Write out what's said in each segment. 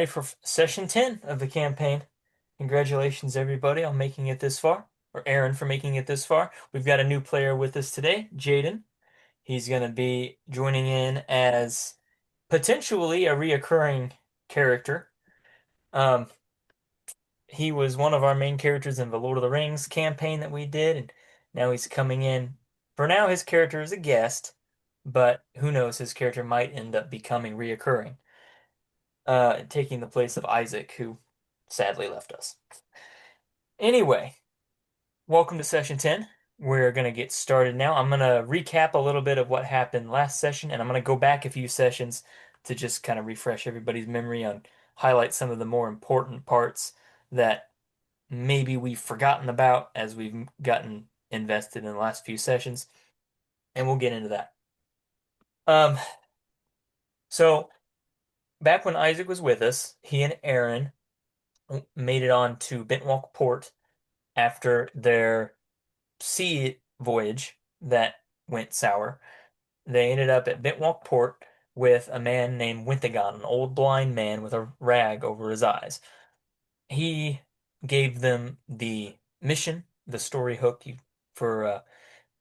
ready for session 10 of the campaign. Congratulations, everybody, on making it this far, or Aaron for making it this far. We've got a new player with us today, Jadon. He's going to be joining in as potentially a reoccurring character. Um, he was one of our main characters in the Lord of the Rings campaign that we did, and now he's coming in. For now, his character is a guest, but who knows, his character might end up becoming reoccurring, taking the place of Isaac, who sadly left us. Anyway, welcome to session 10. We're going to get started now. I'm going to recap a little bit of what happened last session, and I'm going to go back a few sessions to just kind of refresh everybody's memory on highlight some of the more important parts that maybe we've forgotten about as we've gotten invested in the last few sessions, and we'll get into that. Um, so back when Isaac was with us, he and Aaron made it on to Bentwalk Port after their sea voyage that went sour. They ended up at Bentwalk Port with a man named Wintegon, an old blind man with a rag over his eyes. He gave them the mission, the story hook for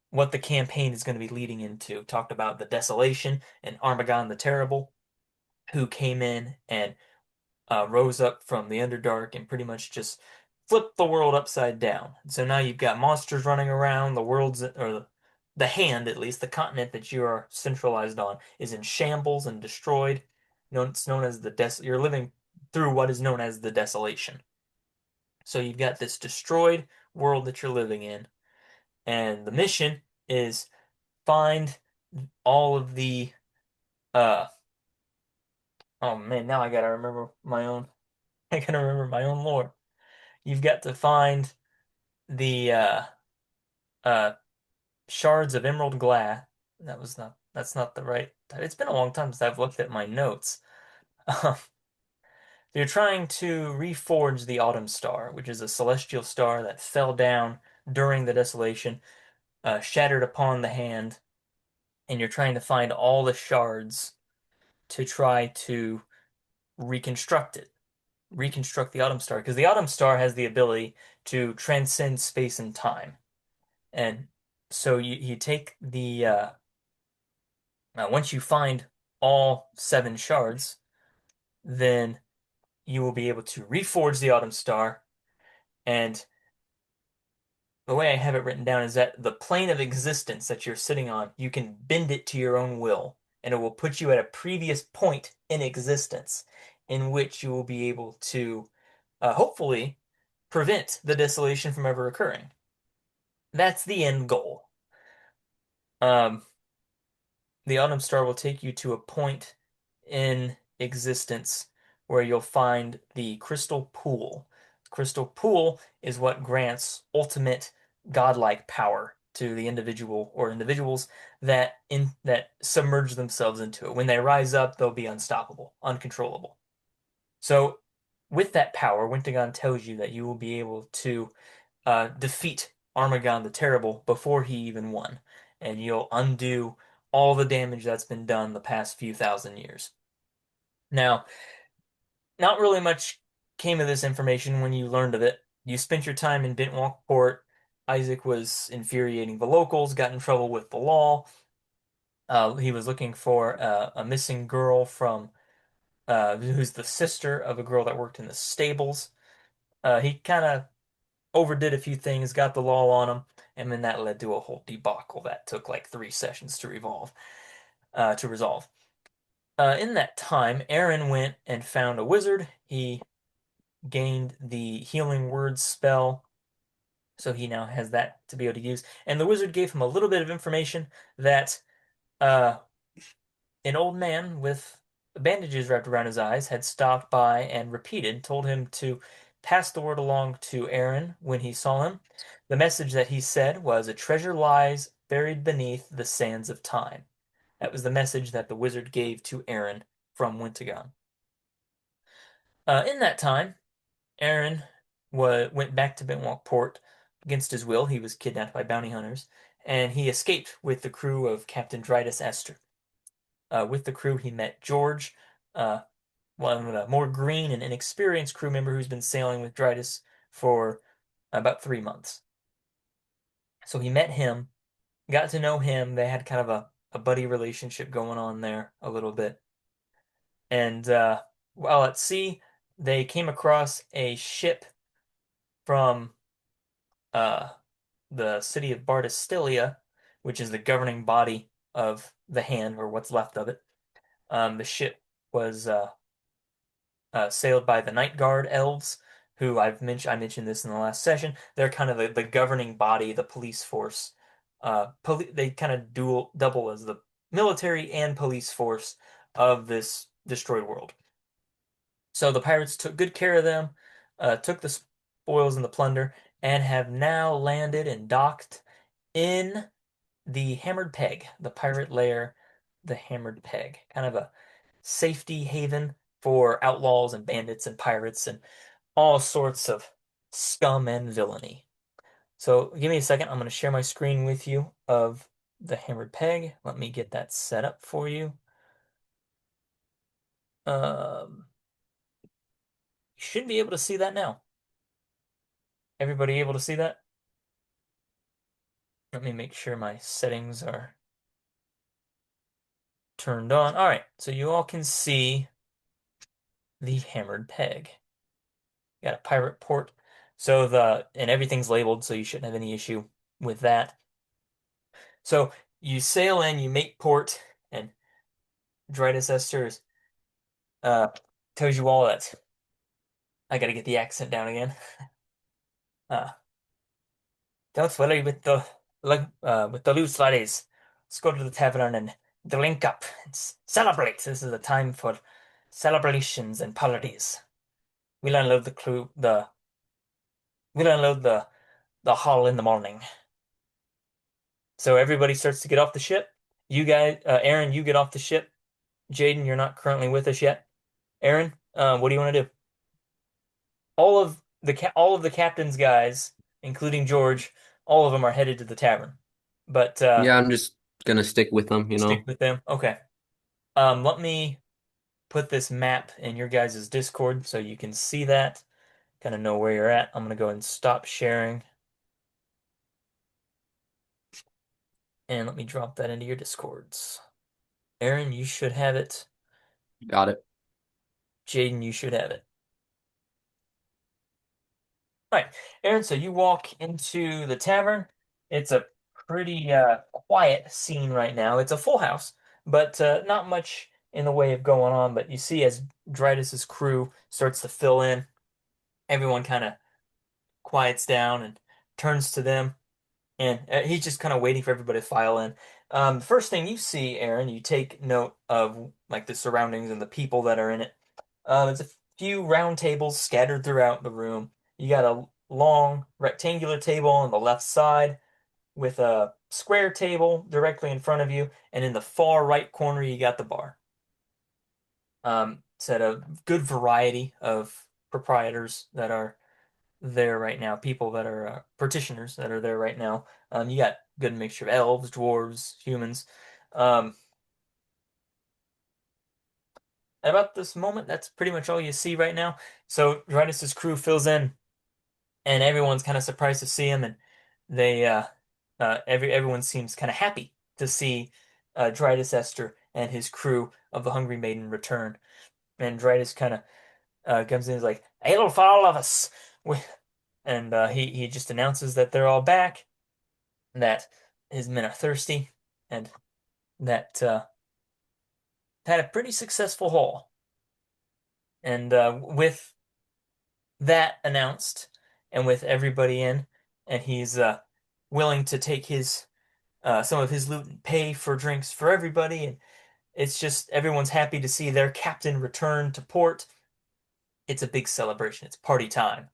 what the campaign is going to be leading into. Talked about the desolation and Armagon the Terrible, who came in and rose up from the Underdark and pretty much just flipped the world upside down. So now you've got monsters running around, the world's, or the hand at least, the continent that you are centralized on is in shambles and destroyed. It's known as you're living through what is known as the desolation. So you've got this destroyed world that you're living in, and the mission is find all of the uh oh man, now I gotta remember my own I gotta remember my own lore. You've got to find the uh shards of emerald glass. That's not the right. It's been a long time since I've looked at my notes. They're trying to reforge the Autumn Star, which is a celestial star that fell down during the desolation, shattered upon the hand, and you're trying to find all the shards to try to reconstruct it. Reconstruct the Autumn Star, because the Autumn Star has the ability to transcend space and time. And so you take the once you find all seven shards, then you will be able to reforge the Autumn Star. And the way I have it written down is that the plane of existence that you're sitting on, you can bend it to your own will, and it will put you at a previous point in existence in which you will be able to hopefully prevent the desolation from ever occurring. That's the end goal. Um, the Autumn Star will take you to a point in existence where you'll find the Crystal Pool. The Crystal Pool is what grants ultimate godlike power to the individual or individuals that submerge themselves into it. When they rise up, they'll be unstoppable, uncontrollable. So, with that power, Wintegon tells you that you will be able to defeat Armagon the Terrible before he even won, and you'll undo all the damage that's been done the past few thousand years. Now, not really much came of this information when you learned of it. You spent your time in Bentwalk Port. Isaac was infuriating the locals, got in trouble with the law. He was looking for a missing girl from who's the sister of a girl that worked in the stables. He kind of overdid a few things, got the law on him, and then that led to a whole debacle that took like 3 sessions to resolve. In that time, Aaron went and found a wizard. He gained the healing words spell, so he now has that to be able to use. And the wizard gave him a little bit of information that uh, an old man with bandages wrapped around his eyes had stopped by and told him to pass the word along to Aaron when he saw him. The message that he said was, "A treasure lies buried beneath the sands of time." That was the message that the wizard gave to Aaron from Wintegon. In that time, Aaron went back to Bentwalk Port against his will. He was kidnapped by bounty hunters, and he escaped with the crew of Captain Dritus Esther. With the crew, he met George, uh, one of the more green and inexperienced crew member who's been sailing with Drydas for about 3 months. So he met him, got to know him. They had kind of a buddy relationship going on there a little bit. And while at sea, they came across a ship from uh, the city of Bardistelia, which is the governing body of the hand, or what's left of it. The ship was sailed by the Night Guard elves, who I mentioned this in the last session. They're kind of the governing body, the police force. They kind of double as the military and police force of this destroyed world. So the pirates took good care of them, took the spoils and the plunder, and have now landed and docked in the Hammered Peg, the pirate lair, the Hammered Peg, kind of a safety haven for outlaws and bandits and pirates and all sorts of scum and villainy. So give me a second. I'm going to share my screen with you of the Hammered Peg. Let me get that set up for you. You should be able to see that now. Everybody able to see that? Let me make sure my settings are turned on. All right, so you all can see the Hammered Peg. Got a pirate port. And everything's labeled, so you shouldn't have any issue with that. So you sail in, you make port, and Drydas Esters uh tells you all that. I gotta get the accent down again. Uh, don't worry with the loose laddies. Let's go to the tavern and drink up and celebrate. This is a time for celebrations and parties. We'll unload the crew the we'll unload the hull in the morning. So everybody starts to get off the ship. You guys, Aaron, you get off the ship. Jadon, you're not currently with us yet. Aaron, what do you want to do? All of the captain's guys, including George, all of them are headed to the tavern. But Yeah, I'm just gonna stick with them, you stick know. with them. Okay. Let me put this map in your guys' Discord so you can see that, kind of know where you're at. I'm gonna go and stop sharing, and let me drop that into your Discords. Aaron, you should have it. Got it. Jadon, you should have it. All right, Aaron, so you walk into the tavern. It's a pretty quiet scene right now. It's a full house, but not much in the way of going on. But you see as Drydas' crew starts to fill in, everyone kind of quiets down and turns to them. And he's just kind of waiting for everybody to file in. The first thing you see, Aaron, you take note of like the surroundings and the people that are in it. There's a few round tables scattered throughout the room. You got a long rectangular table on the left side with a square table directly in front of you, and in the far right corner you got the bar. It's at a good variety of proprietors that are there right now, people that are practitioners that are there right now. You got good mixture of elves, dwarves, humans. Um, about this moment, that's pretty much all you see right now. So Drydas' crew fills in, and everyone's kind of surprised to see him, and they everyone seems kind of happy to see Drydas Esther and his crew of the Hungry Maiden return. And Drydas kind of comes in and is like, "Hail for all of us!" And he just announces that they're all back, that his men are thirsty, and that had a pretty successful haul. And with that announced, and with everybody in, and he's willing to take his some of his loot and pay for drinks for everybody, and it's just everyone's happy to see their captain return to port. It's a big celebration. It's party time.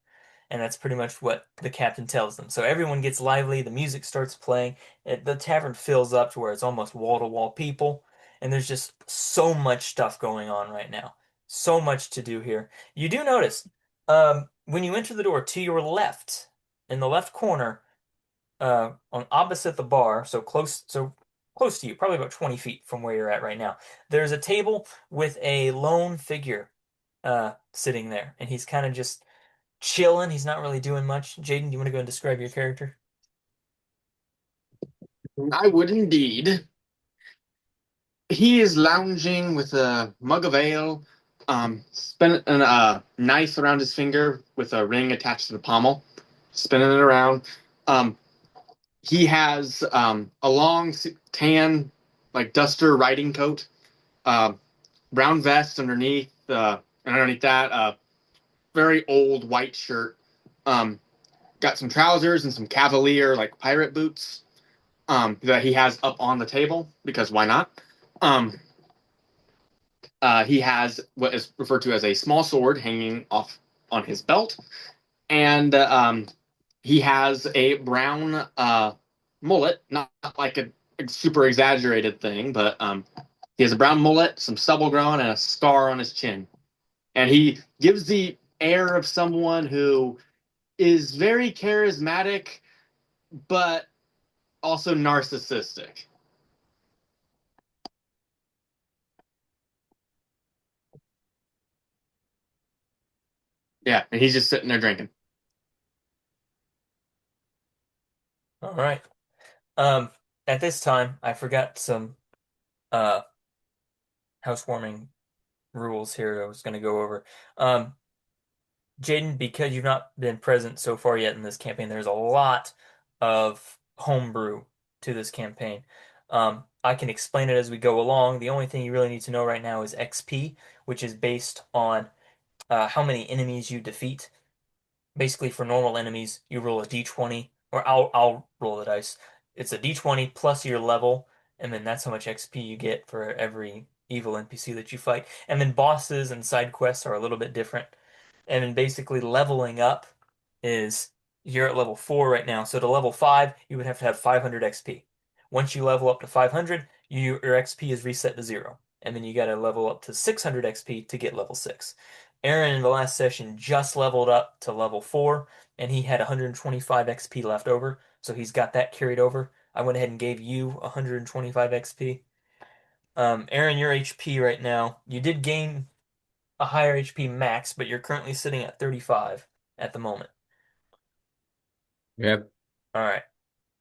And that's pretty much what the captain tells them. So everyone gets lively, the music starts playing, the tavern fills up to where it's almost wall-to-wall people, and there's just so much stuff going on right now. So much to do here. You do notice, when you enter the door to your left, in the left corner, on opposite the bar, so close to you, probably about 20 feet from where you're at right now, there's a table with a lone figure sitting there, and he's kind of just chilling. He's not really doing much. Jaden, do you want to go and describe your character? I would indeed. He is lounging with a mug of ale, spinning a knife around his finger with a ring attached to the pommel, spinning it around. Um, he has a long tan, like duster riding coat, uh, brown vest underneath, and underneath that, very old white shirt. Um, got some trousers and some cavalier like pirate boots that he has up on the table because why not? Um, he has what is referred to as a small sword hanging off on his belt, and he has a brown mullet, not like a super exaggerated thing, but he has a brown mullet, some stubble growing, and a scar on his chin. And he gives the air of someone who is very charismatic, but also narcissistic. Yeah, and he's just sitting there drinking. All right. Um, at this time, I forgot some uh housewarming rules here I was going to go over. Um, Jaden, because you've not been present so far yet in this campaign, there's a lot of homebrew to this campaign. I can explain it as we go along. The only thing you really need to know right now is XP, which is based on how many enemies you defeat. Basically, for normal enemies, you roll a d20, or I'll roll the dice. It's a d20 plus your level, and then that's how much XP you get for every evil NPC that you fight. And then bosses and side quests are a little bit different. And then basically leveling up is you're at level 4 right now. So to level 5, you would have to have 500 XP. Once you level up to 500, your XP is reset to 0. And then you got to level up to 600 XP to get level 6. Aaron in the last session just leveled up to level 4, and he had 125 XP left over, so he's got that carried over. I went ahead and gave you 125 XP. Aaron, your HP right now, you did gain a higher HP max, but you're currently sitting at 35 at the moment. Yep. All right.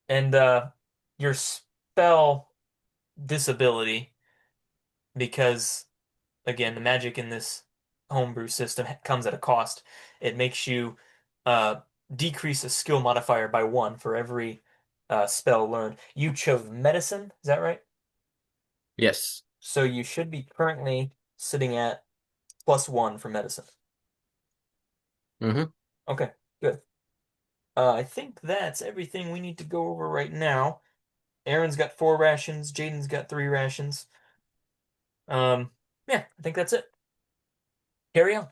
And your spell disability, because again, the magic in this homebrew system comes at a cost. It makes you uh, decrease a skill modifier by 1 for every spell learned. You chose medicine, is that right? Yes. So you should be currently sitting at +1 for medicine. Mm-hmm. Okay, good. I think that's everything we need to go over right now. Aaron's got 4 rations, Jaden's got 3 rations. Um, yeah, I think that's it. Carry on.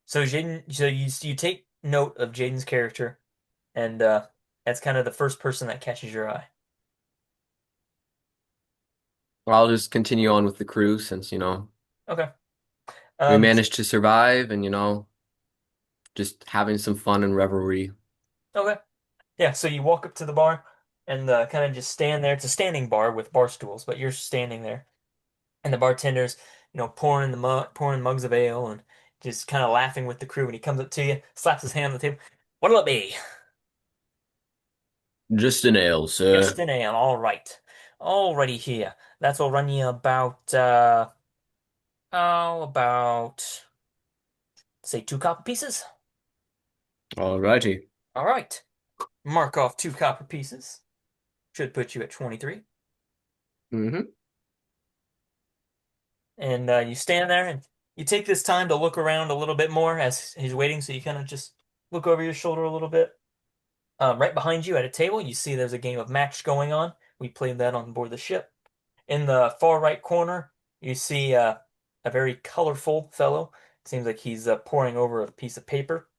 So Jaden, so you take note of Jaden's character, and that's kind of the first person that catches your eye. Well, I'll just continue on with the crew since, Okay. we Um. managed to survive and, just having some fun and revelry. Okay. Yeah. So you walk up to the bar and kind of just stand there. It's a standing bar with bar stools, but you're standing there, and the bartender's, pouring mugs of ale and just kind of laughing with the crew. And he comes up to you, slaps his hand on the table. What'll it be? Just an ale, Just sir. an ale. All right. Alrighty here. That'll run you about about say 2 copper pieces. Alrighty. All right. Mark off 2 copper pieces. Should put you at 23. Mm-hmm. And you stand there and you take this time to look around a little bit more as he's waiting. So you kind of just look over your shoulder a little bit. Right behind you at a table, you see there's a game of match going on. We played that on board the ship. In the far right corner, you see a very colorful fellow. It seems like he's poring over a piece of paper,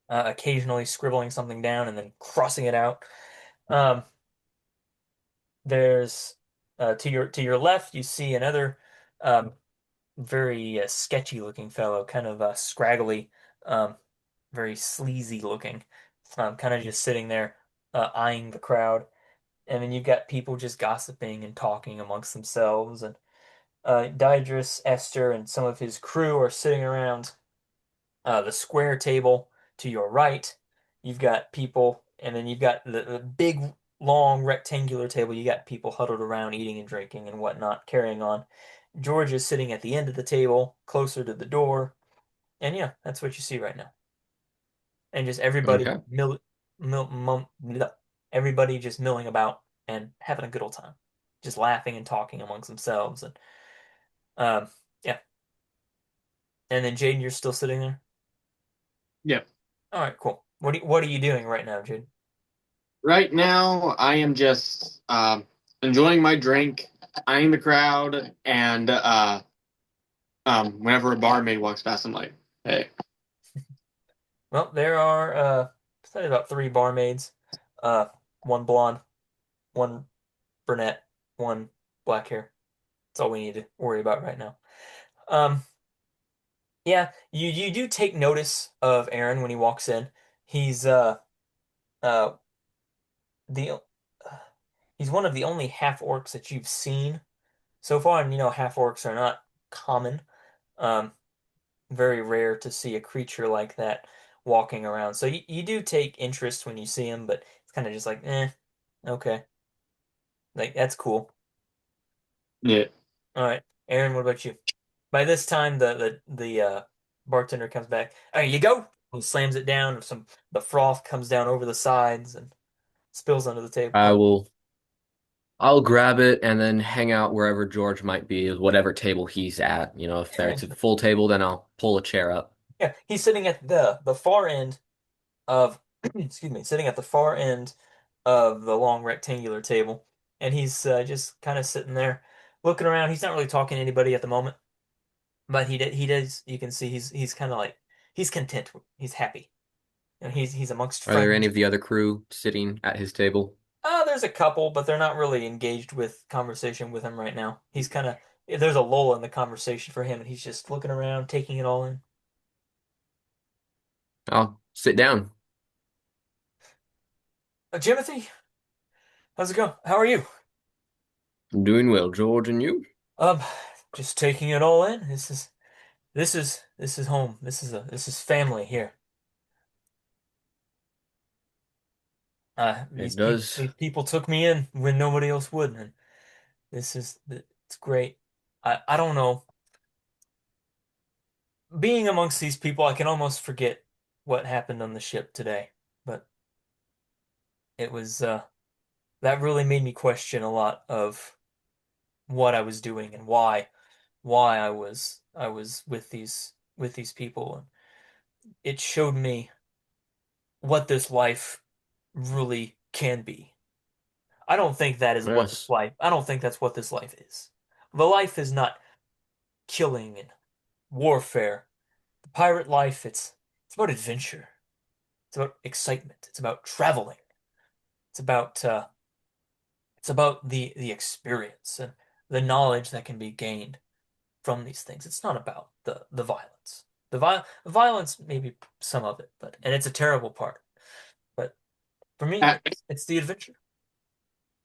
occasionally scribbling something down and then crossing it out. Um, There's to your left, you see another um, very sketchy looking fellow, kind of scraggly, um, very sleazy looking, kind of just sitting there eyeing the crowd. And then you've got people just gossiping and talking amongst themselves. And Daedrus, Esther, and some of his crew are sitting around the square table to your right. You've got people, and then you've got the big, long, rectangular table. You got people huddled around eating and drinking and whatnot, carrying on. George is sitting at the end of the table, closer to the door. And yeah, that's what you see right now. And just everybody Okay. everybody just milling about and having a good old time. Just laughing and talking amongst themselves. And um, yeah. And then Jaden, you're still sitting there? Yep. All right, cool. What are you doing right now, Jaden? Right now, I am just enjoying my drink, eyeing the crowd, and whenever a barmaid walks past, I'm like, "Hey, Well, there are say about three barmaids. Uh, one blonde, one brunette, one black hair. That's all we need to worry about right now. Um, yeah, you do take notice of Aaron when he walks in. He's uh the he's one of the only half orcs that you've seen so far, and half orcs are not common. Um, Very rare to see a creature like that walking around. So you do take interest when you see him, but it's kind of just like, okay, like that's cool. yeah." All right, Aaron, what about you? By this time, the bartender comes back. There you go. He slams it down. The froth comes down over the sides and spills onto the table. I will I'll grab it and then hang out wherever George might be, whatever table he's at. If there's a full table, then I'll pull a chair up. Yeah, he's sitting at the far end of excuse me, sitting at the far end of the long rectangular table, and he's just kind of sitting there looking around. He's not really talking to anybody at the moment, but he does. You can see he's kind of like he's content. He's happy. He's amongst Are there any friends. of the other crew sitting at his table? There's a couple, but they're not really engaged with conversation with him right now. He's kind of there's a lull in the conversation for him, and he's just looking around, taking it all in. I'll sit down. Jimothy, how's it going? How are you? I'm doing well, George, and you? Um, just taking it all in. This is home. This is family here. It does. These people took me in when nobody else would, and it's great. I don't know. Being amongst these people, I can almost forget what happened on the ship today, but it was that really made me question a lot of what I was doing and why I was with these people, and it showed me what this life really can be. I don't think that is what this Yes. life. I don't think that's what this life is. The life is not killing and warfare. The pirate life, it's about adventure. It's about excitement. It's about traveling. It's about uh, it's about the experience and the knowledge that can be gained from these things. It's not about the violence. The violence, maybe some of it, but and it's a terrible part. But for me, A- it's the adventure.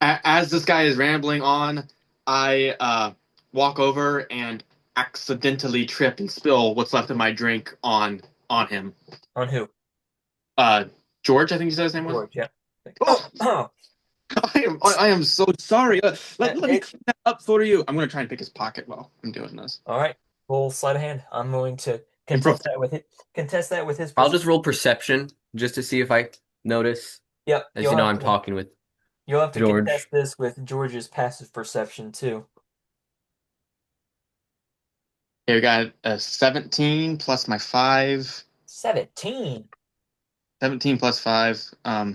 As this guy is rambling on, I walk over and accidentally trip and spill what's left of my drink on him. On who? Uh, George, I think you said his name was. George, yeah. Like, Oh, oh, I am so sorry. Let me it, clean that up for you. I'm gonna try and pick his pocket while I'm doing this. all right. Full sleight of hand. I'm going to Improv. contest that with his I'll just perception. roll perception just to see if I notice. Yep, As you know, I'm talking with you'll have to contest George. this with George's passive perception too. Here we got a 17 plus my 5. 17. 17 plus 5. Oh,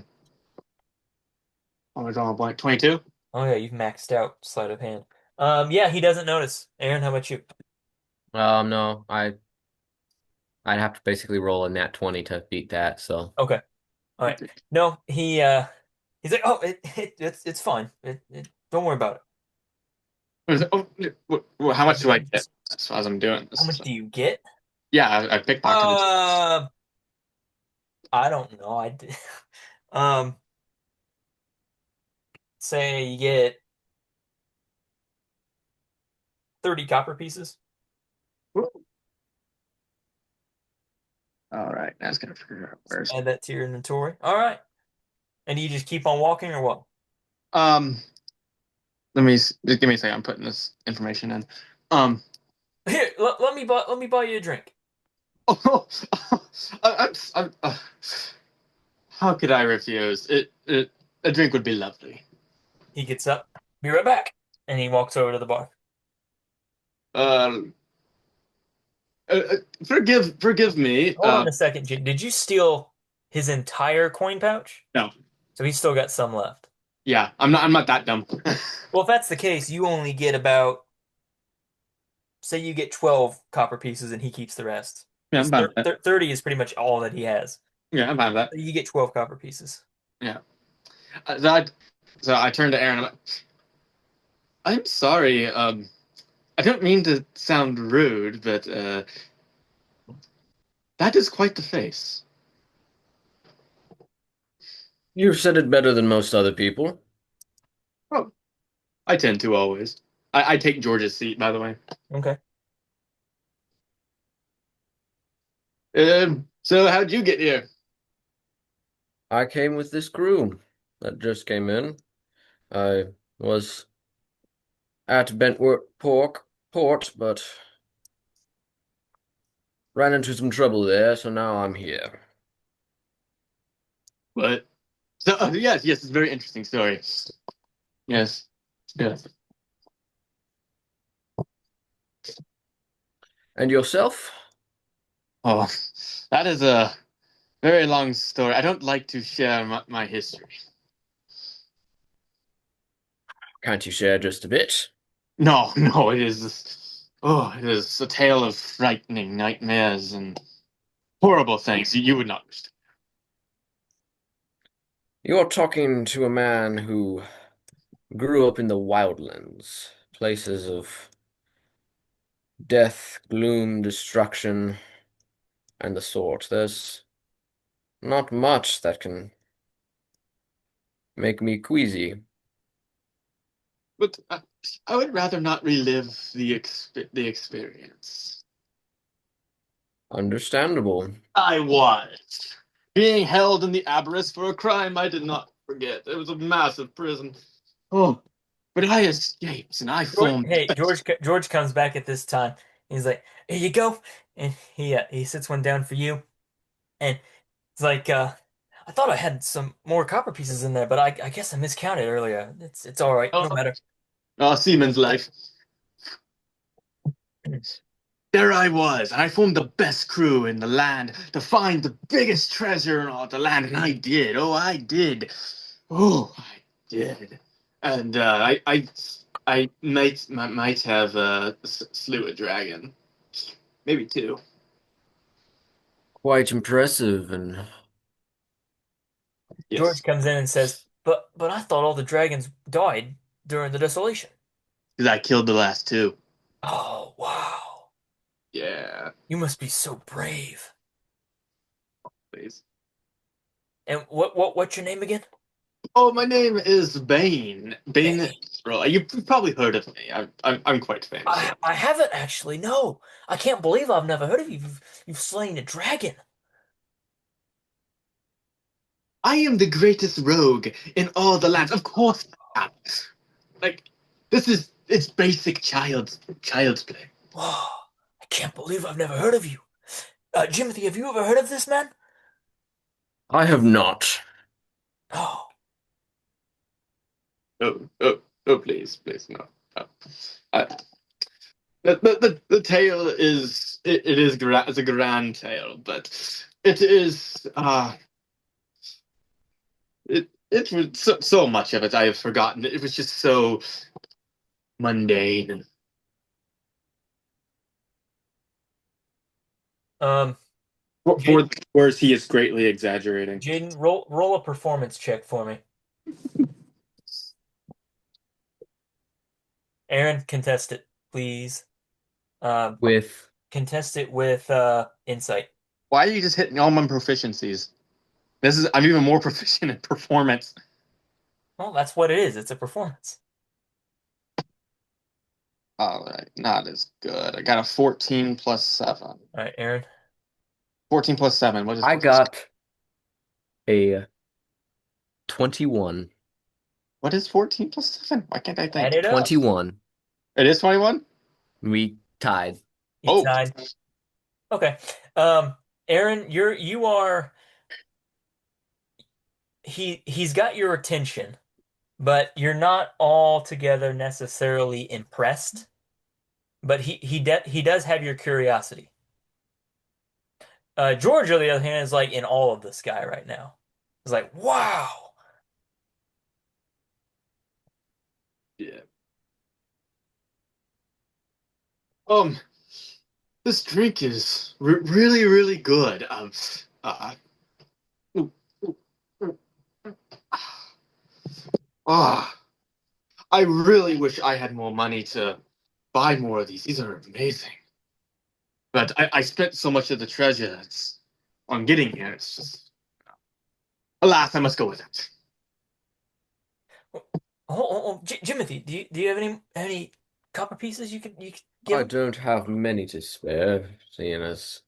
I draw a blank. 22. Oh yeah, you've maxed out sleight of hand. Yeah, he doesn't notice. Aaron, how about you? No, I'd have to basically roll a nat 20 to beat that. So Okay. All right. No, he's like, oh, it's fine. Don't worry about Oh, how much do I it. get as I'm doing How this? much do you get? Yeah, I pickpocketed. Uh, I don't know. I did. Um, say you get 30 copper pieces. All right, I was gonna figure out So where's. add that to your inventory. All right. And you just keep on walking or what? Um, just give me a second. I'm putting this information in. Um, Here, let me buy you a drink. oh, how could I refuse? A drink would be lovely. He gets up. Be right back. And he walks over to the bar. Uh, forgive me. Hold on a second. Did you steal his entire coin pouch? No, So he's still got some left. yeah, I'm not that dumb. Well, if that's the case, you only get about, say you get 12 copper pieces and he keeps the rest. Yeah, I'm Because fine with that. 30 is pretty much all that he has. Yeah, I'm fine with that. So you get 12 copper pieces. Yeah. Uh, so I, so I turned to Aaron. I'm sorry. I don't mean to sound rude, but that is quite the face. You've said it better than most other people. Oh, I tend to always. I take George's seat, by the way. Okay. So how'd you get here? I came with this crew that just came in. I was at Port, but ran into some trouble there, so now I'm here. What? So yes, it's a very interesting story. Yes, yes. And yourself? Oh, that is a very long story. I don't like to share my history. Can't you share just a bit? No, no, it is. Oh, it is a tale of frightening nightmares and horrible things you would not understand. You're talking to a man who grew up in the wildlands, places of death, gloom, destruction, and the sort. There's not much that can make me queasy. But I would rather not relive the experience. Understandable. I was being held in the Abyss for a crime I did not forget. It was a massive prison. Oh, but I escaped and I formed the Hey, best. George comes back at this time. He's like, "Here you go," and he sits one down for you. And it's like, I thought I had some more copper pieces in there, but I guess I miscounted earlier. It's all right, no Oh, matter. oh, seaman's life. There I was, and I formed the best crew in the land to find the biggest treasure in all the land, and I did. Oh, I did. Oh, I did. And I might have slew a dragon, maybe two. Quite impressive, and George Yes, comes in and says, "But I thought all the dragons died during the desolation." because I killed the last two. Oh, wow. Yeah, You must be so brave. please. And what's your name again? Oh, my name is Bane. Bane Bane. Elroy. You've probably heard of me. I'm quite famous. Yeah. I haven't actually, no. I can't believe I've never heard of you. You've slain a dragon. I am the greatest rogue in all the lands. Of course I am. Like, it's basic child's play. Whoa, I can't believe I've never heard of you. Jimothy, have you ever heard of this man? I have not. Oh, Oh, please, no. No. I, the tale is it is it's a grand tale, but it is it was so much of it I have forgotten. It was just so mundane. um, For words, he is greatly exaggerating. Jaden, roll a performance check for me. Aaron, contest it, please. Um, With contest it with insight. Why are you just hitting all my proficiencies? I'm even more proficient in performance. Well, that's what it is. It's a performance. All right, not as good. I got a 14 plus 7. All right, Aaron. 14 plus 7. What is I 14? got a 21. What is 14 plus 7? Why can't I Add think? it up. 21. It is 21? We tied. You Oh, tied. Okay. Aaron, you are he's got your attention, but you're not altogether necessarily impressed. But he does have your curiosity. George, on the other hand, is like in awe of this guy right now. He's like, wow. yeah. Um, this drink is really, really good. Uh, ah, I really wish I had more money to buy more of these. These are amazing. But I spent so much of the treasure on getting here. It's just, alas, I must go with it. Jimothy, do you have any copper pieces you could give I him? don't have many to spare, seeing as,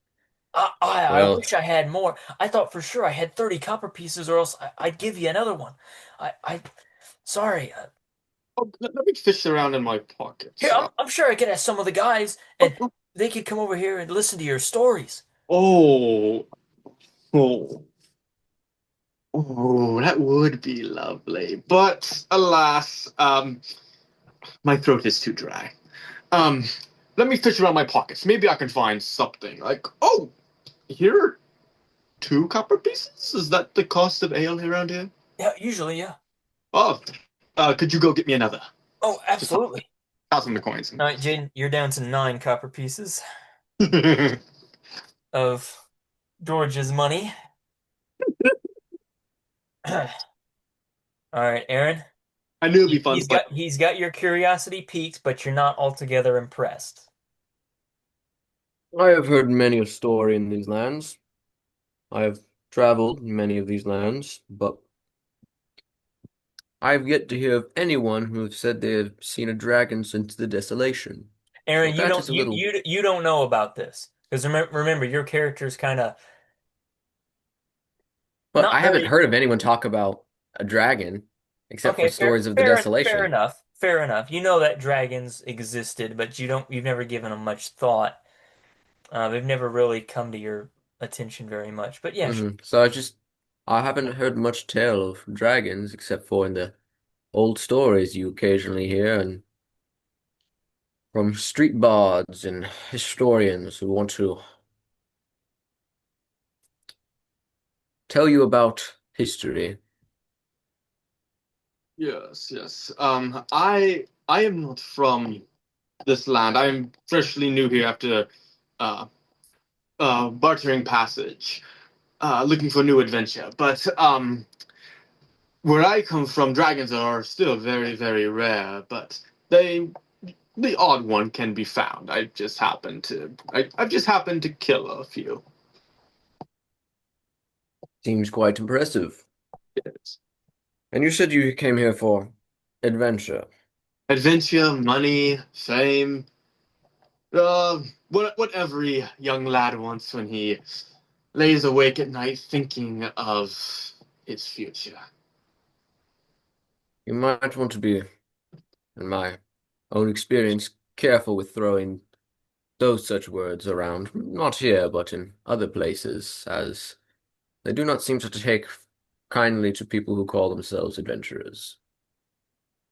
I well, wish I had more. I thought for sure I had 30 copper pieces, or else I'd give you another one. Sorry. Oh, let me fish around in my Here, pockets. I'm sure I could ask some of the guys, Oh, and they could come over here and listen to your stories. oh, oh, oh, that would be lovely. But alas, my throat is too dry. Um, let me fish around my pockets. Maybe I can find something. Like, oh, here are 2 copper pieces. Is that the cost of ale around here? Yeah, usually, yeah. Oh, could you go get me another? Oh, Just absolutely. toss in the coins. All right, Jaden, you're down to 9 copper pieces of George's money. All right, Aaron. I knew it'd be fun He's playing. got your curiosity piqued, but you're not altogether impressed. I have heard many a story in these lands. I have traveled many of these lands, but I have yet to hear of anyone who has said they have seen a dragon since the desolation. So Aaron, that is a little. you don't know about this because remember your character's kind of But not I haven't very heard of anyone talk about a dragon except for okay. stories of the Fair desolation. enough. Fair enough. You know that dragons existed, but you've never given them much thought. They've never really come to your attention very much. But yeah, sure. So I haven't heard much tale of dragons except for in the old stories you occasionally hear and from street bards and historians who want to tell you about history. Yes, yes. I am not from this land. I'm freshly new here after uh bartering passage, looking for new adventure. But where I come from, dragons are still very, very rare. But they the odd one can be found. I've just happened to kill a few. Seems quite impressive. Yes. And you said you came here for adventure. Adventure, money, fame, uh, what every young lad wants when he lays awake at night thinking of his future. You might want to be, in my own experience, careful with throwing those such words around. Not here, but in other places, as they do not seem to take kindly to people who call themselves adventurers.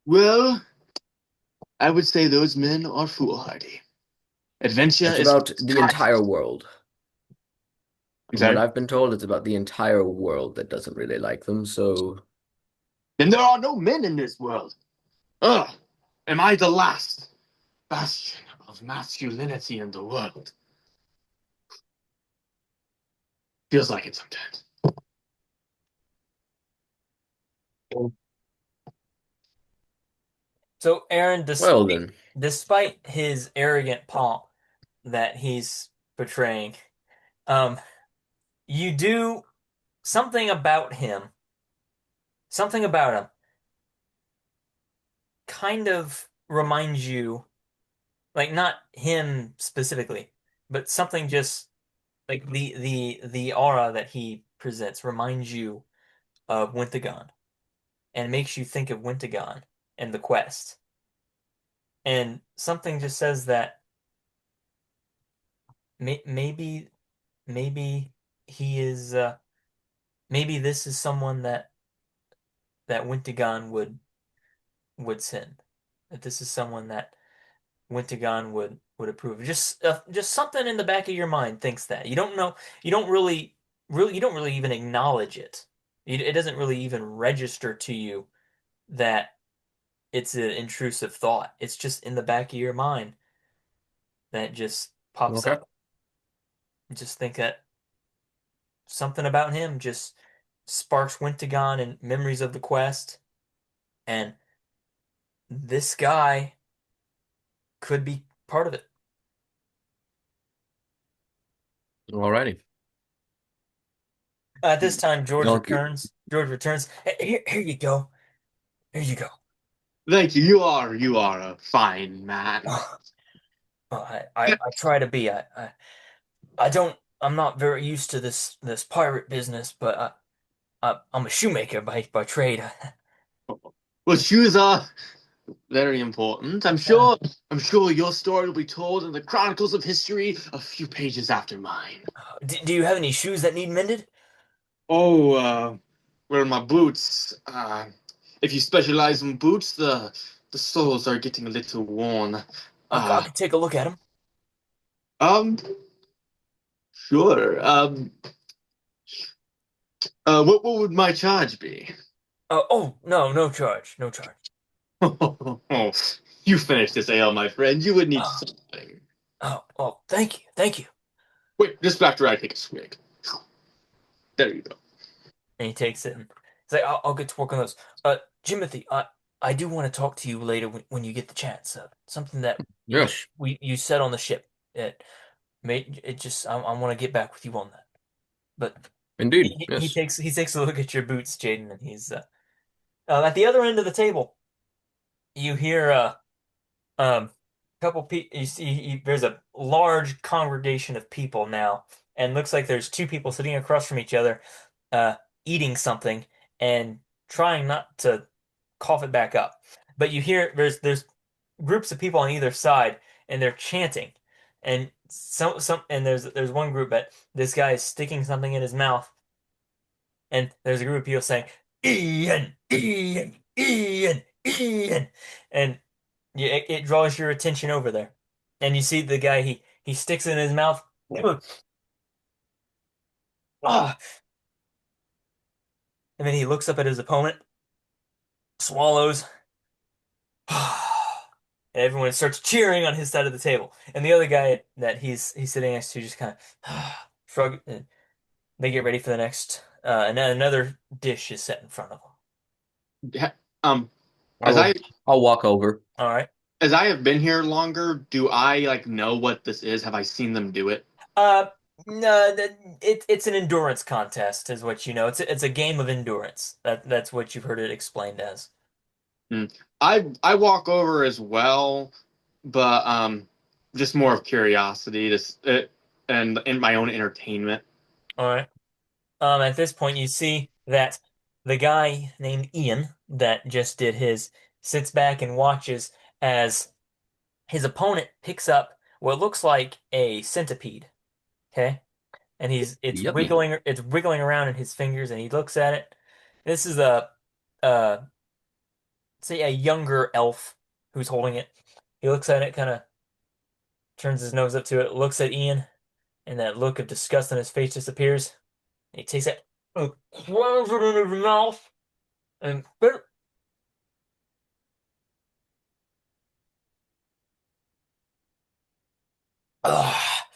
Well, I would say those men are foolhardy. Adventure It's is about the entire world. I'm From what sorry. I've been told, it's about the entire world that doesn't really like them, so Then there are no men in this world. Ugh! Am I the last bastion of masculinity in the world? Feels like it sometimes. So Aaron, well then. despite his arrogant pomp that he's portraying, um, you do something about him. Something about him kind of reminds you like not him specifically, but something just like the aura that he presents reminds you of Wintagon and makes you think of Wintagon and the quest. And something just says that maybe maybe he is maybe this is someone that Wintagon would send. That this is someone that Wintagon would approve. Just something in the back of your mind thinks that. You don't know, you don't really you don't really even acknowledge it. It doesn't really even register to you that it's an intrusive thought. It's just in the back of your mind that just pops Okay. up. Just think that something about him just sparks Wintagon and memories of the quest, and this guy could be part of it. Alrighty. At this time, George Okay. returns. George returns. Here you go. Here you go. Thank you. You are a fine man. I try to be. I don't. I'm not very used to this pirate business, but I'm a shoemaker by trade. Well, shoes are very important. Uh, I'm sure your story will be told in the chronicles of history a few pages after mine. do you have any shoes that need mended? Oh, where are my boots? If you specialize in boots, the soles are getting a little worn. I Uh, could take a look at them. um, sure. What would my charge be? Oh no, no charge, no charge. Oh, you finish this ale, my friend. You would need Oh, something. oh, thank you, thank you. Wait, just after I take a swig. There you go. And he takes it and he's like, I'll get to work on those. Jimothy, I do want to talk to you later when you get the chance. Something that Yes, we you said on the ship. It just I want to get back with you on that. But indeed. Yes. he takes a look at your boots, Jaden, and he's at the other end of the table. You hear um couple people. You see there's a large congregation of people now, and looks like there's two people sitting across from each other, uh, eating something and trying not to cough it back up. But you hear there's groups of people on either side, and they're chanting, and some and there's one group that this guy is sticking something in his mouth, and there's a group of people saying Ian, Ian, Ian, Ian, and yeah, it draws your attention over there, and you see the guy he sticks it in his mouth, ah, and then he looks up at his opponent, swallows, and everyone starts cheering on his side of the table, and the other guy that he's sitting next to just kind of shrug, and they get ready for the next, and then another dish is set in front of them. Yeah, Um, I as I will. I'll walk over. All right. as I have been here longer, do I like know what this is? Have I seen them do it? Uh, no, it's an endurance contest, is what you know. It's a game of endurance. That's what you've heard it explained as. Hmm. I walk over as well, but just more of curiosity, just and in my own entertainment. All right. At this point, you see that the guy named Ian that just did his sits back and watches as his opponent picks up what looks like a centipede. Okay, and Yummy. it's wiggling around in his fingers, and he looks at it. This is a uh say a younger elf who's holding it. He looks at it, kind of turns his nose up to it, looks at Ian, and that look of disgust on his face disappears. And he takes it, and throws it in his mouth, and ah,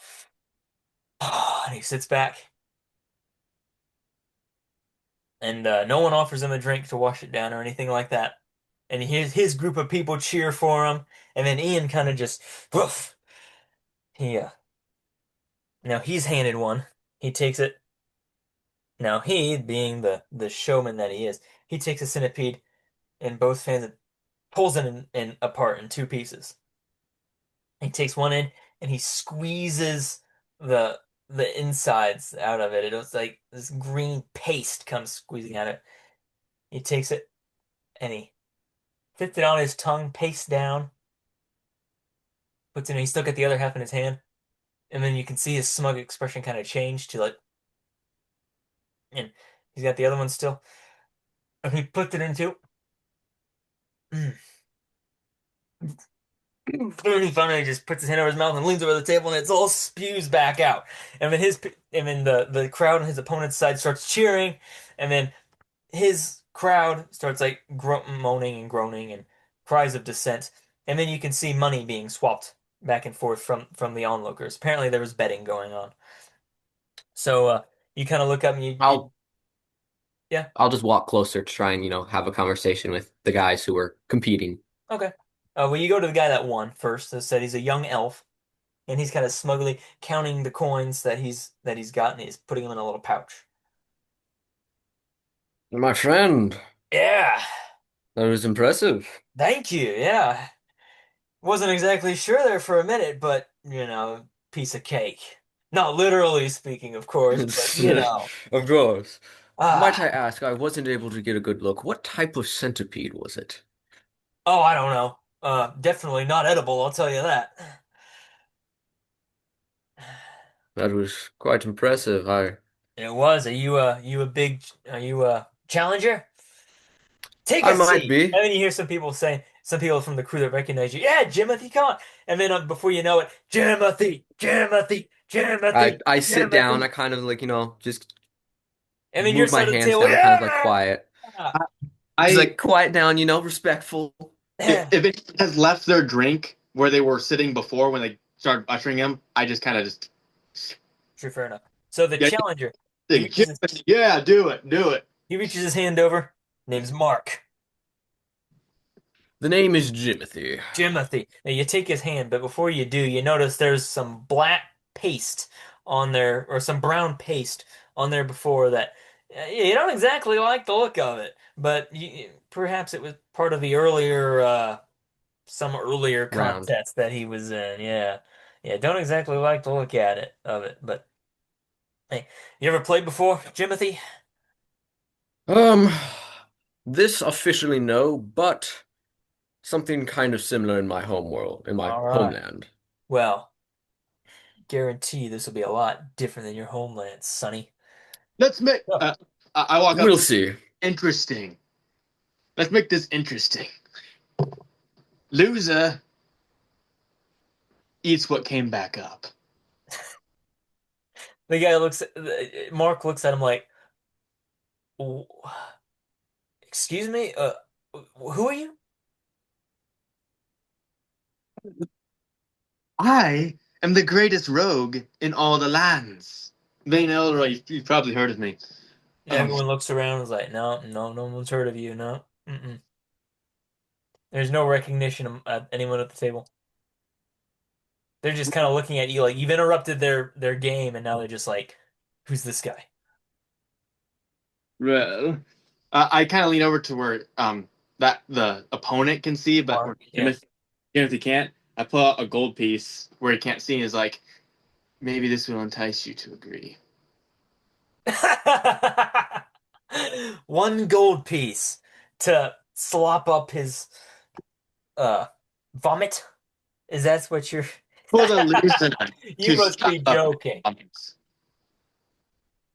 and he sits back, and no one offers him a drink to wash it down or anything like that. And his group of people cheer for him, and then Ian kind of just woof. He now he's handed one. He takes it. Now he, being the showman that he is, he takes a centipede in both hands and pulls it apart in two pieces. He takes one in and he squeezes the the insides out of it. It was like this green paste comes squeezing out of it. He takes it and he fits it on his tongue, paste down, puts it in. He still got the other half in his hand, and then you can see his smug expression kind of change to like, and he's got the other one still. And he puts it into. Mm. And he finally just puts his hand over his mouth and leans over the table, and it's all spews back out. And then the crowd on his opponent's side starts cheering, and then his crowd starts like moaning and groaning and cries of dissent. And then you can see money being swapped back and forth from the onlookers. Apparently, there was betting going on. So you kind of look up and you I'll yeah, I'll just walk closer to try and, have a conversation with the guys who were competing. okay. Well, you go to the guy that won first. That said, he's a young elf, and he's kind of smugly counting the coins that he's got, and he's putting them in a little pouch. My friend, Yeah, that was impressive. thank you. Yeah, wasn't exactly sure there for a minute, but piece of cake. Not literally speaking, of course, but Of course. Might I ah, ask, I wasn't able to get a good look. What type of centipede was it? oh, I don't know. Definitely not edible, I'll tell you that. That was quite impressive. It was. Are you a challenger? Take I a might seat. be. And then you hear some people from the crew that recognize you. Yeah, Jimothy, come on. And then before you know it, Jimothy, Jimothy, I Jimothy, I sit down. I Jimothy. kind of like, And then your move my side of the hands table, down, kind of like yeah. quiet. Just I like quiet down, respectful. if it has left their drink where they were sitting before when they started ushering him, I just kind of just Sure, fair enough. So the yeah, challenger, he like, reaches his, yeah, do it, do it. he reaches his hand over. Name's Mark. The name is Jimothy. Jimothy. Now you take his hand, but before you do, you notice there's some black paste on there, or some brown paste on there before that. You don't exactly like the look of it, but perhaps it was part of the some earlier Round. contest that he was in. Yeah, yeah. Don't exactly like the look at it of it, but hey, you ever played before, Jimothy? Um, this officially no, but something kind of similar in my home world, in my All right. homeland. Well, guarantee this will be a lot different than your homeland, Sonny. Let's make. Oh. I walk up. We'll see. Interesting. Let's make this interesting. Loser eats what came back up. The guy Mark looks at him like, "W- excuse me, who are you?" I am the greatest rogue in all the lands. Bane Elroy, you've probably heard of me. Um, Everyone looks around and is like, no, no, no one's heard of you. No. Mm-mm. There's no recognition of anyone at the table. They're just kind of looking at you like you've interrupted their game, and now they're just like, who's this guy? well, I kind of lean over to where that the opponent can see, but where Mark, yeah. Timothy can't. I pull out a gold piece where he can't see and is like, maybe this will entice you to agree. One gold piece to slop up his uh vomit. Is that what you're? For the loser You to must shut be up. joking.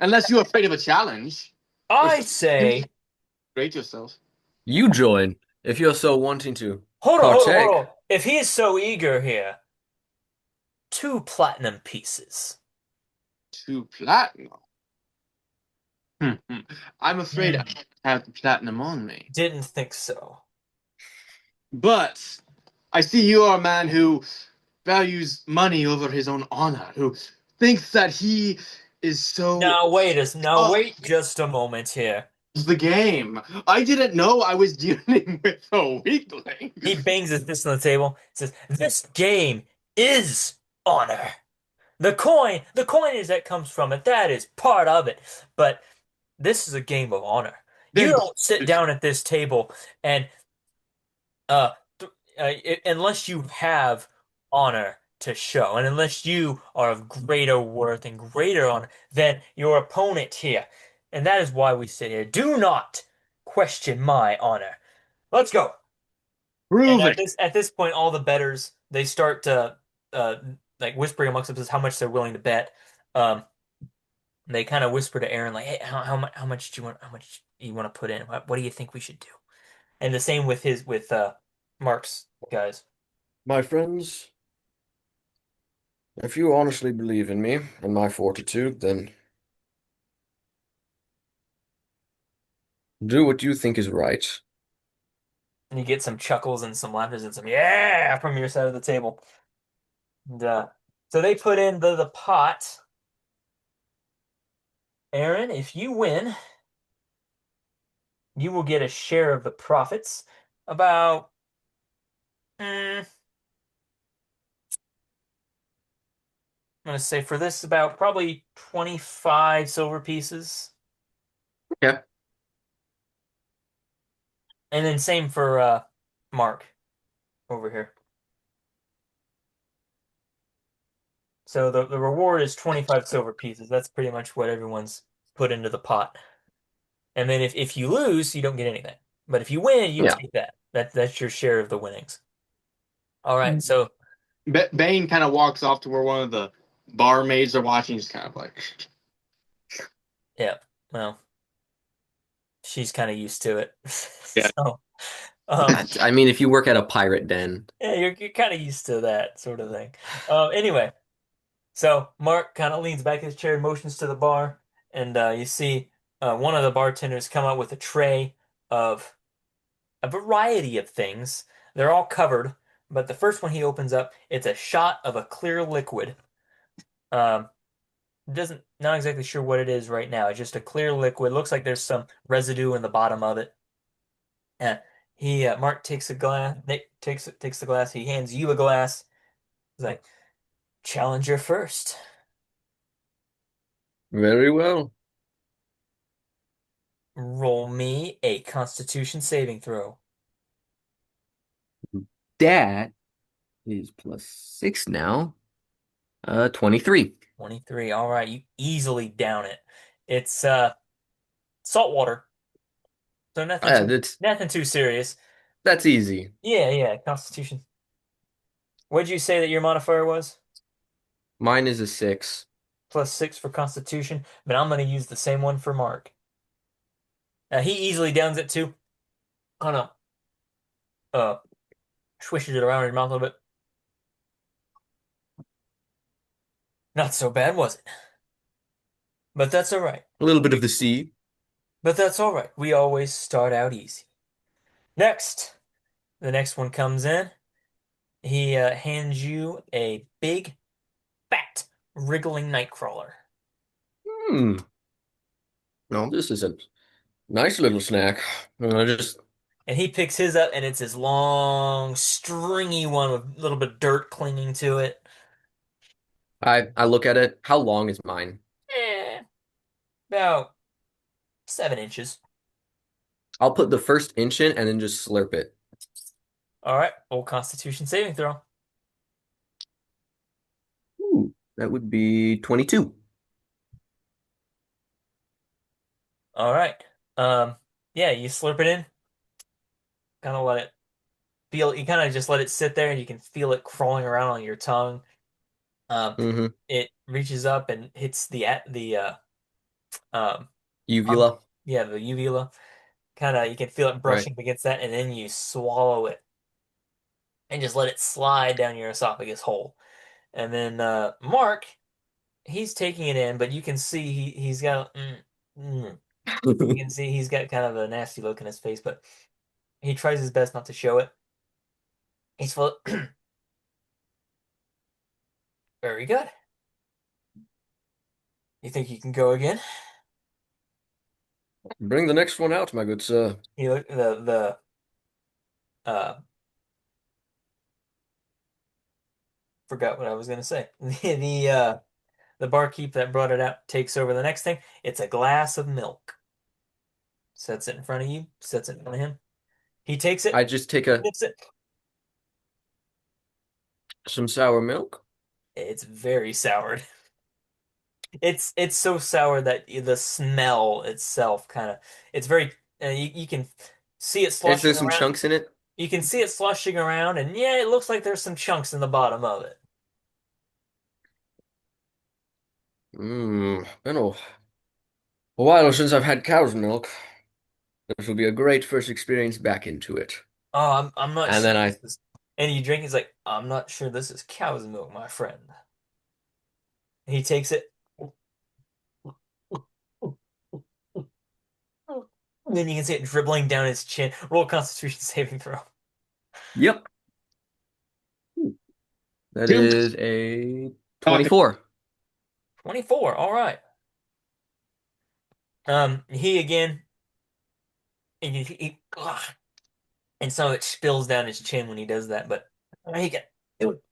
Unless you're afraid of a challenge. Or I say, rate yourself. You join if you're so wanting to hold on, hold on, hold partake. on. If he is so eager here, 2 platinum pieces. 2 platinum. Hmm. I'm afraid I Hmm. don't have the platinum on me. Didn't think so. But I see you are a man who values money over his own honor, who thinks that he is so Now oh, wait just a moment here. it's the game. I didn't know I was dealing with a weakling. He bangs his fist on the table, says, "This game is honor. The coinage that comes from it, that is part of it. But this is a game of honor. You Then don't sit down at this table and uh, unless you have honor to show. And unless you are of greater worth and greater honor than your opponent here. And that is why we sit here. Do not question my honor. Let's go. And Prove at it. this point, all the bettors they start to uh like whispering amongst themselves how much they're willing to bet. Um, they kind of whisper to Aaron like, "Hey, how much do you want to put in? What do you think we should do?" And the same with his with Mark's guys. My friends, if you honestly believe in me and my fortitude, then do what you think is right. And you get some chuckles and some laughter and some yeah from your side of the table. And so they put in the pot. Aaron, if you win, you will get a share of the profits. About I'm gonna say for this about probably 25 silver pieces. Yeah. And then same for Mark over here. So the reward is 25 silver pieces. That's pretty much what everyone's put into the pot. And then if you lose, you don't get anything. But if you win, you Yeah. take that. That's your share of the winnings. All right. So Bane kind of walks off to where one of the barmaids are watching. He's kind of like, yeah, well, she's kind of used to it. yeah. So um I mean, if you work at a pirate den, yeah, you're kind of used to that sort of thing. Anyway, so Mark kind of leans back in his chair, motions to the bar, and you see one of the bartenders come out with a tray of a variety of things. They're all covered, but the first one he opens up, it's a shot of a clear liquid. Um, doesn't not exactly sure what it is right now. It's just a clear liquid. Looks like there's some residue in the bottom of it. And he Mark takes a glass. Nick takes the glass. He hands you a glass. He's like, "Challenger first. very well. Roll me a Constitution saving throw." That is +6 now. 23. 23. All right, you easily down it. It's salt water, so That's nothing too serious. that's easy. Yeah, yeah, Constitution. What'd you say that your modifier was? Mine is a 6. +6 for Constitution, but I'm going to use the same one for Mark. He easily downs it too. Oh no, uh, swishes it around in his mouth a little bit. Not so bad, was it? But that's all right. A little bit of the sea. But that's all right. We always start out easy. Next, the next one comes in. He hands you a big, fat, wriggling nightcrawler. Hmm. No, this is a nice little snack. I just And he picks his up, and it's this long, stringy one with a little bit of dirt clinging to it. I look at it. How long is mine? Eh, about 7 inches. I'll put the first inch in and then just slurp it. All right, old Constitution saving throw. Ooh, that would be 22. All right. Yeah, you slurp it in, kind of let it feel. You kind of just let it sit there, and you can feel it crawling around on your tongue. Um, Mm-hmm. it reaches up and hits the um, um, Uvula. yeah, the uvula. Kind of, you can feel it Right. brushing up against that, and then you swallow it and just let it slide down your esophagus hole. And then Mark, he's taking it in, but you can see he's got mm. You can see he's got kind of a nasty look in his face, but he tries his best not to show it. He's full. Very good. You think you can go again? Bring the next one out, my good sir. He look the uh forgot what I was gonna say. The barkeep that brought it out takes over the next thing. It's a glass of milk. Sets it in front of you. Sets it in front of him. He takes it. I just take a Sniffs it. Some sour milk. It's very soured. It's so sour that the smell itself kind of it's very you can see it Is there sloshing some around. chunks in it? You can see it sloshing around, and yeah, it looks like there's some chunks in the bottom of it. Been a while since I've had cow's milk. This will be a great first experience back into it. Oh, I'm not And sure then this I, is. And you drink, he's like, I'm not sure this is cow's milk, my friend. He takes it. And then you can see it dribbling down his chin. Roll a Constitution saving throw. yep, that Two is a talking. 24. 24. All right. He again, and some of it spills down his chin when he does that, but he can do it.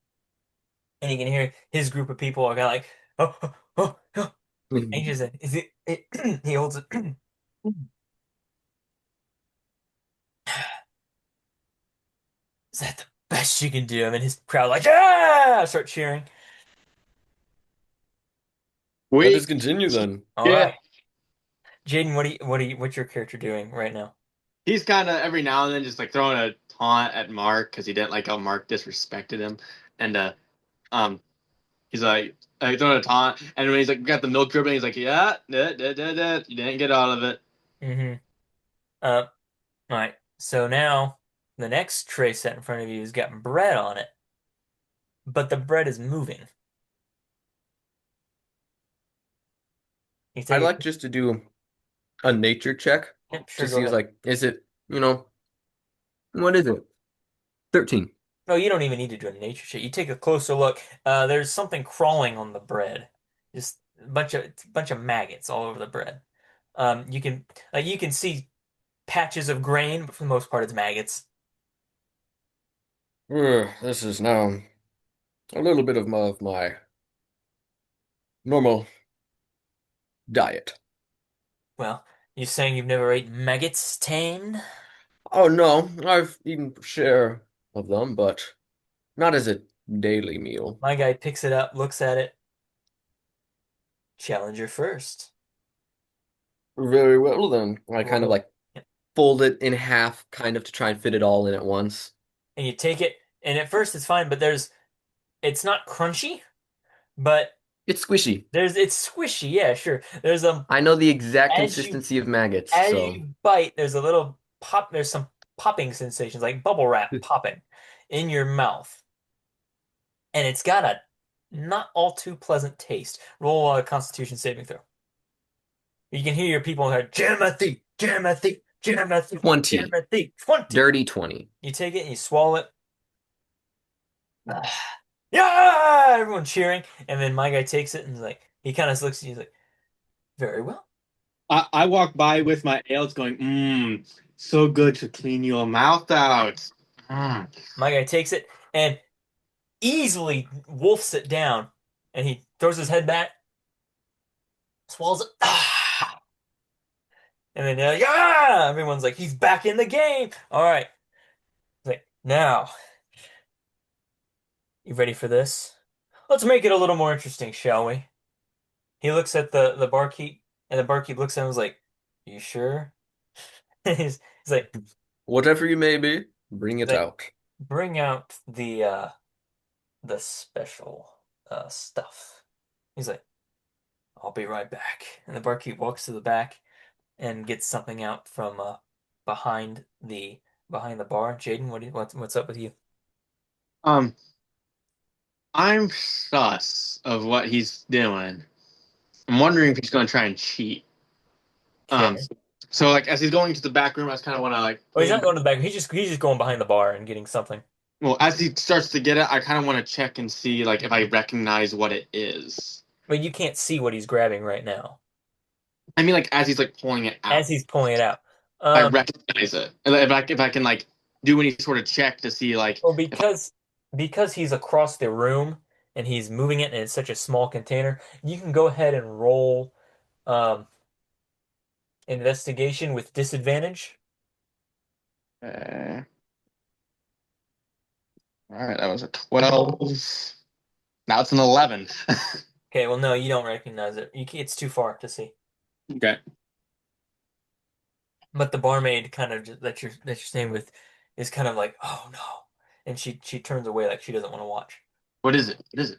And you can hear his group of people are kind of like, oh, oh, oh, oh. And he just, he holds it. Is that the best you can do? I mean, his crowd like, ah, start cheering. Let We us continue then. All yeah. right, Jaden, what's your character doing right now? He's kind of every now and then just like throwing a taunt at Mark because he didn't like how Mark disrespected him, and um he's like throwing a taunt, and when he's like got the milk dripping, he's like, yeah, you didn't get all of it. Mm-hmm. All right. So now the next tray set in front of you has got bread on it, but the bread is moving. You I'd take like it. just to do a nature check Yep, to sure, go see, ahead. like, is it, what is it? 13. No, you don't even need to do a nature check. You take a closer look. There's something crawling on the bread. Just a bunch of maggots all over the bread. You can see patches of grain, but for the most part, it's maggots. This is now a little bit of my normal diet. Well, you saying you've never ate maggots tamed? Oh no, I've eaten a share of them, but not as a daily meal. My guy picks it up, looks at it. Challenger first. Very well then. I kind of Roll. like fold it in half, kind of to try and fit it all in at once. And you take it, and at first it's fine, but it's not crunchy, but It's squishy. it's squishy. Yeah, sure. I know the exact As you consistency of maggots, as so you bite, there's a little pop. There's some popping sensations, like bubble wrap popping in your mouth, and it's got a not all too pleasant taste. Roll a Constitution saving throw. You can hear your people like, Jimothy, Jimothy, Jimothy, 20. Jimothy, 20. Dirty 20. You take it and you swallow it. Yeah, everyone cheering, and then my guy takes it and he kind of looks at you, he's like, very well. I walk by with my ale, it's going, so good to clean your mouth out. Mm. My guy takes it and easily wolfs it down, and he throws his head back, swallows it, and then yeah, everyone's like, he's back in the game. All right, like now, you ready for this? Let's make it a little more interesting, shall we? He looks at the barkeep, and the barkeep looks at him and is like, you sure? He's Whatever you may be, bring it like, out. bring out the special stuff. He's like, I'll be right back. And the barkeep walks to the back and gets something out from behind the behind the bar. Jaden, what's up with you? Um, I'm sus of what he's doing. I'm wondering if he's going to try and cheat. Um, Okay. so like as he's going to the back room, I just kind of want to like Oh, he's lean not back. going to the back. He's just going behind the bar and getting something. Well, as he starts to get it, I kind of want to check and see like if I recognize what it is. But you can't see what he's grabbing right now I mean, like as he's like pulling it as out, he's pulling it out. I Um, recognize it. And if I can like do any sort of check to see like well, if I, because he's across the room and he's moving it and it's such a small container, you can go ahead and roll um investigation with disadvantage. uh, All right, that was a 12. Now it's an 11. Okay, well, no, you don't recognize it. It's too far to see. Okay. But the barmaid kind of that you're staying with is kind of like, oh no, and she turns away like she doesn't want to watch, What is it? What is it?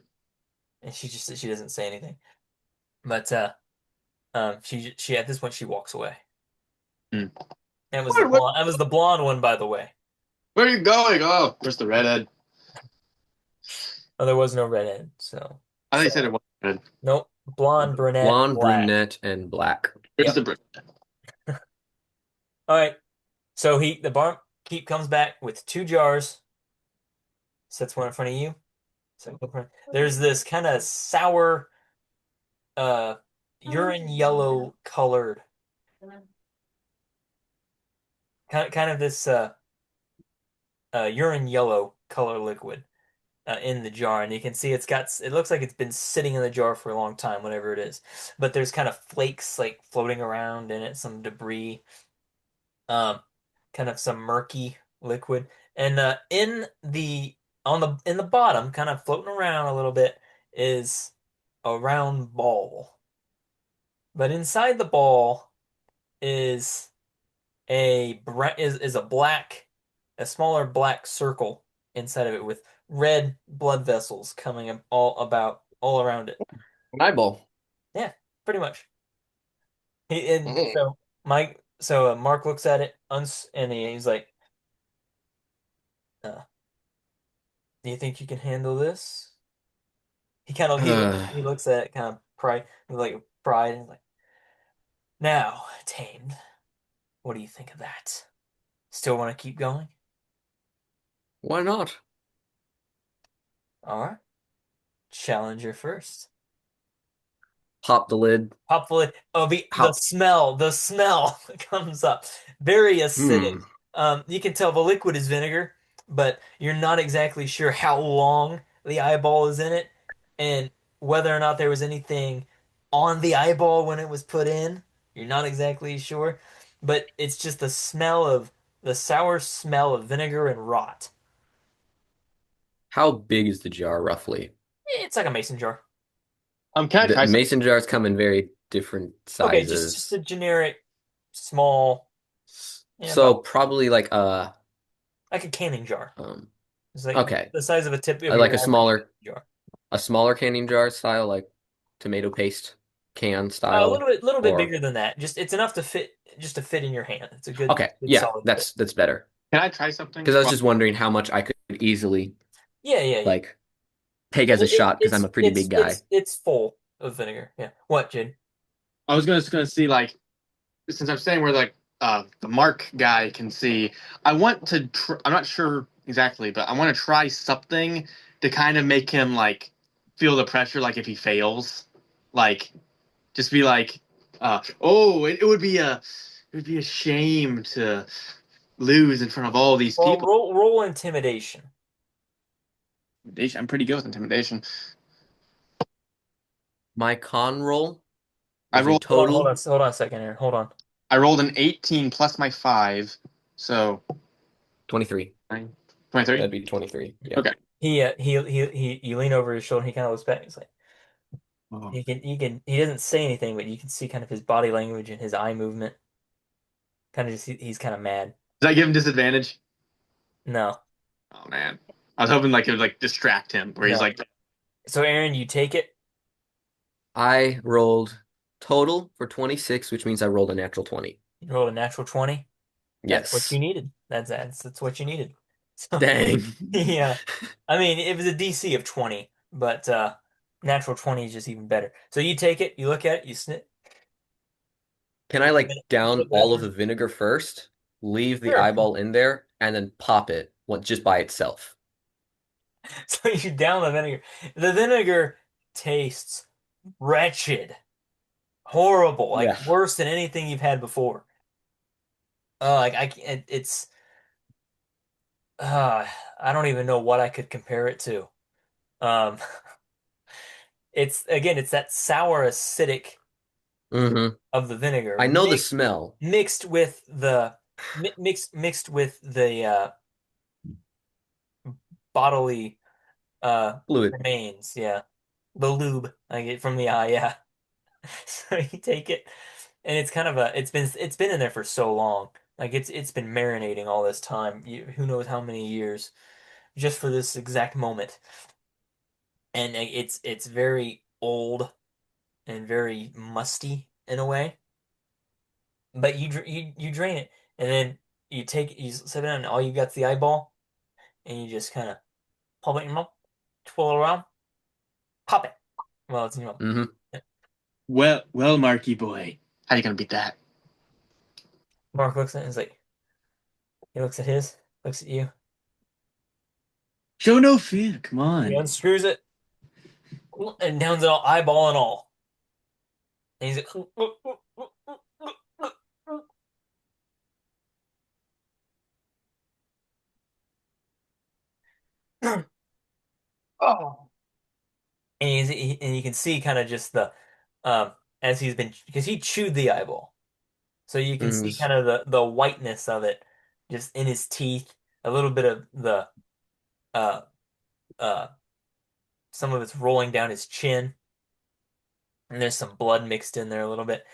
and she doesn't say anything. But she at this point she walks away. Hmm. That was the Where, where, blonde. That was the blonde one, by the way. where are you going? Oh, where's the redhead? Oh, there was no redhead, so I thought you said it sorry. was red. Nope, blonde, brunette, Blonde, black. brunette, and black. Where's Yep. the bridge? All right. So the barkeep comes back with two jars, sets one in front of you. So there's this kind of sour, uh, urine yellow colored, kind of this urine yellow color liquid in the jar, and you can see it looks like it's been sitting in the jar for a long time, whatever it is. But there's kind of flakes like floating around in it, some debris, um, kind of some murky liquid, and in the bottom, kind of floating around a little bit, is a round ball. But inside the ball is is a smaller black circle inside of it with red blood vessels coming all around it. An eyeball. Yeah, pretty much. And Mm. Mark looks at it and he's like, "Do you think you can handle this?" He looks at it kind of pride and like, "Now, tamed. What do you think of that? Still want to keep going?" Why not? All right. Challenger first. Pop the lid. Hopefully, oh, How? the smell comes up. Very acidic. Hmm. You can tell the liquid is vinegar, but you're not exactly sure how long the eyeball is in it and whether or not there was anything on the eyeball when it was put in. You're not exactly sure, but it's just the sour smell of vinegar and rot. How big is the jar roughly? It's like a mason jar. Can I The try something? mason jars come in very different Okay, just sizes. a generic small, So about probably like a canning jar. um It's like okay. the size of a tip of your Like Walgreens jar. a smaller canning jar style, like tomato paste can style, Little bit or bigger than that. Just it's enough to fit in your hand. It's a okay, good yeah, solid fit. that's better. Can I try something? Because I was Well, just wondering how much I could easily Yeah. like take as a shot because I'm a pretty big guy. It's full of vinegar. Yeah. What, Jade? I was gonna see like since I'm staying where the Mark guy can see. I'm not sure exactly, but I want to try something to kind of make him like feel the pressure. Like if he fails, like just be like, it would be a shame to lose in front of all these Well, people. roll intimidation. Intimidation. I'm pretty good with intimidation. My con roll I is a rolled total Hold on a second, Aaron. Hold on. I rolled an 18 plus my 5, so 23. 23. That'd be 23. Yeah. Okay. You lean over his shoulder. And he kind of looks back. He's like, Oh. he doesn't say anything, but you can see kind of his body language and his eye movement. Kind of he's kind of mad. Did I give him disadvantage? No, Oh man, I was hoping like it would like distract him, where he's no. like, So Aaron, you take it. I rolled total for 26, which means I rolled a natural 20. You rolled a natural 20. That's what you Yes. needed. That's what you needed. So Dang. yeah. I mean, it was a DC of 20, but natural 20 is just even better. So you take it, you look at it, you snip, Can I like you put down it back all of in. the vinegar first, leave the Sure. eyeball in there, and then pop it just by itself? So you down the vinegar. The vinegar tastes wretched, horrible, like Yeah. worse than anything you've had before. Like I can't, uh I don't even know what I could compare it to. Um it's that sour acidic hmm of the vinegar I know the smell. mixed with the bodily Fluid. remains. Yeah, the lube I get from the eye. Yeah. So you take it, and it's kind of a it's been in there for so long. Like it's been marinating all this time. Who knows how many years just for this exact moment. And it's very old and very musty in a way. But you drain it, and then you set it down, and all you got's the eyeball, and you just kind of pop it in your mouth, twirl it around, pop it. Well, it's in your mouth. Hmm. Yeah. Well, Marky boy, how you gonna beat that? Mark looks at it and is like, he looks at his, looks at you. Show no fear. Come He on. unscrews it and downs it all, eyeball and all. And he's like, oh. And you can see kind of just the um as he's been because he chewed the eyeball, so you can see kind of the whiteness of it just in his teeth, a little bit of the uh uh some of it's rolling down his chin, and there's some blood mixed in there a little bit.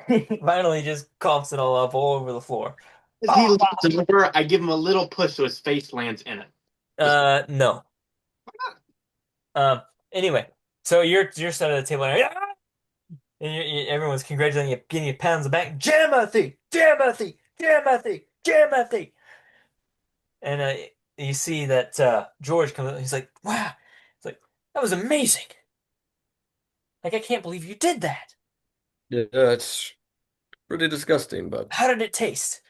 He finally just coughs it all up all over the floor. As he leans over, I give him a little push so his face lands in it. Just No. Um. Anyway, so you're sat at the table and everyone's congratulating you, giving you pounds of back. Jimothy, Jimothy, Jimothy, Jimothy. And you see that George comes. He's like, "Wow!" It's like that was amazing. Like I can't believe you did that. Yeah, it's pretty disgusting, but How did it taste?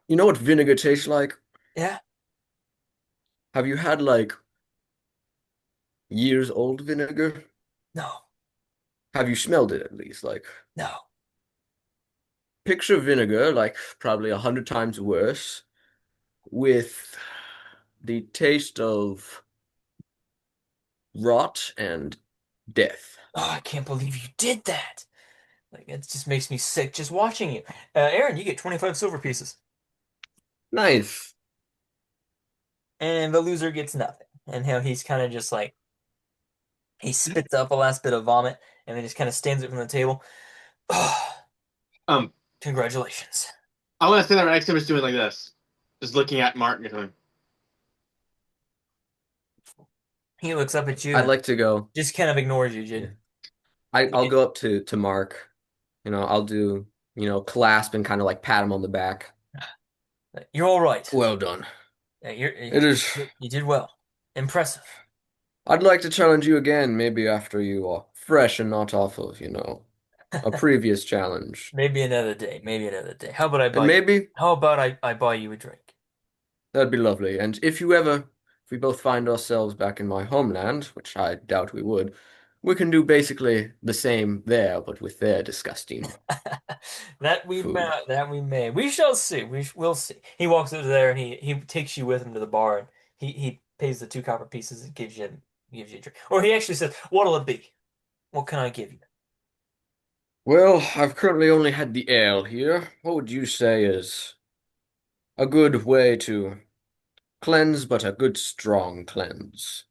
you know what vinegar tastes like? Yeah. Have you had like years old vinegar? No. Have you smelled it at least? Like, No. picture vinegar, like probably 100 times worse, with the taste of rot and death. Oh, I can't believe you did that. Like it just makes me sick just watching you. Aaron, you get 25 silver pieces, Nice. and the loser gets nothing. And how he's kind of just like he spits up a last bit of vomit, and then just kind of stands it from the table. Oh, um, congratulations. I want to say that next to him is doing like this, just looking at Martin and going, He looks up at you I'd and like to go. just kind of ignores you, Yeah. Jid. I'll go up to Mark. I'll do, clasp and kind of like pat him on the back. You're all right. Well done. You It is. you did well. Impressive. I'd like to challenge you again, maybe after you are fresh and not off of, a previous challenge. Maybe another day. Maybe another day. How about I And buy you? maybe How about I buy you a drink? that'd be lovely. And if we both find ourselves back in my homeland, which I doubt we would, we can do basically the same there, but with their disgusting food. That we may. We shall see. We'll see. He walks over there and he takes you with him to the bar and he pays the 2 copper pieces and gives you a drink. Or he actually says, "What'll it be? What can I give you?" Well, I've currently only had the ale here. What would you say is a good way to cleanse, but a good strong cleanse?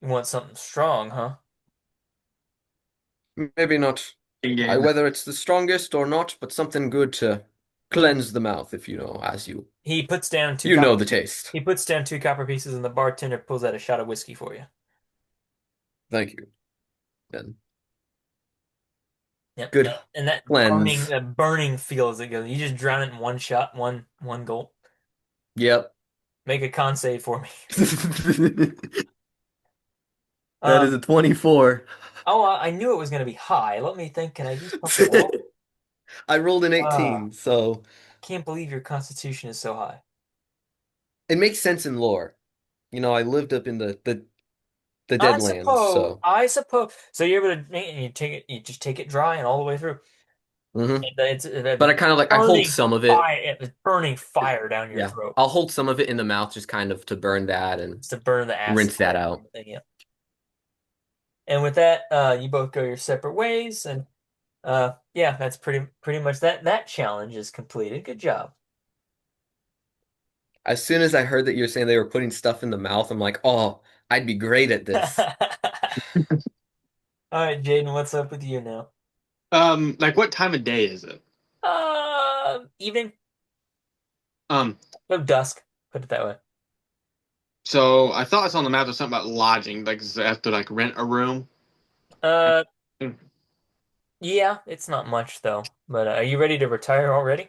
You want something strong, huh? Maybe not in game. whether it's the strongest or not, but something good to cleanse the mouth, if you know, as He puts down two you know copper. the taste. He puts down 2 copper pieces, and the bartender pulls out a shot of whiskey for you. Thank you. Then Yep. good And cleanse. that burning feel as it goes. You just drown it in one shot, one gulp. Yep. Make a con save for me. That Um. is a 24. Oh, I knew it was going to be high. Let me think. Can I do something else? I rolled an Ah, 18, so can't believe your constitution is so high. it makes sense in lore. I lived up in the I Deadlands, suppose. so I suppose. So you're able to and you take it. You just take it dry and all the way through. hmm And it's But I kind of like I hold burning some of it. fire. It's burning fire down your Yeah. throat. I'll hold some of it in the mouth just kind of to burn that and It's to burn the acid rinse that away and out. everything. Yeah. And with that, you both go your separate ways, and yeah, that's pretty much that challenge is completed. Good job. As soon as I heard that you're saying they were putting stuff in the mouth, I'm like, oh, I'd be great at this. All right, Jaden, what's up with you now? Like what time of day is it? Evening, Um, no dusk. Put it that way. so I thought I saw on the map there's something about lodging, like does it have to like rent a room? Uh, yeah, it's not much though. But are you ready to retire already?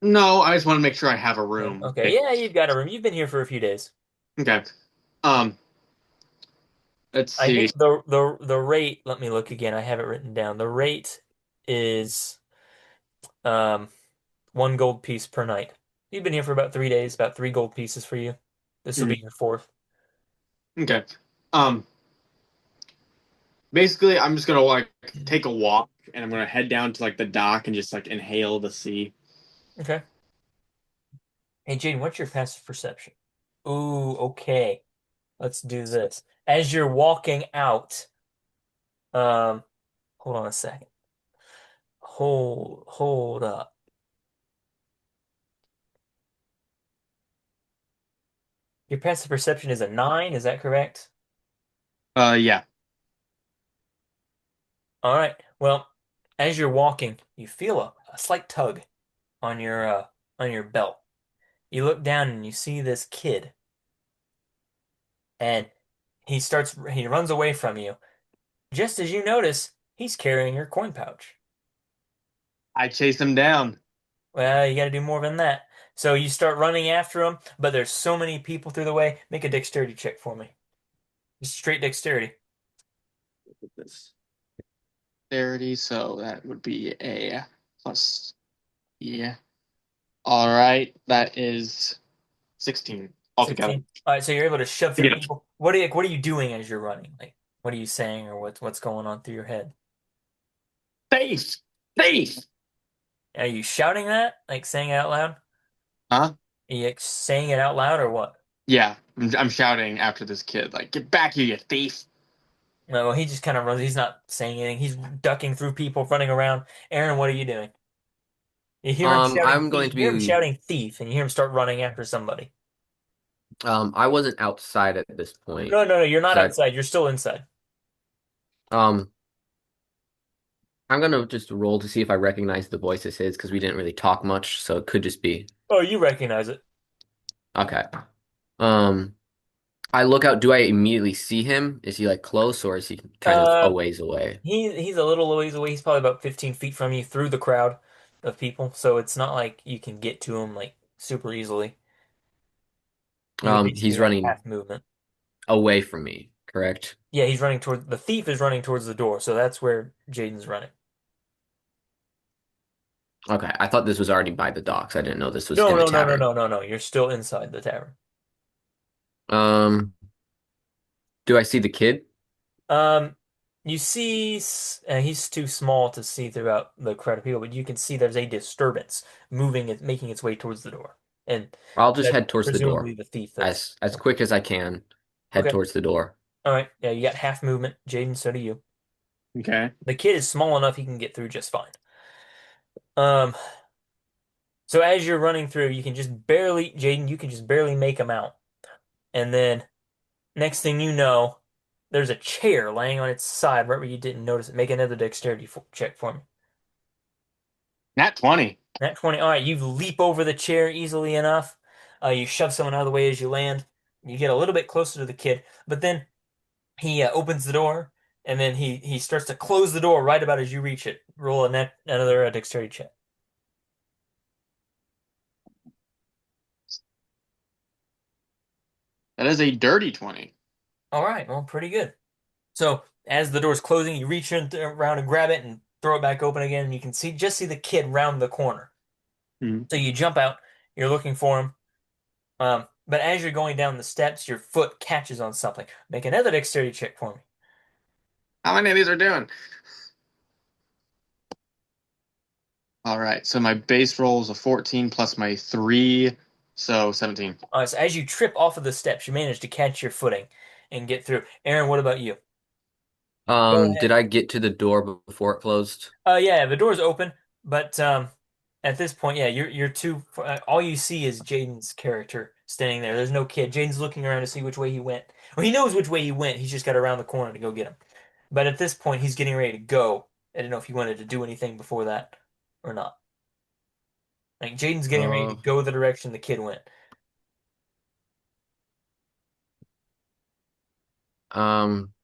No, I just want to make sure I have a No. room. Okay, yeah, you've got a room. You've been here for a few days. Okay. Um, let's I see. think the rate. Let me look again. I have it written down. The rate is um 1 gold piece per night. You've been here for about 3 days. About 3 gold pieces for you. This will be Mhm. your fourth. Okay. Um, basically, I'm just gonna like take a walk, and I'm gonna head down to like the dock and just like inhale the sea. Okay. Hey, Jaden, what's your passive perception? Ooh, okay. Let's do this. As you're walking out, um, hold on a second. Hold up. Your passive perception is a 9, is that correct? Yeah. All right. Well, as you're walking, you feel a slight tug on your belt. You look down and you see this kid, and he runs away from you. Just as you notice, he's carrying your coin pouch. I chase him down. Well, you got to do more than that. So you start running after him, but there's so many people through the way. Make a dexterity check for me. Just straight dexterity. This 30, so that would be a plus. Yeah. All right, that is 16 altogether. 16. All right, so you're able to shove through Yeah. people. What are you doing as you're running? Like, what are you saying, or what's going on through your head? Thief! Thief! Are you shouting that? Like saying it out loud? Huh? Are you like, saying it out loud or what? Yeah, I'm shouting after this kid, like, get back here, you thief! No, well, he just kind of runs. He's not saying anything. He's ducking through people, running around. Aaron, what are you doing? You hear him shouting I'm going thief. to You hear him be shouting thief, and you hear him start running after somebody. I wasn't outside at this point. No, you're not 'Cause outside. You're still inside. um I'm gonna just roll to see if I recognize the voice as his because we didn't really talk much, so it could just be Oh, you recognize it. okay. Um I look out, do I immediately see him? Is he like close or is he kind of a Uh, ways away? he's a little ways away. He's probably about 15 feet from you through the crowd of people. So it's not like you can get to him like super easily. You would basically He's have running half movement. away from me, correct? Yeah, he's running toward the thief is running towards the door. So that's where Jaden's running. Okay, I thought this was already by the docks. I didn't know this was No, in a no, no, no, tavern. no, no, no. You're still inside the tavern. Um, do I see the kid? Um, you see, he's too small to see throughout the crowd of people, but you can see there's a disturbance moving it, making its way towards the door, and I'll just that's head towards the door presumably the thief that's. as quick as I can. Head Okay, towards the door. all right. Yeah, you got half movement, Jaden. So do you. Okay. The kid is small enough he can get through just fine. Um, so as you're running through, you can just barely, Jaden, you can just barely make him out, and then next thing you know, there's a chair laying on its side right where you didn't notice it. Make another dexterity check for me. Nat 20. Nat 20. All right, you leap over the chair easily enough. You shove someone out of the way as you land. You get a little bit closer to the kid, but then he opens the door, and then he starts to close the door right about as you reach it. Roll another dexterity check. That is a dirty 20. All right, well, pretty good. So as the door's closing, you reach around and grab it and throw it back open again, and you can see the kid round the corner. Hmm. So you jump out. You're looking for him. But as you're going down the steps, your foot catches on something. Make another dexterity check for me. How many of these are doing? All right, so my base roll is a 14 plus my 3, so 17. So as you trip off of the steps, you manage to catch your footing and get through. Aaron, what about you? Go Did ahead. I get to the door before it closed? Yeah, the door's open, but at this point, yeah, you're too. All you see is Jaden's character standing there. There's no kid. Jaden's looking around to see which way he went. Well, he knows which way he went. He's just got around the corner to go get him. But at this point, he's getting ready to go. I didn't know if you wanted to do anything before that or not. Like Jaden's getting ready to Uh, go the direction the kid went.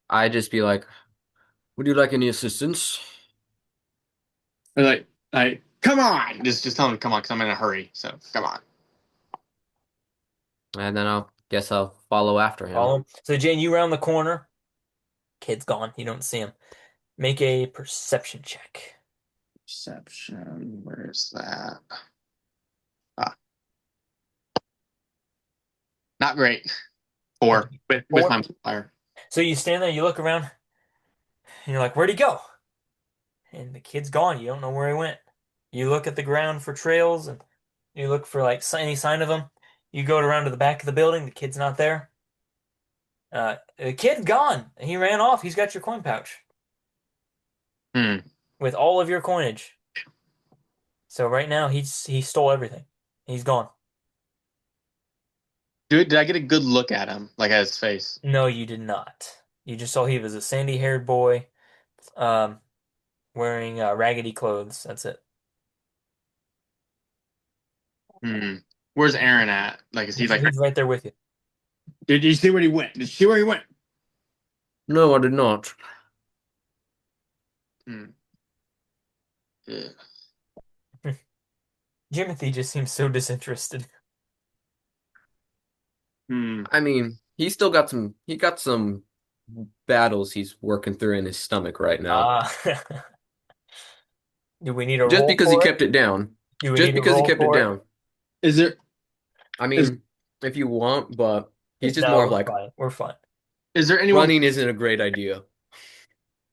I just be like, would you like any assistance? Or come on, just tell him to come on, because I'm in a hurry. So come on. And then I'll guess I'll follow after him. Follow him. So Jane, you round the corner. Kid's gone. You don't see him. Make a perception check. Perception. Where's that? Ah, not great. Four with Four. my modifier. So you stand there, you look around, and you're like, "Where'd he go?" And the kid's gone. You don't know where he went. You look at the ground for trails, and you look for like any sign of him. You go around to the back of the building. The kid's not there. The kid's gone. He ran off. He's got your coin pouch Hmm. with all of your coinage. So right now he stole everything. He's gone. Did I get a good look at him, like at his face? No, you did not. You just saw he was a sandy-haired boy, um, wearing raggedy clothes. That's it. Hmm. Where's Aaron at? Like, is he like? He's right there with you. Did you see where he went? Did you see where he went? No, I did not. Hmm. Yeah. Jimothy just seems so disinterested. Hmm. I mean, he got some battles he's working through in his stomach right now. Ah, do we need a Just roll because he for it? kept it down. Do we Just need a because he roll kept it for it? down. Is there I is mean, if you want, but he's just No, more of we're like, fine. We're fine. is there anyone running isn't a great idea.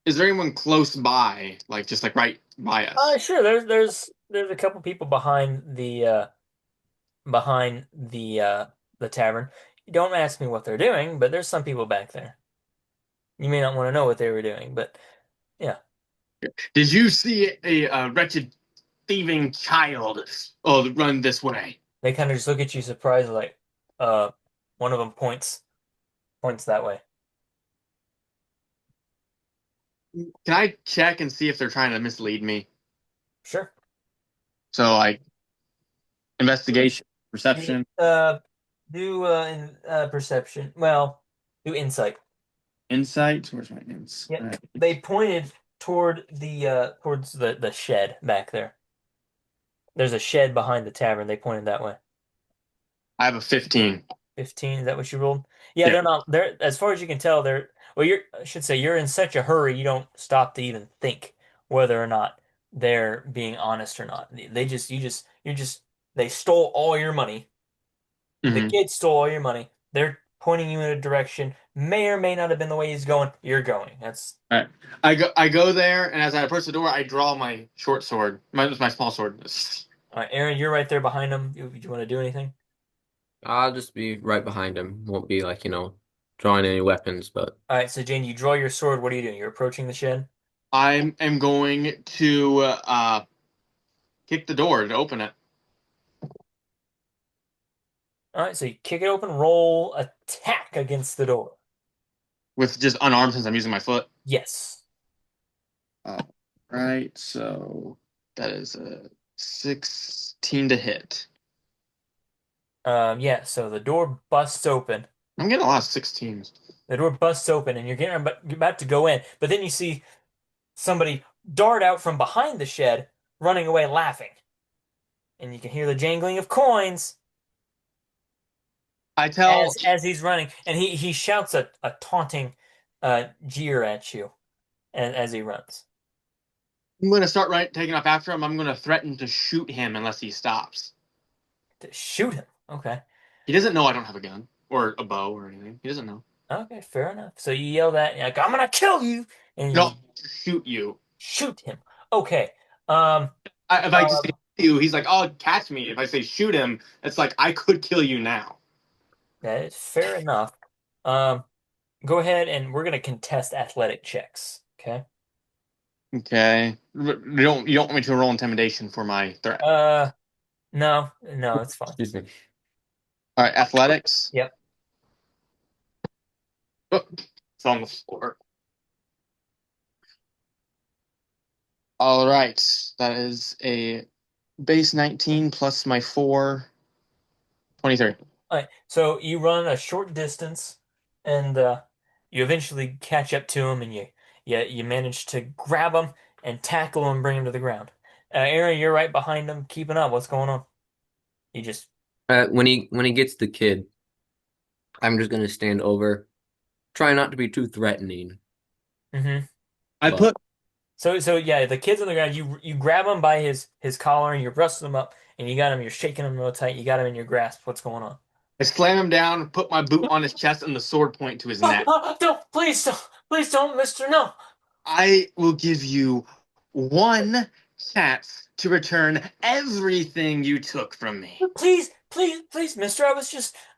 is there anyone close by, like just like right by us? Sure. There's a couple people behind the tavern. You don't ask me what they're doing, but there's some people back there. You may not want to know what they were doing, but yeah, Did you see a wretched thieving child run this way? they kind of just look at you surprised, like, uh, one of them points that way. Can I check and see if they're trying to mislead me? Sure. So like investigation, You, perception, do perception. Well, do insight. insight. Where's my Yep. insight? They pointed towards the shed back there. There's a shed behind the tavern. They pointed that way. I have a 15. 15, is that what you rolled? Yeah, Yeah. they're not they're as far as you can tell, they're well you're I should say you're in such a hurry you don't stop to even think whether or not they're being honest or not. They just you're just they stole all your money. The Hmm. kid stole all your money. They're pointing you in a direction, may or may not have been the way he's going. You're going. That's All right. I go there, and as I approach the door, I draw my short sword, my small sword. all right, Aaron, you're right there behind him. You want to do anything? I'll just be right behind him. Won't be like, drawing any weapons, but All right, so Jane, you draw your sword. What are you doing? You're approaching the shed? I am going to kick the door to open it All right, so you kick it open, roll attack against the door. with just unarmed since I'm using my foot. Yes. Right, so that is a 16 to hit. Yeah, so the door busts open. I'm getting a lot of 16s. The door busts open and you're about to go in, but then you see somebody dart out from behind the shed, running away laughing. And you can hear the jangling of coins I tell as he's running, and he shouts a taunting jeer at you as he runs. I'm going to start taking off after him. I'm going to threaten to shoot him unless he stops. To shoot him. Okay. He doesn't know I don't have a gun or a bow or anything. He doesn't know. Okay, fair enough. So you yell that, you're like, I'm gonna kill you, and No, you shoot you. shoot him. Okay. Um, If I just say you, he's like, "Oh, catch me." If I say shoot him, it's like I could kill you now. that is fair enough. Um, go ahead and we're gonna contest athletic checks. Okay. Okay. You don't want me to roll intimidation for my threat. Uh, no, no, it's fine. Excuse me. All right, athletics. Yep. Oh, it's on the floor. All right. That is a base 19 plus my 4, 23. All right. So you run a short distance, and you eventually catch up to him, and you manage to grab him and tackle him, and bring him to the ground. Aaron, you're right behind him, keeping up. What's going on? You just. When he gets the kid, I'm just gonna stand over, try not to be too threatening, Hmm. I but put So yeah, the kid's on the ground. You grab him by his collar, and you wrestle him up, and you got him. You're shaking him real tight. You got him in your grasp. What's going on? I slam him down, put my boot on his chest, and the sword point to his neck. Don't, please don't, Mister. No. I will give you one chance to return everything you took from me. Please, mister.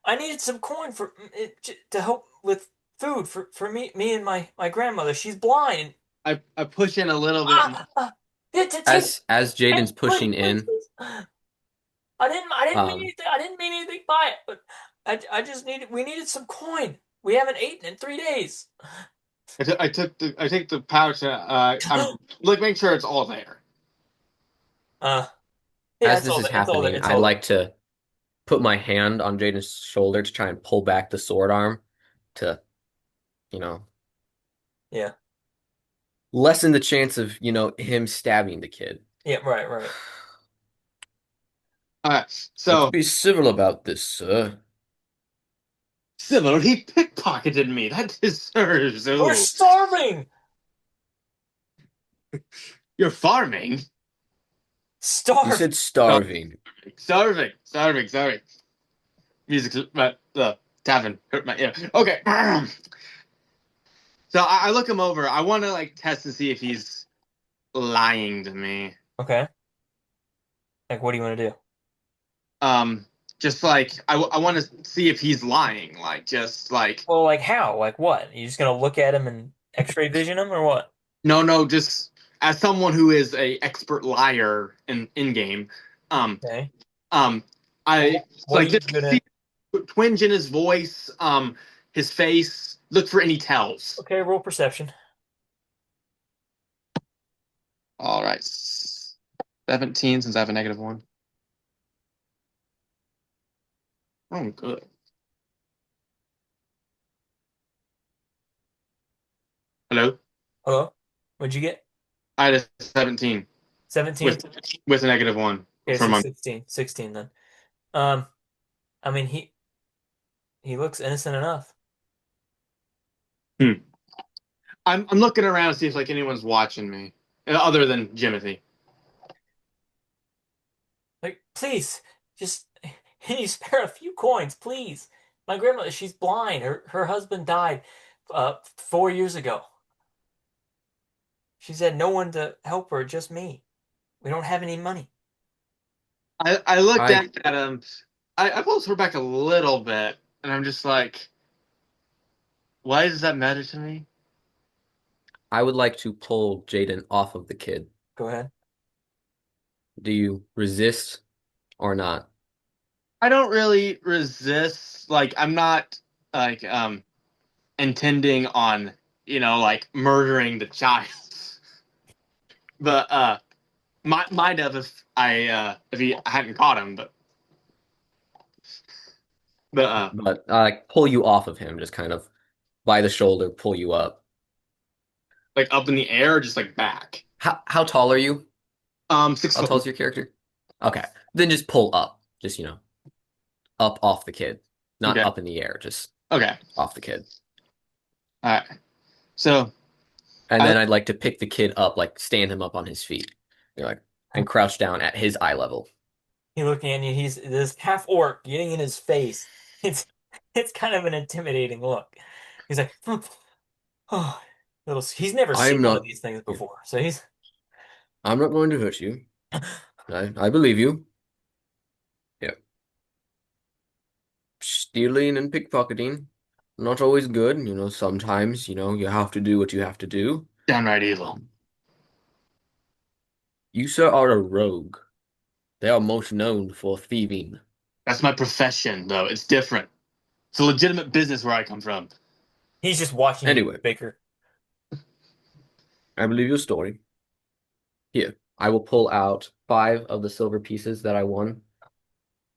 I needed some coin to help with food for me and my grandmother. She's blind. I push in a little bit more. Ah, yeah, take, as Jaden's please, pushing please, in, please. I didn't mean um, anything. I didn't mean anything by it, but we needed some coin. We haven't eaten in 3 days. I take the pouch. I'm like make sure it's all there. Uh, yeah, as it's this all is there. It's all there. happening, It's I'd all there. like to put my hand on Jaden's shoulder to try and pull back the sword arm to, you know, Yeah, lessen the chance of, him stabbing the kid. yeah, right. All right, Let's so be civil about this, sir. civil. He pickpocketed me. That deserves. We're Ooh, starving. you're farming. You Starve. said starving. Starving. Music, but the tavern hurt my ear. Okay. So I look him over. I want to like test to see if he's lying to me. Okay. Like, what do you want to do? Um, just like I want to see if he's lying. Like just like Well, like how? Like what? You just gonna look at him and X-ray vision him or what? no, just as someone who is a expert liar in game. Um, Okay. um, I What are like you just good see at? twinge in his voice. His face. Look for any tells. Okay, roll perception. All right, 17 since I have a -1. Oh, good. Hello. Hello? What'd you get? I had a 17 17? with a -1 Okay, for so my. 16. 16 then. Um, I mean he looks innocent enough. Hmm. I'm looking around to see if like anyone's watching me, other than Jimothy. Like, please, just can you spare a few coins, please? My grandmother, she's blind. Her husband died 4 years ago. She's had no one to help her, just me. We don't have any money. I look I down at him. I pull her back a little bit, and I'm just like, why does that matter to me? I would like to pull Jaden off of the kid. Go ahead. Do you resist or not? I don't really resist. Like I'm not like intending on like murdering the child, but might have if he hadn't caught him, but But I like pull you off of him, just kind of by the shoulder, pull you up. like up in the air, just like back. How tall are you? Six How foot. tall is your character? Okay. Then just pull up. Just, up off the kid. Not Okay. up in the air, just Okay. off the kid. All right. So And I then I'd like to pick the kid up, like stand him up on his feet. You're like and crouch down at his eye level. He looking at you, he's this half orc getting in his face. It's it's kind of an intimidating look. He's like, oh, he's never seen I'm one of not these things yeah, before. So he's I'm not going to hurt you. I believe you. Yeah. Stealing and pickpocketing, not always good. Sometimes, you have to do what you have to do. Downright evil. You, sir, are a rogue. They are most known for thieving. That's my profession, though. It's different. It's a legitimate business where I come from. He's just watching you Anyway, bicker. I believe your story. Here, I will pull out 5 of the silver pieces that I won.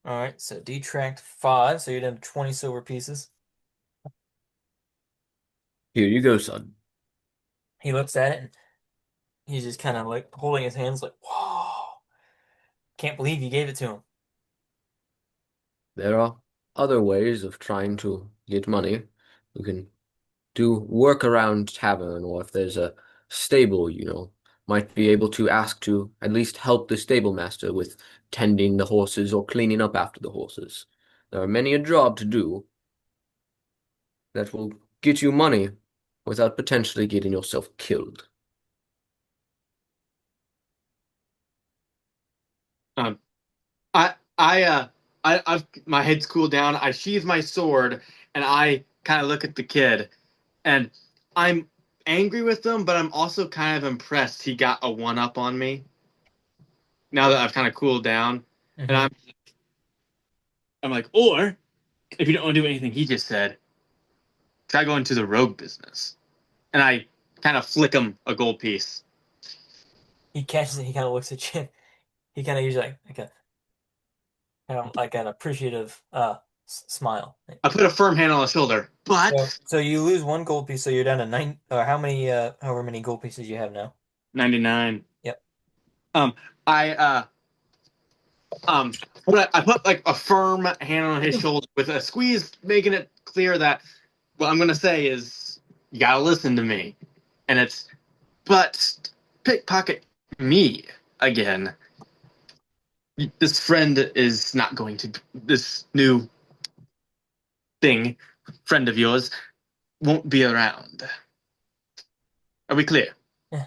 All right, so detract 5, so you're down to 20 silver pieces. Here you go, son. He looks at it and he's just kind of like holding his hands like, whoa, can't believe you gave it to him. There are other ways of trying to get money. You can do work around tavern, or if there's a stable, might be able to ask to at least help the stable master with tending the horses or cleaning up after the horses. There are many a job to do that will get you money without potentially getting yourself killed. Um, I've my head's cooled down. I sheathe my sword and I kind of look at the kid, and I'm angry with him, but I'm also kind of impressed he got a one up on me now that I've kind of cooled down. And Hmm. I'm like, or if you don't want to do anything he just said, try going to the rogue business. And I kind of flick him a gold piece. He catches it, he kind of looks at you. He kind of gives you like a kind of like an appreciative smile. I put a firm hand on the shoulder, So, but so you lose 1 gold piece, so you're down to 9, or how many, however many gold pieces you have now. 99. Yep. Um, I um, but I put like a firm hand on his shoulder with a squeeze, making it clear that what I'm gonna say is you gotta listen to me, and it's but pickpocket me again. This friend is not going to. This new thing, friend of yours, won't be around. Are we clear? Yeah.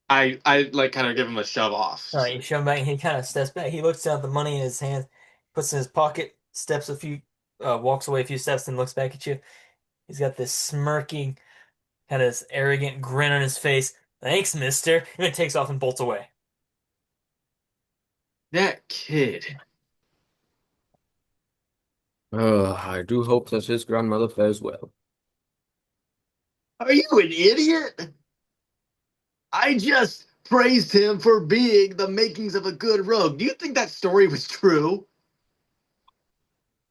I like kind of give him a shove off. All right, you show him back. He kind of steps back. He looks down at the money in his hand, puts it in his pocket, steps a few, walks away a few steps, and looks back at you. He's got this smirking, kind of this arrogant grin on his face. Thanks, mister. And then takes off and bolts away. That kid. I do hope that his grandmother fares well. Are you an idiot? I just praised him for being the makings of a good rogue. Do you think that story was true?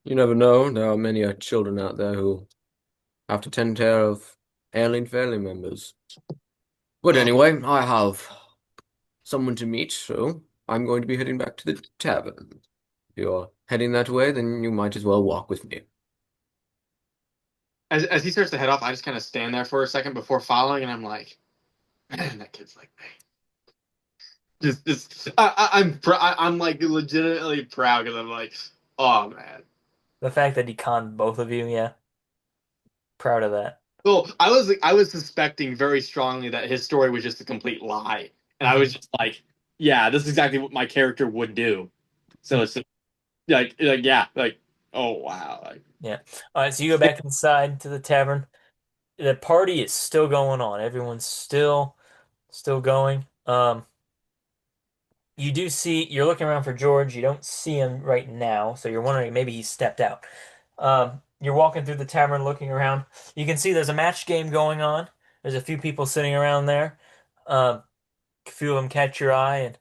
You never know, there are many children out there who have to tend care of ailing family members. But Oh, anyway, I have someone to meet, so I'm going to be heading back to the tavern. If you're heading that way, then you might as well walk with me. as he starts to head off, I just kind of stand there for a second before following, and I'm like, man, that kid's like me. I'm like legitimately proud because I'm like, oh man. The fact that he conned both of you, yeah, proud of that. Well, I was suspecting very strongly that his story was just a complete lie, and I was Mhm. just like, yeah, this is exactly what my character would do. So it's like yeah, like oh wow, like Yeah. All right, so you go back inside to the tavern. The party is still going on. Everyone's still going. You do see you're looking around for George. You don't see him right now, so you're wondering maybe he stepped out. You're walking through the tavern looking around. You can see there's a match game going on. There's a few people sitting around there. A few of them catch your eye and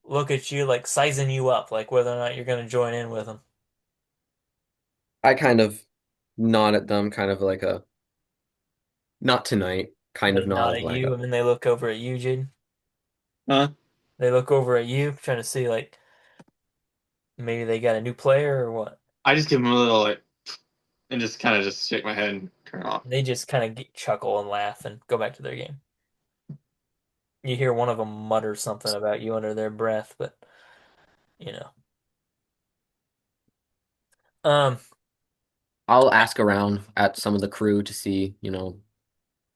look at you like sizing you up, like whether or not you're going to join in with them. I kind of nod at them, kind of like a not tonight kind They of nod nod of at like you a and then they look over at you, Jaden. huh? They look over at you, trying to see like maybe they got a new player or what. I just give him a little like and just kind of just shake my head and turn off. They just kind of chuckle and laugh and go back to their game. You hear one of them mutter something about you under their breath, but you know. Um, I'll ask around at some of the crew to see,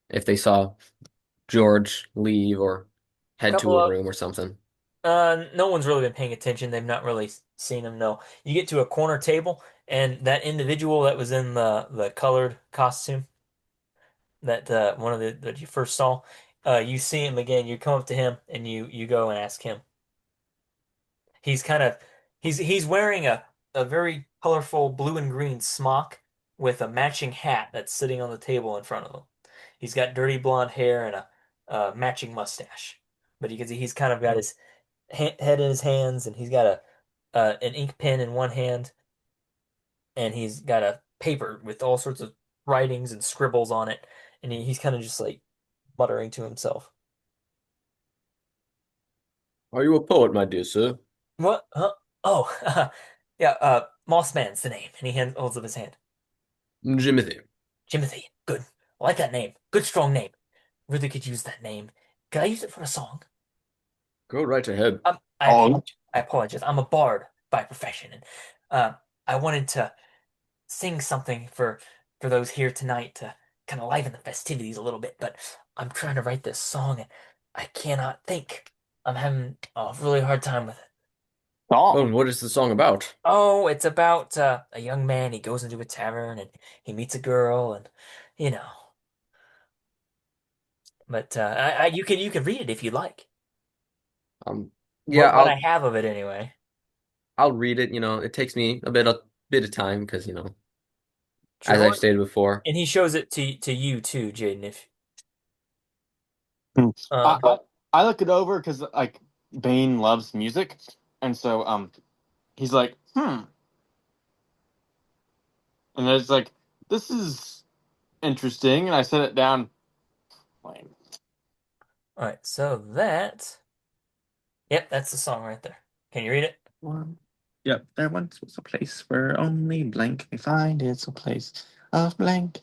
if they saw George leave or a head couple to a of room or something. no one's really been paying attention. They've not really seen him. No, you get to a corner table, and that individual that was in the colored costume, that one of the that you first saw. You see him again. You come up to him and you go and ask him. He's kind of he's wearing a very colorful blue and green smock with a matching hat that's sitting on the table in front of him. He's got dirty blonde hair and a matching mustache. But you can see he's kind of got his head in his hands and he's got a an ink pen in one hand and he's got a paper with all sorts of writings and scribbles on it and he's kind of just like muttering to himself. Are you a poet, my dear sir? What? Huh? Oh, yeah, Mossman's the name, and holds up his hand. Jimothy. Jimothy, good. I like that name. Good, strong name. Really could use that name. Could I use it for a song? Go right ahead. I Oh, apologize. I apologize. I'm a bard by profession, and uh, I wanted to sing something for those here tonight to kind of liven the festivities a little bit. But I'm trying to write this song, and I cannot think. I'm having a really hard time with it. Oh, song. and what is the song about? Oh, it's about a young man. He goes into a tavern and he meets a girl, and you know. But you can read it if you like. Um, yeah, What I have of it anyway. I'll read it. It takes me a bit of time because as I've Sure. stated before. And he shows it to you too, Jaden. If Hmm. I, um, I I look it over because like Bane loves music, and so he's like, and it's like this is interesting, and I set it down. Lame. all right. So that, yep, that's the song right there. Can you read it? One. Yep, there once was a place where only blank may find it's a place of blank.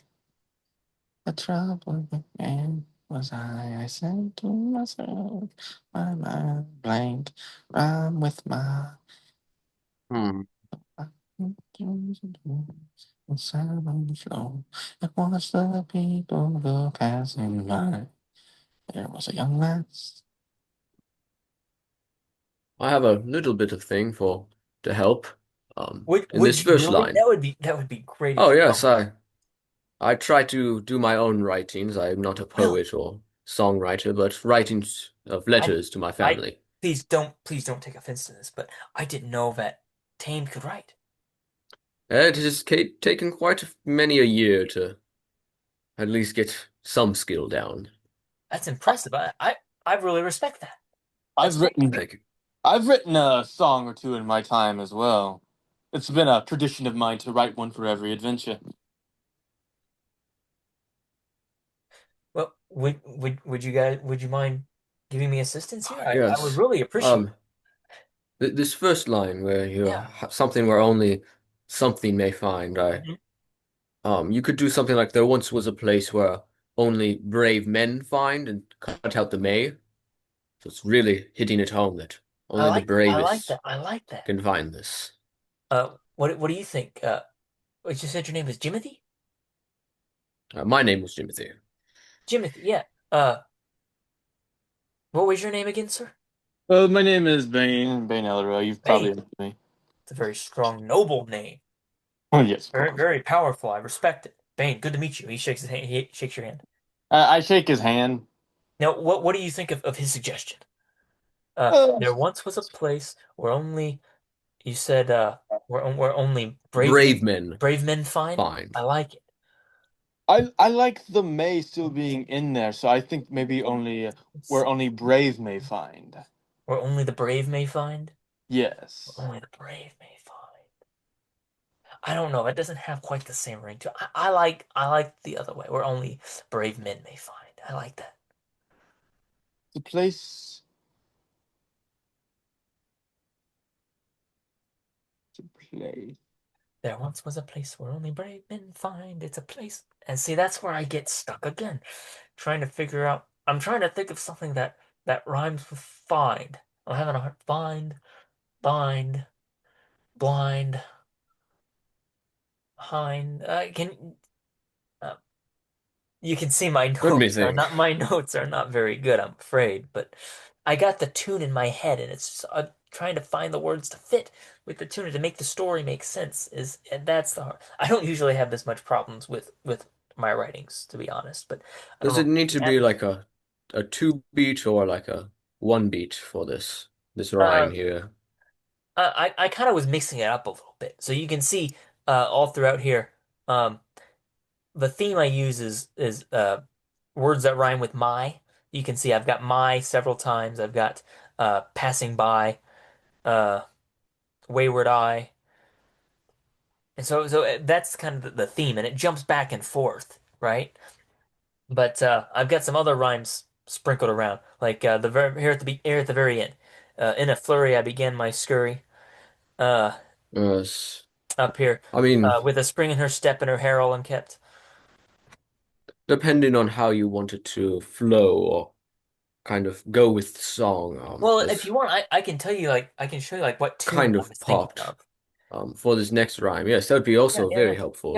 A troubled man was I said to myself, my mind blank, rhyme with my Hmm. and sound on the floor. And watch the people go passing by. There was a young lass. I have a little bit of thing for to help. In Would this you first really? line. That would be great if Oh you yes, helped. I try to do my own writings. I am not a Really? poet or songwriter, but writings of I letters to my I family. please don't take offense to this, but I didn't know that Tame could write. It has taken quite many a year to at least get some skill down. That's impressive. I really respect that. That's I've great. written Thank you. I've written a song or two in my time as well. It's been a tradition of mine to write one for every adventure. Well, would you mind giving me assistance here? I would Yes. really appreciate it. Um, this first line where you Yeah. something where only something may find. Mhm. You could do something like there once was a place where only brave men find and cut out the may. So it's really hitting it home that only the I like bravest that. I like that. can find this. What do you think? You said your name is Jimothy? My name was Jimothy. Jimothy, yeah. Uh, what was your name again, sir? Well, my name is Bane Elroy. You've probably Bane. heard of me. It's a very strong, noble name. Oh yes, of Very, course. very powerful. I respect it. Bane, good to meet you. He shakes his hand. He shakes your hand. I shake his hand. Now, what do you think of his suggestion? Uh, There once was a place where only you said where only Brave men brave men find. find. I like it. I like the May still being in there, so I think maybe only Let's where see. only brave may find. Where only the brave may find. Where Yes. only the brave may find. I don't know. It doesn't have quite the same ring to it. I like the other way, where only brave men may find. I like that. The place to play. There once was a place where only brave men find. It's a place. And see, that's where I get stuck again. Trying to figure out. I'm trying to think of something that rhymes with find. I'm having a hard find, bind, blind, hind. Can uh, you can see my Let me notes are think. not my notes are not very good, I'm afraid, but I got the tune in my head and it's trying to find the words to fit with the tune to make the story make sense is and that's the hard. I don't usually have this much problems with my writings, to be honest. But I don't Does know it if need you to have be any. like a two beat or like a one beat for this Uh, rhyme here? I kind of was mixing it up a little bit, so you can see all throughout here. Um, the theme I use is words that rhyme with my. You can see I've got my several times. I've got passing by, uh, wayward eye, and so that's kind of the theme, and it jumps back and forth, right? But I've got some other rhymes sprinkled around, like the ver here at the very end. In a flurry, I began my scurry. Uh, Yes. Up here, I mean, with a spring in her step and her hair all unkempt. depending on how you want it to flow or kind of go with the song, Well, if this you want, I can tell you like I can show you like what tune kind I of was thinking popped of. for this next rhyme. Yes, that would be Yeah, also yeah, yeah. very Yeah. helpful.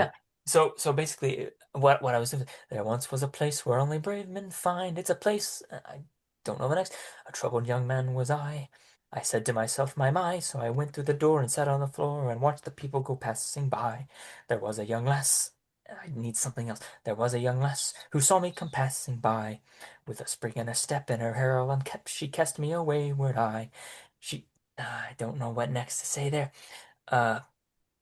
So basically what I was thinking, there once was a place where only brave men find. It's a place I don't know the next. A troubled young man was I. I said to myself, my, so I went through the door and sat on the floor and watched the people go passing by. There was a young lass. I need something else. There was a young lass who saw me come passing by. With a spring and a step in her hair all unkempt, she cast me a wayward eye. She, I don't know what next to say there. Uh,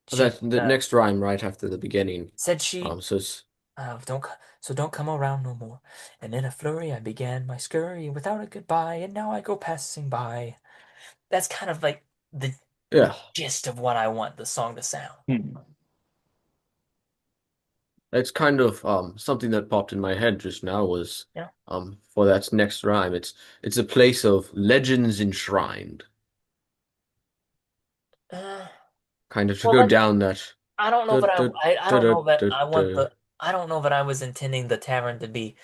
she, That the next rhyme right after the beginning. said she, So it's don't so don't come around no more. And in a flurry I began my scurry without a goodbye, and now I go passing by. That's kind of like the yeah, gist of what I want the song to sound. Hmm. it's kind of something that popped in my head just now was You know? for that next rhyme. It's a place of legends enshrined. Uh, Kind of to well, go let down that. I don't know Da, that da, I da, don't da, know that da, I want da. the I don't know that I was intending the tavern to be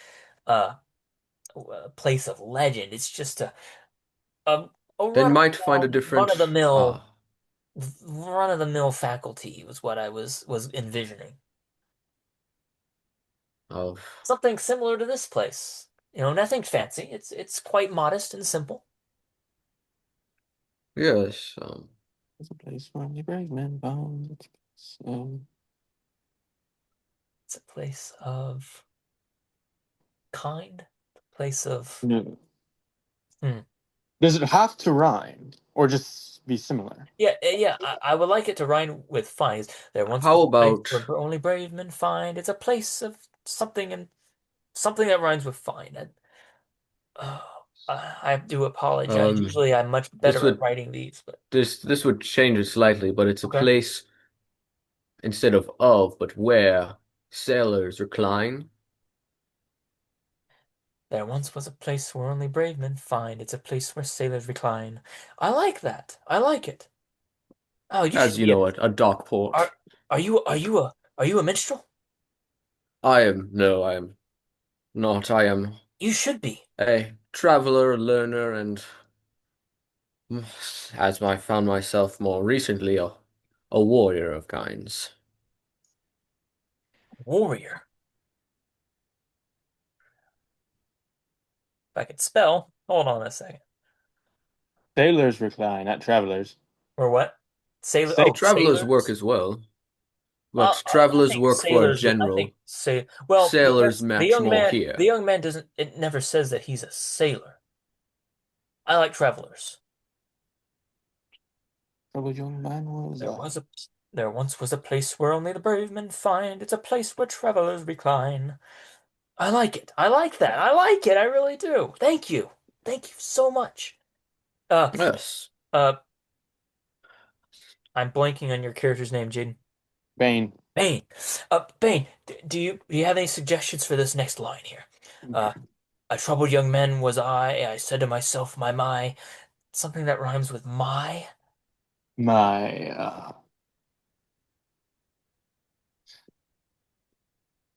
uh, a place of legend. It's just a, a Then might find a run of different the mill run of the mill faculty was what I was envisioning. of Something similar to this place. Nothing fancy. It's quite modest and simple. yes. It's a place where only brave men bound. It's a place of kind, place of No. hmm. Does it have to rhyme or just be similar? Yeah, yeah. I would like it to rhyme with finds. There once was How a place about where only brave men find. It's a place of something and something that rhymes with find. I do apologize. um Usually I'm much this better at would writing these, but this would change it slightly, but it's a okay. place instead of but where sailors recline. There once was a place where only brave men find. It's a place where sailors recline. I like that. I like it. Oh, you should As you be a know, a dock port. are are you a minstrel? I am no, I am not. I am You should be. a traveler, learner, and as I found myself more recently, a warrior of kinds. Warrior. If I could spell. Hold on a second. Sailors recline, not travelers. Or what? Sailor. Say Oh, Travelers work sailors. as well, but I travelers think work for a sailors. I think general. say. Well, Sailors because the match young more man. The here. young man doesn't. It never says that he's a sailor. I like travelers. troubled young man was There I. was a. There once was a place where only the brave men find. It's a place where travelers recline. I like it. I like that. I like it. I really do. Thank you. Thank you so much. Uh, Yes. uh, I'm blanking on your character's name, Jaden. Bane. Bane. Bane, do you have any suggestions for this next line here? Uh, a troubled young man was I. I said to myself, my, something that rhymes with my. My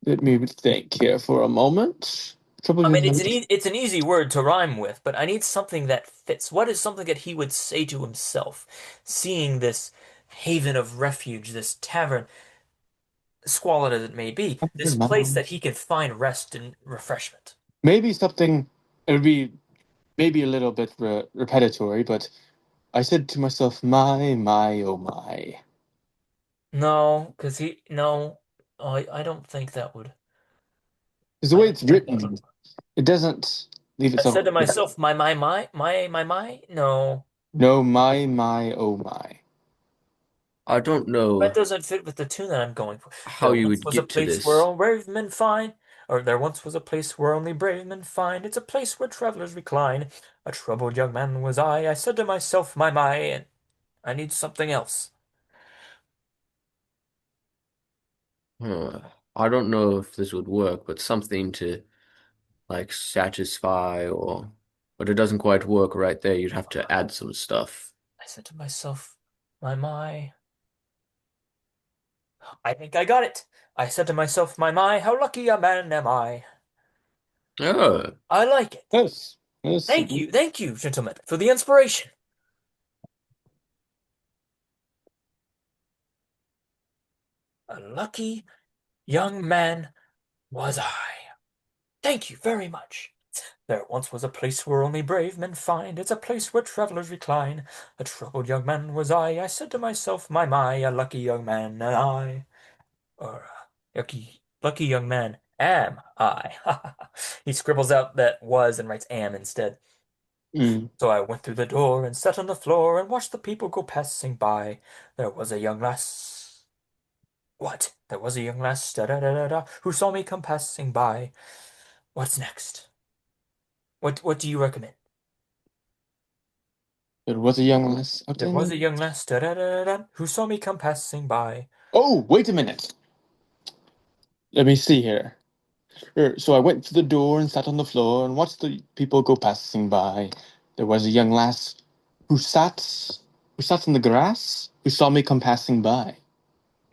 let me think here for a moment. Troubled I mean, young man. it's an easy word to rhyme with, but I need something that fits. What is something that he would say to himself, seeing this haven of refuge, this tavern, squalid as it may be, this place that he can find rest and refreshment? Maybe something. It would be maybe a little bit repetitory, but I said to myself, my, oh my. No, because no, I don't think that would. Because the way it's written, it doesn't leave I itself. said to myself, my. No, No, my, oh my. I don't that know doesn't fit with the tune that I'm going for. how There you once would was a get to place where this. all brave men find, or there once was a place where only brave men find. It's a place where travelers recline. A troubled young man was I. I said to myself, my, and I need something else. Huh. I don't know if this would work, but something to like satisfy or but it doesn't quite work right there. You'd have to add some stuff. I said to myself, my. I think I got it. I said to myself, my, how lucky a man am I. Oh, I like it. Yes. Yes. Thank you, gentlemen, for the inspiration. A lucky young man was I. Thank you very much. There once was a place where only brave men find. It's a place where travelers recline. A troubled young man was I. I said to myself, my, a lucky young man am I. Or, lucky young man am I. He scribbles out that was and writes am instead. Mm. So I went through the door and sat on the floor and watched the people go passing by. There was a young lass. What? There was a young lass, da, who saw me come passing by. What's next? What do you recommend? There was a young lass out There was a in. young lass, who saw me come passing by. Oh, wait a minute. Let me see here. So I went to the door and sat on the floor and watched the people go passing by. There was a young lass who sat in the grass, who saw me come passing by.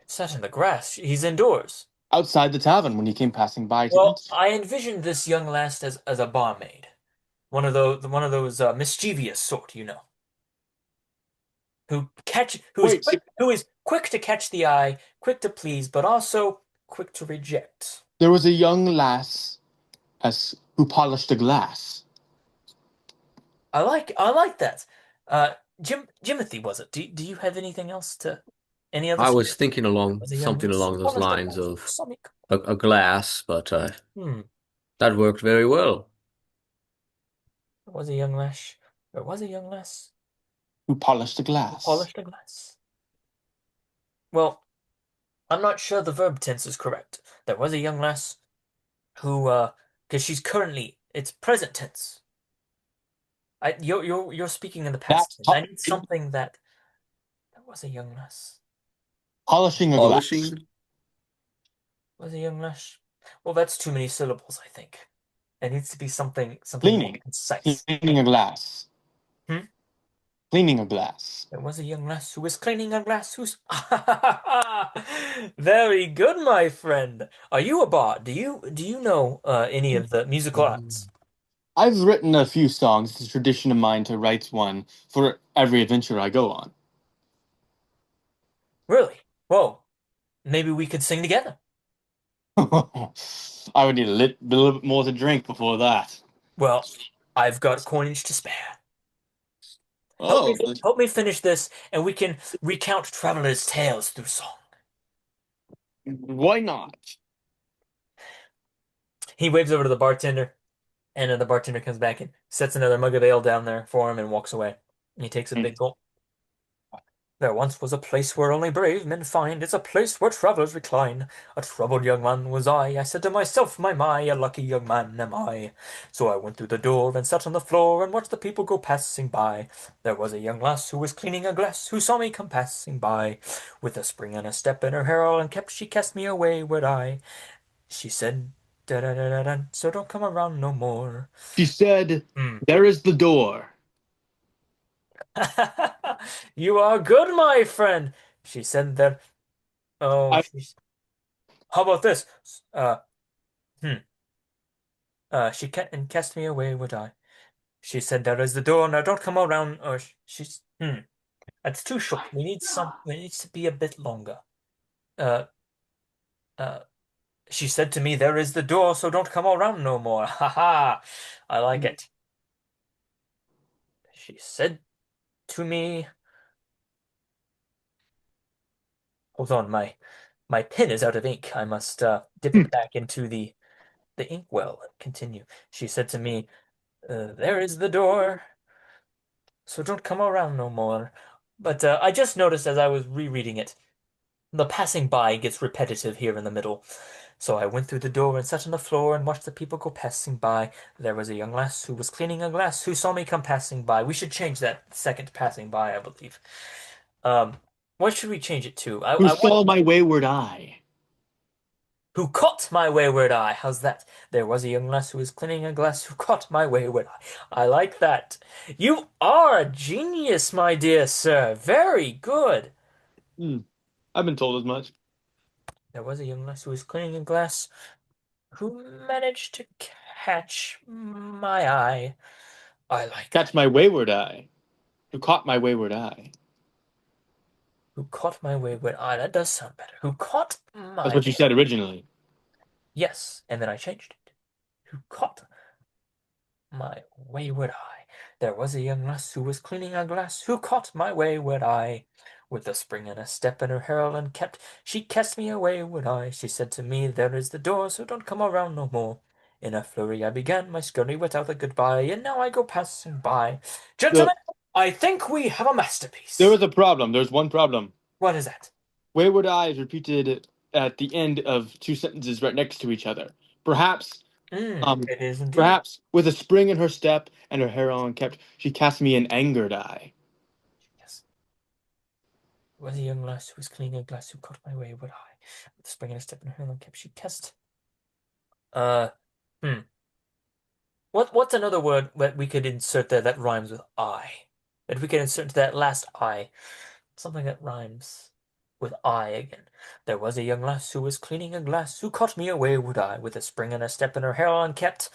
Sat in the grass. He's indoors. Outside the tavern when he came passing by to Well, eat. I envisioned this young lass as a barmaid, one of those mischievous sort, Wait, who is quick to catch the eye, quick to please, but also quick to reject. there was a young lass as who polished the glass. I like that. Jimothy, was it? Do you have anything else to any other I song? was thinking along Was a young something lass who along those polished the lines glass. of Saw me. a glass, but Hmm. that worked very well. There was a young lass. There was a young lass Who polished the who glass. polished a glass. Well, I'm not sure the verb tense is correct. There was a young lass who, because she's currently, it's present tense. You're speaking in the That past tense. I need something that there was a young lass. polishing a glass. Polishing? Was a young lass. Well, that's too many syllables, I think. It needs to be something more Cleaning. concise. Cleaning a glass. Hmm? Cleaning a glass. There was a young lass who was cleaning a glass who's very good, my friend. Are you a bard? Do you know any of the musical arts? I've written a few songs. It's a tradition of mine to write one for every adventure I go on. Really? Whoa. Maybe we could sing together. I would need a little bit more to drink before that. Well, I've got coinage to spare. Oh, Help me finish this, and we can recount travelers' tales through song. why not? He waves over to the bartender, and then the bartender comes back and sets another mug of ale down there for him and walks away. And he takes a big gulp. There once was a place where only brave men find. It's a place where travelers recline. A troubled young man was I. I said to myself, my, a lucky young man am I. So I went through the door and sat on the floor and watched the people go passing by. There was a young lass who was cleaning a glass, who saw me come passing by. With a spring and a step in her hair all unkempt, she cast me away, would I? She said, da da da da da, so don't come around no more. She said, Hmm. "There is the door." You are good, my friend. She said that. Oh, I she's. How about this? Uh, hmm. She cast me away, would I? She said there is the door. Now don't come around. Or she's. That's too short. We need some. It needs to be a bit longer. Uh, uh. She said to me, "There is the door, so don't come around no more." Ha ha! I like it. She said to me, "Hold on, my pen is out of ink. I must dip it back into the the inkwell and continue. She said to me, there is the door, so don't come around no more. But I just noticed as I was rereading it, the passing by gets repetitive here in the middle. So I went through the door and sat on the floor and watched the people go passing by. There was a young lass who was cleaning a glass who saw me come passing by. We should change that second passing by, I believe. Um, what should we change it to? Who I want saw my wayward eye? who caught my wayward eye. How's that? There was a young lass who was cleaning a glass who caught my wayward eye. I like that. You are a genius, my dear sir. Very good. Hmm. I've been told as much. There was a young lass who was cleaning a glass who managed to catch my eye. I like Catch that. my wayward eye. Who caught my wayward eye? Who caught my wayward eye? That does sound better. Who caught That's my... what you said originally. Yes, and then I changed it. Who caught my wayward eye? There was a young lass who was cleaning a glass who caught my wayward eye. With a spring and a step in her herald and kept, she cast me a wayward eye. She said to me, there is the door, so don't come around no more. In a flurry I began my scurry without a goodbye, and now I go passing by. The, Gentlemen, I think we have a there masterpiece. was a problem. There's one problem. What is that? Wayward eye is repeated at the end of two sentences right next to each other. Perhaps, It is indeed. perhaps with a spring in her step and her hair on kept, she cast me an angered eye. Yes. Was a young lass who was cleaning a glass who caught my wayward eye. With a spring and a step in her hand kept she kissed. Uh, hmm. What's another word that we could insert there that rhymes with I? That we could insert to that last I. Something that rhymes with I again. There was a young lass who was cleaning a glass who caught me a wayward eye. With a spring and a step in her hair unkept.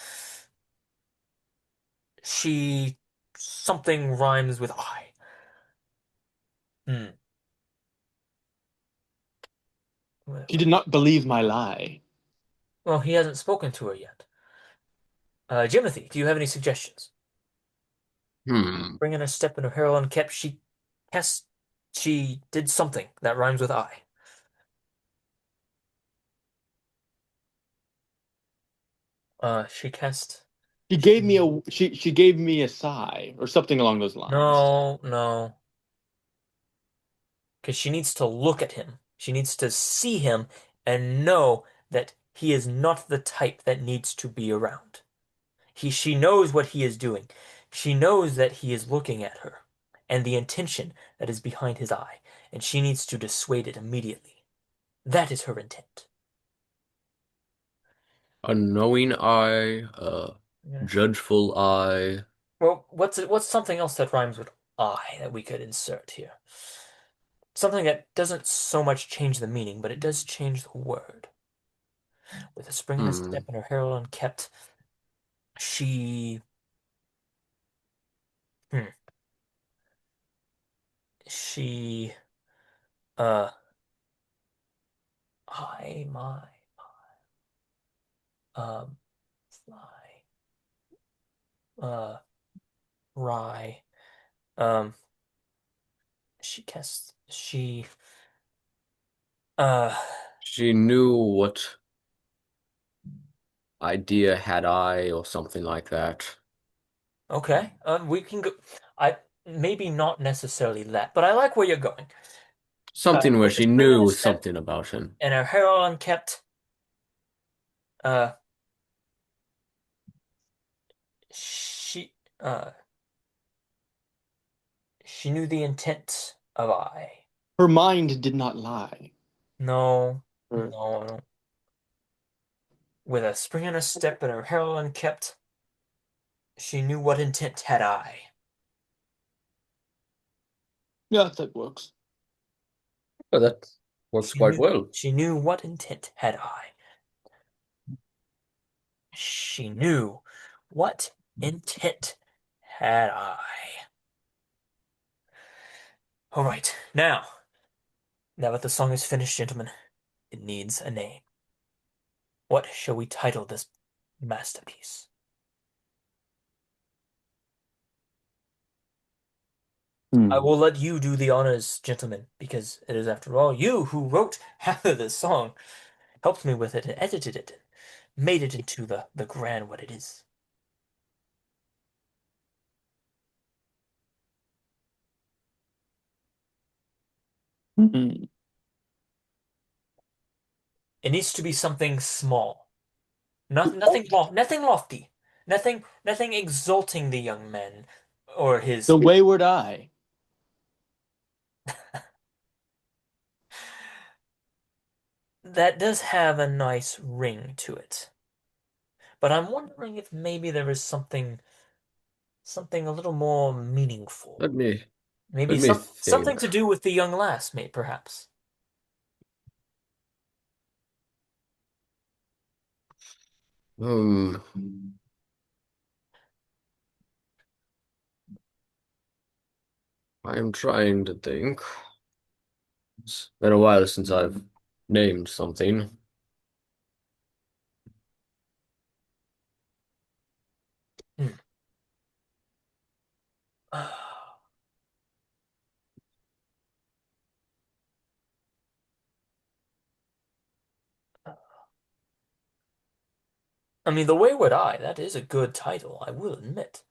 She something rhymes with I. Hmm. She did not believe my lie. Well, he hasn't spoken to her yet. Jimothy, do you have any suggestions? Hmm. Bringing a step in her herald unkept, cast, she did something that rhymes with I. She cast. She gave me a sigh or something along those lines. No, no, because she needs to look at him. She needs to see him and know that he is not the type that needs to be around. She knows what he is doing. She knows that he is looking at her and the intention that is behind his eye, and she needs to dissuade it immediately. That is her intent. A knowing eye, a Yeah. judgeful eye. Well, what's something else that rhymes with I that we could insert here? Something that doesn't so much change the meaning, but it does change the word. With a spring and a Hmm. step in her herald unkept, she hmm, she uh I my fly uh rye um she uh She knew what idea had I, or something like that. okay, we can go. I maybe not necessarily that, but I like where you're going. Something where With a she spring and a knew step something about him. and her herald unkept, uh she uh she knew the intent of I. Her mind did not lie. No, Her, no. With a spring and a step and her herald unkept, she knew what intent had I. yeah, that works. Oh, that works quite well. She knew what intent had I. She knew what intent had I. All right, now that the song is finished, gentlemen, it needs a name. What shall we title this masterpiece? I Hmm. will let you do the honors, gentlemen, because it is, after all, you who wrote half of this song, helped me with it and edited it, made it into the grand what it is. Hmm. It needs to be something small. Nothing lofty. Nothing exalting the young man or his. The Wayward Eye. That does have a nice ring to it. But I'm wondering if maybe there is something a little more meaningful. Let me Maybe let me something think. to do with the young lass, mate, perhaps. Um, I'm trying to think. It's been a while since I've named something. Hmm. I mean, The Wayward Eye, that is a good title, I will admit.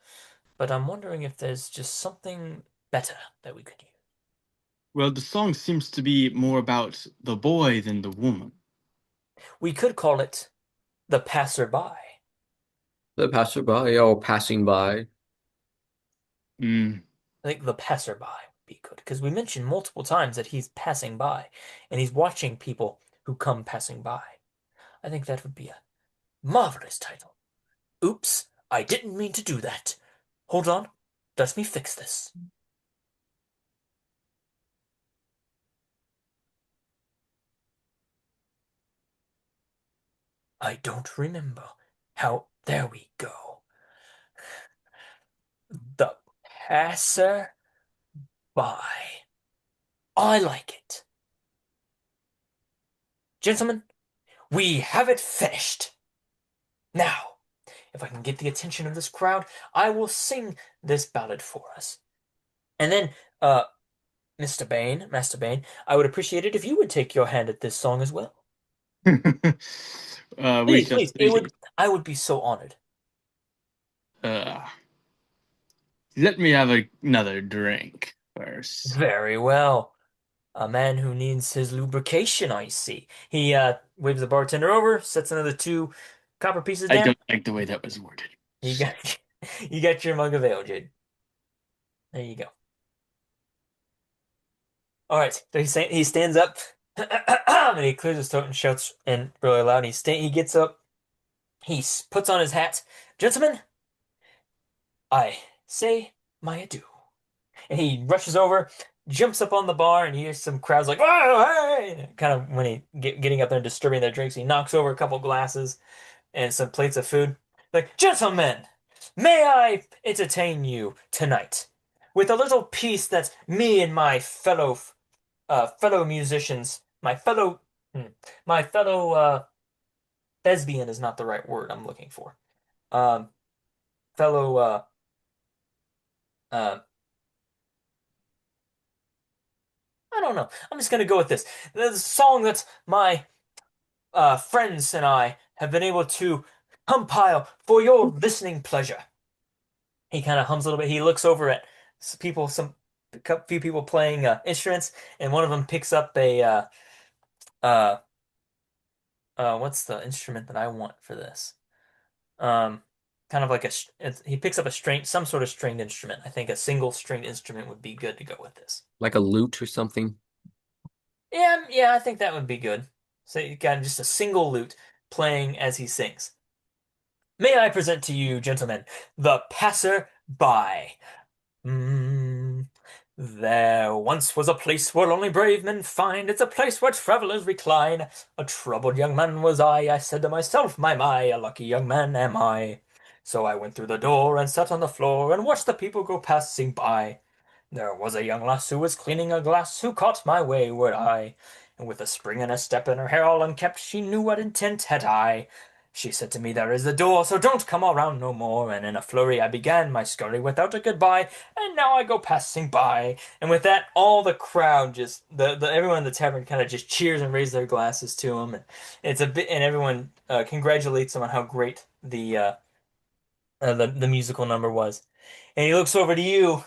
But I'm wondering if there's just something better that we could use. Well, the song seems to be more about the boy than the woman. We could call it The Passerby. The passerby or passing by. Mm. I think The Passerby would be good, because we mentioned multiple times that he's passing by, and he's watching people who come passing by. I think that would be a marvelous title. Oops, I didn't mean to do that. Hold on, let me fix this. I don't remember how. There we go. The passer by. I like it. Gentlemen, we have it finished. Now, if I can get the attention of this crowd, I will sing this ballad for us. And then, Master Bane, I would appreciate it if you would take your hand at this song as well. We Please, shall please, see. I would be so honored. Uh, Let me have another drink first. Very well. A man who needs his lubrication, I see. He waves the bartender over, sets another two copper pieces I down. don't like the way that was worded. You got you got your mug of ale, Jade. There you go. All right. So he stands up and he clears his throat and shouts and really loud. He gets up. Puts on his hat. Gentlemen, I say my adieu. And he rushes over, jumps up on the bar, and you hear some crowds like, "Oh, hey!" Kind of when getting up there and disturbing their drinks. He knocks over a couple glasses and some plates of food. Like, gentlemen, may I entertain you tonight with a little piece that me and my fellow musicians, hmm, my fellow thespian is not the right word I'm looking for. Um, fellow uh, I don't know. I'm just gonna go with this. The song that my friends and I have been able to compile for your listening pleasure. He kind of hums a little bit. He looks over at a few people playing instruments, and one of them picks up a uh, what's the instrument that I want for this? Um, kind of like he picks up a some sort of stringed instrument. I think a single stringed instrument would be good to go with this. Like a lute or something. Yeah, yeah, I think that would be good. So you got just a single lute playing as he sings. May I present to you, gentlemen, the passer-by. Mm, there once was a place where only brave men find. It's a place where travelers recline. A troubled young man was I. I said to myself, my, a lucky young man am I. So I went through the door and sat on the floor and watched the people go passing by. There was a young lass who was cleaning a glass who caught my wayward eye. And with a spring and a step and her hair all unkempt, she knew what intent had I. She said to me, "There is the door, so don't come around no more." And in a flurry I began my scurry without a goodbye, and now I go passing by. And with that, all the crowd just the everyone in the tavern kind of just cheers and raises their glasses to him, and it's a bit, and everyone congratulates him on how great the musical number was. And he looks over to you,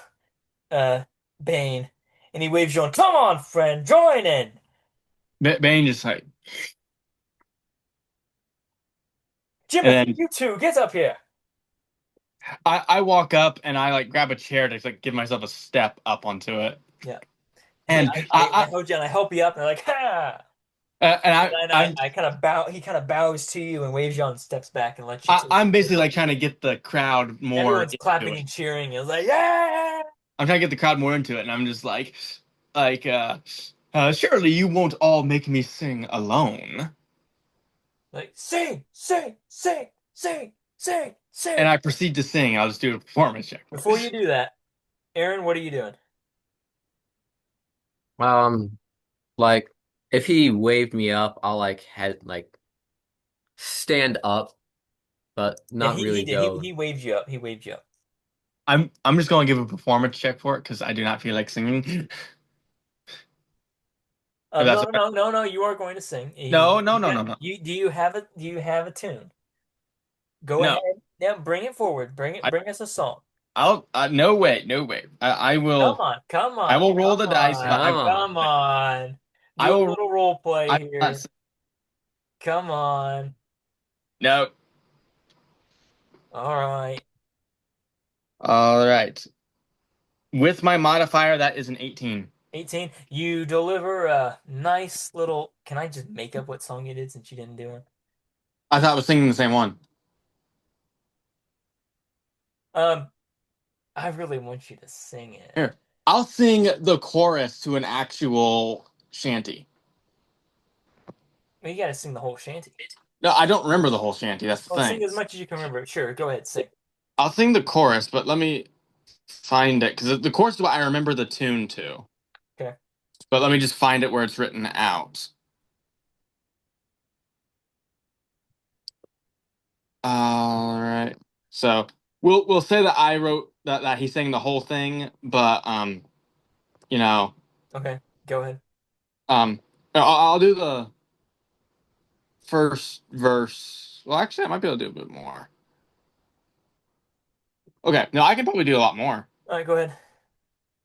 uh, Bane, and he waves you on. Come on, friend, join in. Bane just like, and Jimothy, then you two, get up here. I walk up and I like grab a chair to like give myself a step up onto it. Yeah. And I hold you and I help you up and they're like, ha! and And I kind of bow, he kind of bows to you and waves you on, steps back and lets you take I'm it. basically like trying to get the crowd more Everyone's into clapping it. and cheering. It's like, yeah! I'm trying to get the crowd more into it, and I'm just like, surely you won't all make me sing alone. Like, sing, sing, sing, sing, sing, And sing. I proceed to sing. I'll just do a performance check for Before you it. do that, Aaron, what are you doing? Um, like if he waved me up, I'll like head like stand up, but Yeah, not he really did. go. He waved you up. He waved you up. I'm just going to give a performance check for it because I do not feel like singing. If that's No, okay. no, no, no. You are going to sing. No, no, no, no, no, You do you have a tune? Go no. ahead. Now bring it forward. I, Bring us a song. I'll no way, no way. Come on, come I on, will roll come the dice, but on, Come come on. on. I Do a will. little role I play will not here. sing. Come on. No. All right. All right. With my modifier, that is an 18. 18. You deliver a nice little. Can I just make up what song you did since you didn't do it? I thought I was singing the same one. Um, I really want you to sing it. Here, I'll sing the chorus to an actual shanty. Well, you got to sing the whole shanty. No, I don't remember the whole shanty. That's the Well, thing. sing as much as you can remember. Sure, go ahead, sing. I'll sing the chorus, but let me find it because the chorus is what I remember the tune to. Okay. But let me just find it where it's written out. All right. So we'll say that I wrote that he sang the whole thing, but you know, Okay, go ahead. um, I'll do the first verse. Well, actually, I might be able to do a bit more. Okay, no, I can probably do a lot more. All right, go ahead.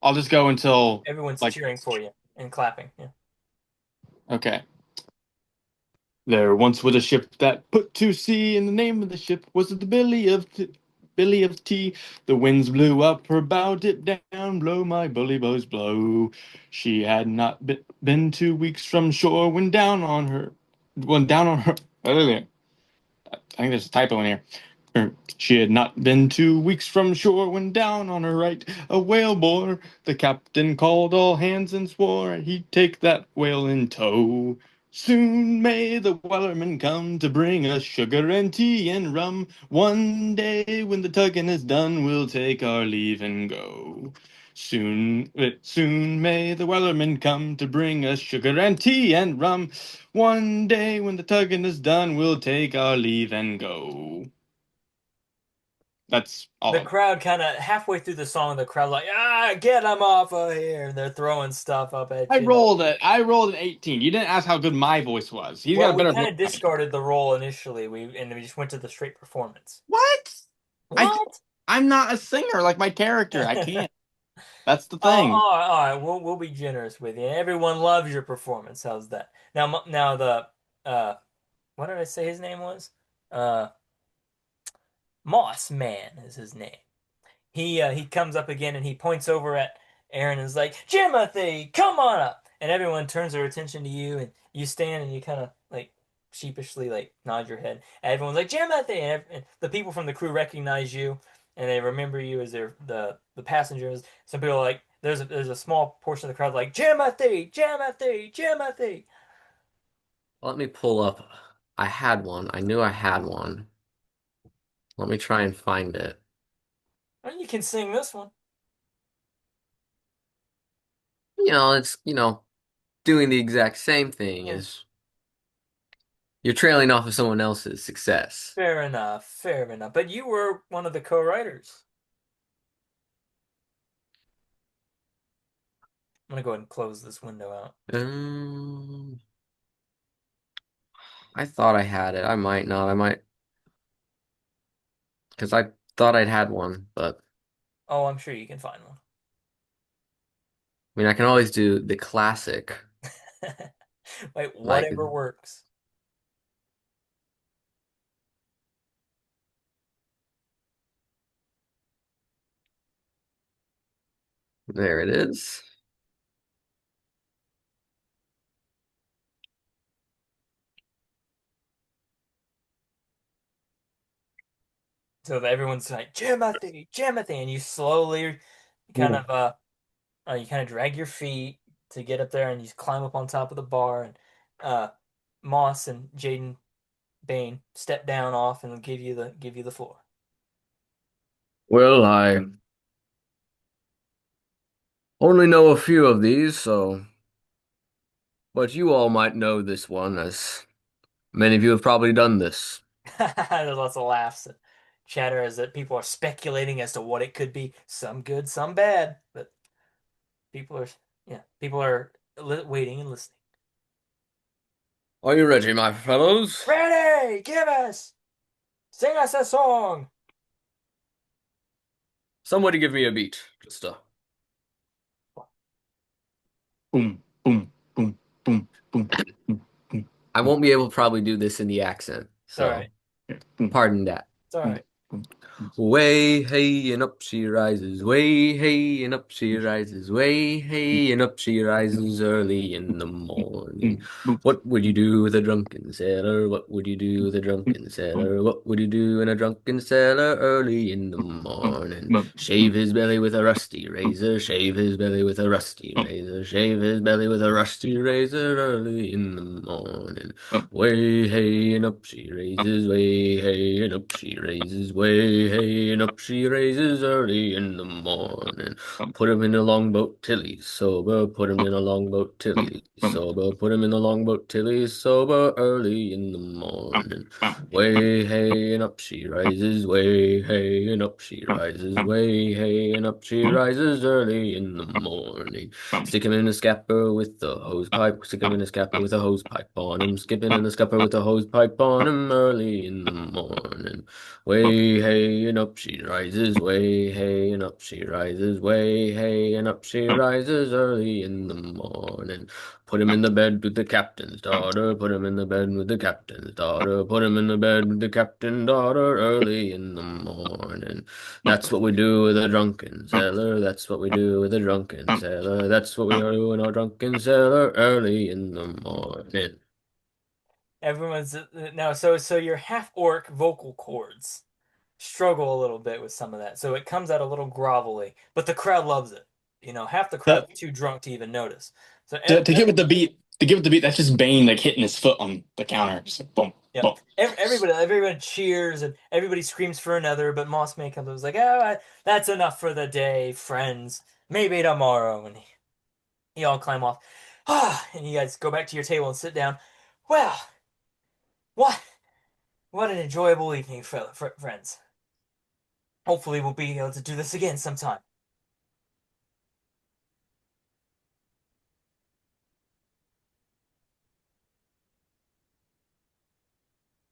I'll just go until Everyone's like cheering for you and clapping. Yeah. okay. There once was a ship that put to sea, and the name of the ship was the Billy of Tea. The winds blew up her bow, dip down, blow my bully boys blow. She had not been 2 weeks from shore when down on her. I think there's a typo in here. She had not been 2 weeks from shore when down on her right a whale bore. The captain called all hands and swore he'd take that whale in tow. Soon may the wellerman come to bring us sugar and tea and rum. One day when the tugging is done, we'll take our leave and go. Soon may the wellerman come to bring us sugar and tea and rum. One day when the tugging is done, we'll take our leave and go. That's all The of it. crowd kind of halfway through the song, the crowd like, ah, get him off of here. And they're throwing stuff up at I you. rolled it. I rolled an 18. You didn't ask how good my voice was. He's got Well, a we better kind voice of than me. discarded the role initially. We just went to the straight performance. What? I What? I'm not a singer like my character. I can't. That's the Oh, thing. all right. We'll be generous with you. Everyone loves your performance. How's that? Now the what did I say his name was? Uh, Moss Man is his name. He comes up again and he points over at Aaron and is like, Jimothy, come on up. And everyone turns their attention to you and you stand and you kind of like sheepishly like nod your head. And everyone's like, Jimothy, and the people from the crew recognize you and they remember you as the passengers. Some people are like there's a small portion of the crowd like Jimothy, Jimothy, Jimothy. Let me pull up. I had one. I knew I had one. Let me try and find it. And you can sing this one. It's doing the exact same thing Yeah. as You're trailing off of someone else's success. Fair enough, fair enough. But you were one of the co-writers. I'm gonna go ahead and close this window out. Um, I thought I had it. I might not. I might, because I thought I'd had one, but Oh, I'm sure you can find one. I mean, I can always do the classic, Wait, like whatever works. there it is. So that everyone's like, Jimothy, Jimothy, and you slowly kind Ooh. of you kind of drag your feet to get up there, and you climb up on top of the bar, and uh, Moss and Jadon Bane step down off and give you the floor. Well, I only know a few of these, so but you all might know this one, as many of you have probably done this. There's lots of laughs and chatter as that people are speculating as to what it could be. Some good, some bad, but people are people are waiting and listening. Are you ready, my fellows? Ready, give us, sing us a song. Somebody give me a beat. Just Boom, boom, boom, boom, boom, boom, boom, I won't be able to probably do this in the accent, It's all so right. boom, pardon that. It's all boom, right. boom, boom. Way hey and up she rises, way hey and up she rises, way hey and up she rises early in the morning. Boom, boom, What would you do with a drunken sailor? What would you do with a drunken boom, sailor? What would you do in a drunken sailor early in the boom, morning? boom, Shave his belly with a rusty razor, shave his belly with a rusty boom, razor, shave his belly with a rusty razor early in the morning. boom, Way hey and up she boom, raises, way hey and up she raises, way hey and up she raises early in the morning. boom, Put him in a longboat till he's sober, put him in a longboat till boom, he's boom, sober, put him in a longboat till he's sober early in the boom, morning. boom, Way hey and up she rises, way hey and up she boom, rises, boom, way hey and up she boom, rises early in the morning. boom, Stick him in a scupper with the hose pipe. Stick him in a scupper with a hose pipe on him. Skip it in a scupper with a hose pipe on him early in the morning. Way hey and up she rises. Way hey and up she rises. Way hey and up she rises early in the morning. Put him in the bed with the captain's daughter. Put him in the bed with the captain's daughter. Put him in the bed with the captain's daughter early in the morning. That's what we do with a drunken sailor. That's what we do with a drunken sailor. That's what we do in our drunken sailor early in the morning. Everyone's now so your half orc vocal cords struggle a little bit with some of that. So it comes out a little grovelly, but the crowd loves it. Half the That, crowd's too drunk to even notice. So to get with the beat, that's just Bane like hitting his foot on the counter. Just like, boom, yeah, boom. everybody cheers and everybody screams for another. But Moss May comes and was like, "Oh, that's enough for the day, friends. Maybe tomorrow." And he all climb off. And you guys go back to your table and sit down. Well, what what an enjoyable evening, friends. Hopefully, we'll be able to do this again sometime.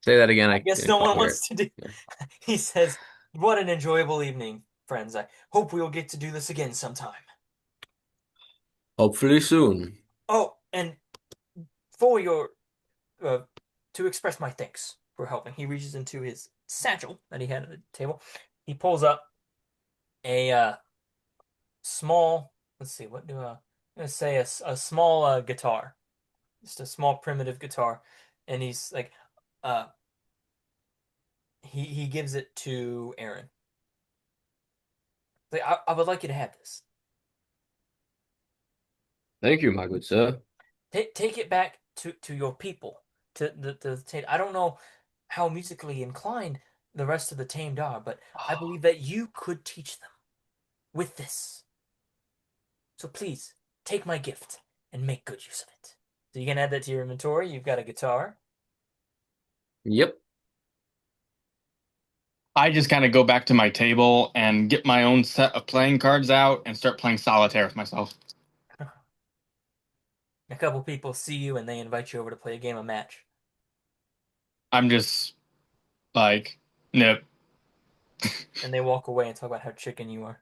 Say that again. I I guess didn't no quite one hear wants it. to do. Yeah. He says, "What an enjoyable evening, friends. I hope we will get to do this again sometime." Hopefully soon. Oh, and for your uh, to express my thanks for helping, he reaches into his satchel that he had at the table. He pulls up a small. Let's see, what do I'm gonna say a small guitar, just a small primitive guitar, and he's like, uh, he gives it to Aaron. Like, I would like you to have this. Thank you, my good sir. Take it back to your people. To the I don't know how musically inclined the rest of the tamed are, but I believe that you could teach them with this. So please take my gift and make good use of it. So you can add that to your inventory. You've got a guitar. Yep. I just kind of go back to my table and get my own set of playing cards out and start playing solitaire with myself. A couple people see you and they invite you over to play a game of match. I'm just like, nope. And they walk away and talk about how chicken you are.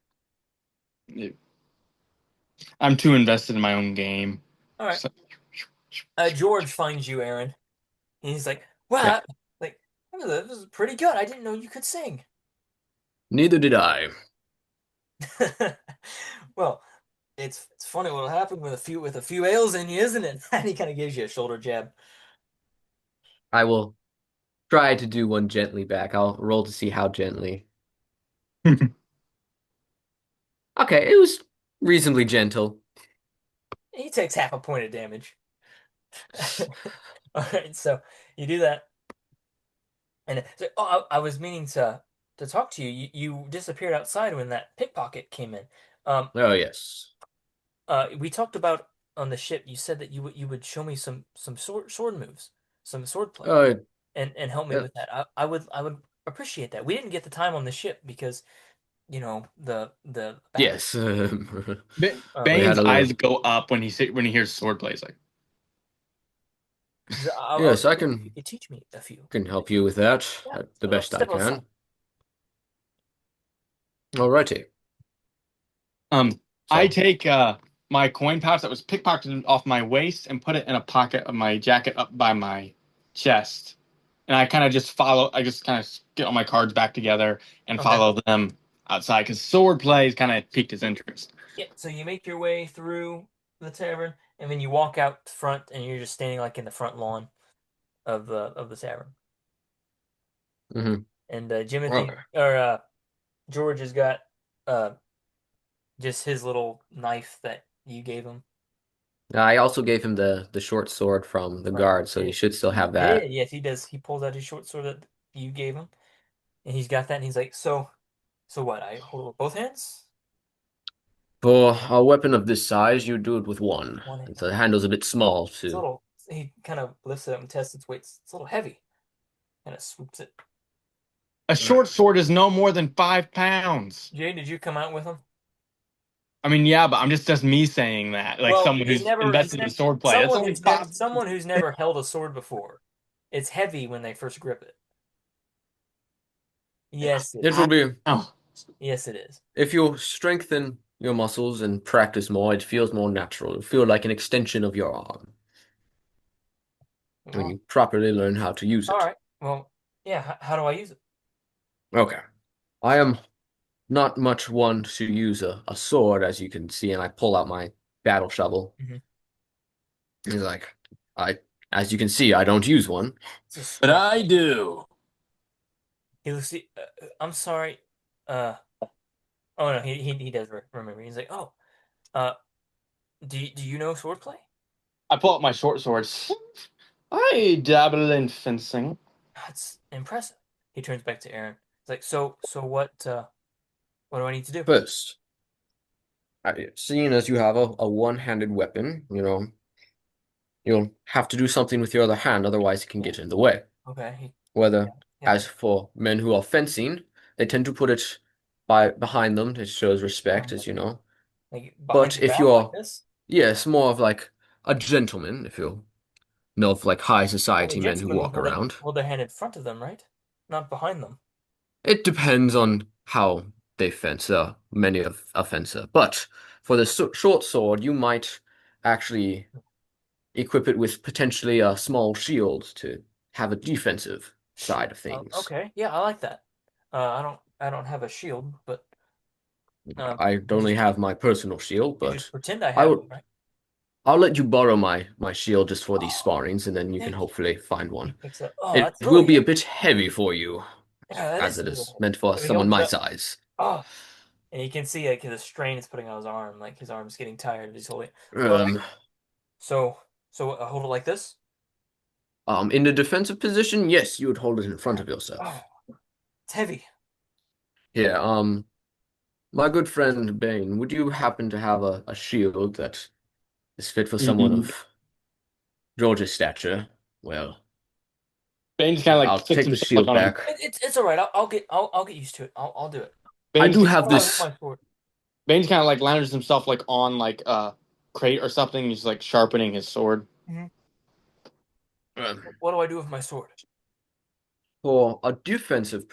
I'm too invested in my own game. All right. So, George finds you, Aaron. And he's like, Yeah. "Wow, like that was pretty good. I didn't know you could sing." Neither did I. Well, it's funny what'll happen with a few ales in you, isn't it? And he kind of gives you a shoulder jab. I will try to do one gently back. I'll roll to see how gently. Okay, it was reasonably gentle. He takes half a point of damage. All right, so you do that, and so, oh, I was meaning to talk to you. You disappeared outside when that pickpocket came in. Um, Oh, yes. we talked about on the ship. You said that you would show me some sword moves, some sword play, Uh, and help me uh, with that. I would appreciate that. We didn't get the time on the ship because the battle. yes. Um, We had Bane's a eyes little. go up when he hears sword plays. Like, I was Yes, I wondering if you can could teach me a few. can help you with that Yeah, the best I step outside. can. Alrighty. um, I So, take my coin pouch that was pickpocketed off my waist and put it in a pocket of my jacket up by my chest, and I kind of just follow. I just kind of get all my cards back together and Okay. follow them outside because sword plays kind of piqued his interest. Yeah, so you make your way through the tavern, and then you walk out front, and you're just standing like in the front lawn of the tavern. mhm. And Okay. Jimothy or George has got uh just his little knife that you gave him. I also gave him the short sword from the Right. guard, so he should still He have that. did. Yes, he does. He pulls out his short sword that you gave him, and he's got that, and he's like, so what? I hold it with both hands? For a weapon of this size, you do it with one. One hand. The handle's a bit small It's a too. little. He kind of lifts it up and tests its weight. It's a little heavy. Kind of swoops it. A short sword is no more than 5 pounds. Jay, did you come out with him? I mean, yeah, but I'm just me saying that, like Well, someone he's who's never he's invested in never sword play. That's only five. someone who's never held a sword before. It's heavy when they first grip it. Yes, it It is. will be Oh, Yes, it is. if you strengthen your muscles and practice more, it feels more natural. It'll feel like an extension of your arm when Well, you properly learn how to use all it. right. Well, yeah. How do I use it? Okay. I am not much one to use a sword, as you can see, and I pull out my battle shovel. Hmm. He's like, I, as you can see, I don't use one. It's a but small. I do. He looks. I'm sorry. Uh. Oh no. He does remember. He's like, oh. Uh. Do you know swordplay? I pull out my short swords. I dabble in fencing. That's impressive. He turns back to Aaron. He's like, so what? What do I need to do? First, seeing as you have a one-handed weapon, you'll have to do something with your other hand, otherwise it can Yeah. get in the way. Okay. Whether, Yeah. as for men who are fencing, they tend to put it by behind them. It shows respect, Behind as the, you know. like behind But your if back like you're, this? yes, more of like a gentleman, if you know of like high Well, society men who gentlemen would walk hold around. their hand in front of them, right? Not behind them. It depends on how they fence, many of a fencer. But for the short sword, you might actually equip it with potentially a small shield to have a defensive side of things. Okay. Yeah, I like that. I don't have a shield, but I you only just have my personal shield, you just but pretend I I have one, will. right? I'll let you borrow my shield just for these Oh, sparrings, and then you can thank you. hopefully find He one. picks up. Oh, It that's will really be a heavy. bit heavy for you, Yeah, that as is a it little is heavy. meant for So he someone opens my up. size. Oh, and you can see like the strain it's putting on his arm. Like his arm's getting tired. He's holding. All right. Um, So hold it like this. in the defensive position, yes, you would hold it in front of yourself. Oh, it's heavy. Yeah, my good friend Bane, would you happen to have a shield that is fit for someone Mm. of George's stature? Well, Bane just kind of I'll like fits take the himself like shield on a. back. It's all right. I'll get used to it. I'll do it. I Bane's do just What have do I do with this. my sword? Bane's kind of like lounges himself like on like a crate or something. He's like sharpening his sword. Hmm. uh, What do I do with my sword? For a defensive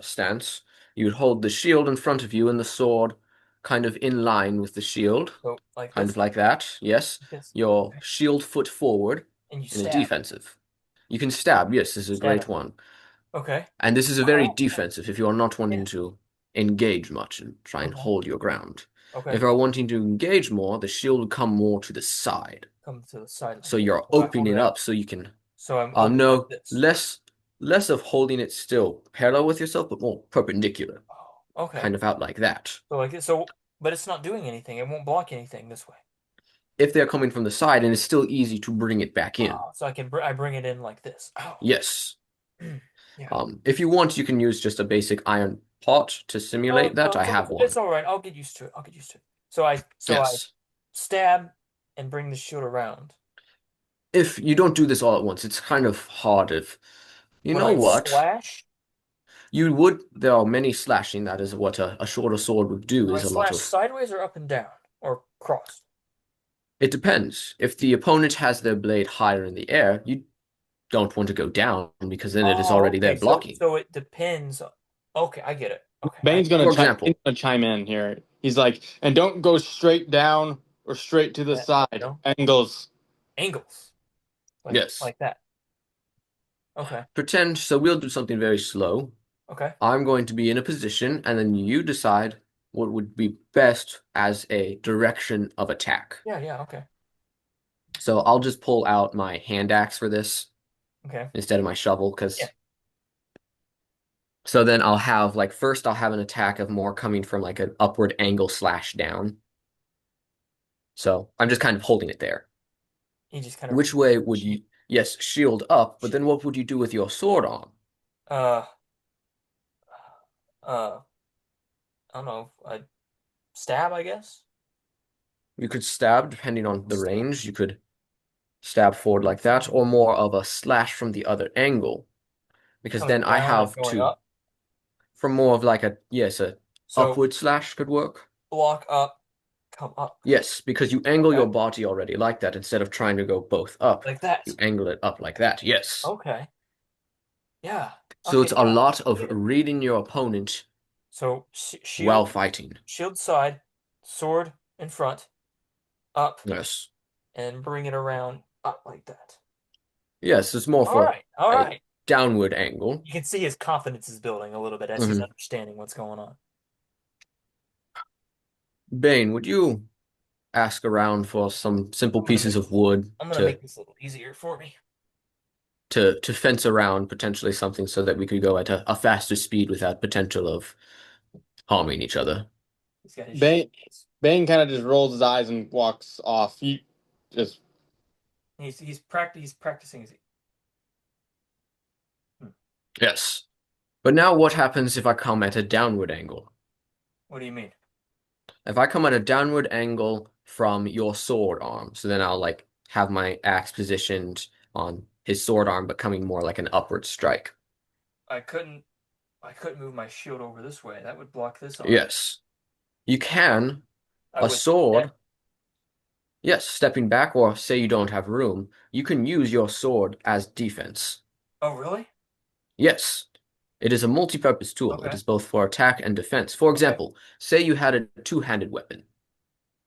stance, you would hold the shield in front of you and the sword kind of in line with the shield, So like kind this, of like that. Yes, like this, your shield foot forward and you in a stab, defensive. You can stab. Yes, this is a stab great it. one. Okay. And this is a very All right. defensive if you are not wanting Yeah. to engage much and try and Okay. hold your ground. If Okay. you are wanting to engage more, the shield will come more to the side. Come to the side So like this. you're So I hold opening it it up. up so you can So I'm opening like no, this. less of holding it still parallel with yourself, but more perpendicular, Oh, okay. kind of out like that. So like this. So, but it's not doing anything. It won't block anything this way. If they're coming from the side, and it's still easy to bring it back in. Oh, so I bring it in like this. Oh. Yes. Yeah. If you want, you can use just a basic iron pot to No, simulate that. no, I have it's one. all right. I'll get used to it. I'll get used to it. So I Yes. stab and bring the shield around. If you don't do this all at once, it's kind of hard if you Would know I what? slash? You would, there are many slashing. That is what a shorter sword would do, Do I is a lot slash of. sideways or up and down or cross? It depends. If the opponent has their blade higher in the air, you don't want to go down because then it is Oh, already there okay. So blocking. so it depends. Okay, I get it. Okay, I Bane's get For Bane's example, gonna chime in here. He's like, and don't go straight down or straight to the that. side. No Angles. angles yes, like that. Okay, pretend, so we'll do something very slow. okay. I'm going to be in a position, and then you decide what would be best as a direction of attack. Yeah, yeah. Okay, So I'll just pull out my hand axe for this okay. instead of my shovel, Yeah. because so then I'll have like first I'll have an attack of more coming from like an upward angle slash down. So I'm just kind of holding it there. You just kind of Which way would you, yes, shield up, but shit. then what would you do with your sword arm? Uh, I don't know. I stab, I guess. You could stab depending on the Stab. range. You could stab forward like that, or more of a slash from the other angle. Because Coming then I down and have going to, up. from more of like a, yes, a So upward slash could work. block up, come up. Yes, because you angle Okay, your body already like that instead of trying to go both up. like that. You angle it up like that. Yes. Okay. Yeah. So Okay. it's a Yeah. lot of Get it. reading your opponent So while shield, fighting. shield side, sword in front, up, Yes. and bring it around up like that. Yes, it's more All for right. All a right. downward angle. You can see his confidence is building a little bit as he's Mhm. understanding what's going on. Bane, would you ask around for some simple I'm gonna pieces make of wood I'm gonna make this a little easier for me. to fence around potentially something so that we could go at a faster speed without potential of harming each other? He's got his Bane shields. Bane kind of just rolls his eyes and walks off. He just He's practicing his. Hmm. Yes. But now what happens if I come at a downward angle? What do you mean? If I come at a downward angle from your sword arm, so then I'll like have my axe positioned on his sword arm, but coming more like an upward strike. I couldn't I couldn't move my shield over this way. That would block this arm. Yes. You can. I A would sword, step. yes, stepping back, or say you don't have room, you can use your sword as defense. Oh, really? Yes. It is a multi-purpose tool. It Okay. is both for attack and defense. For Okay. example, say you had a two-handed weapon.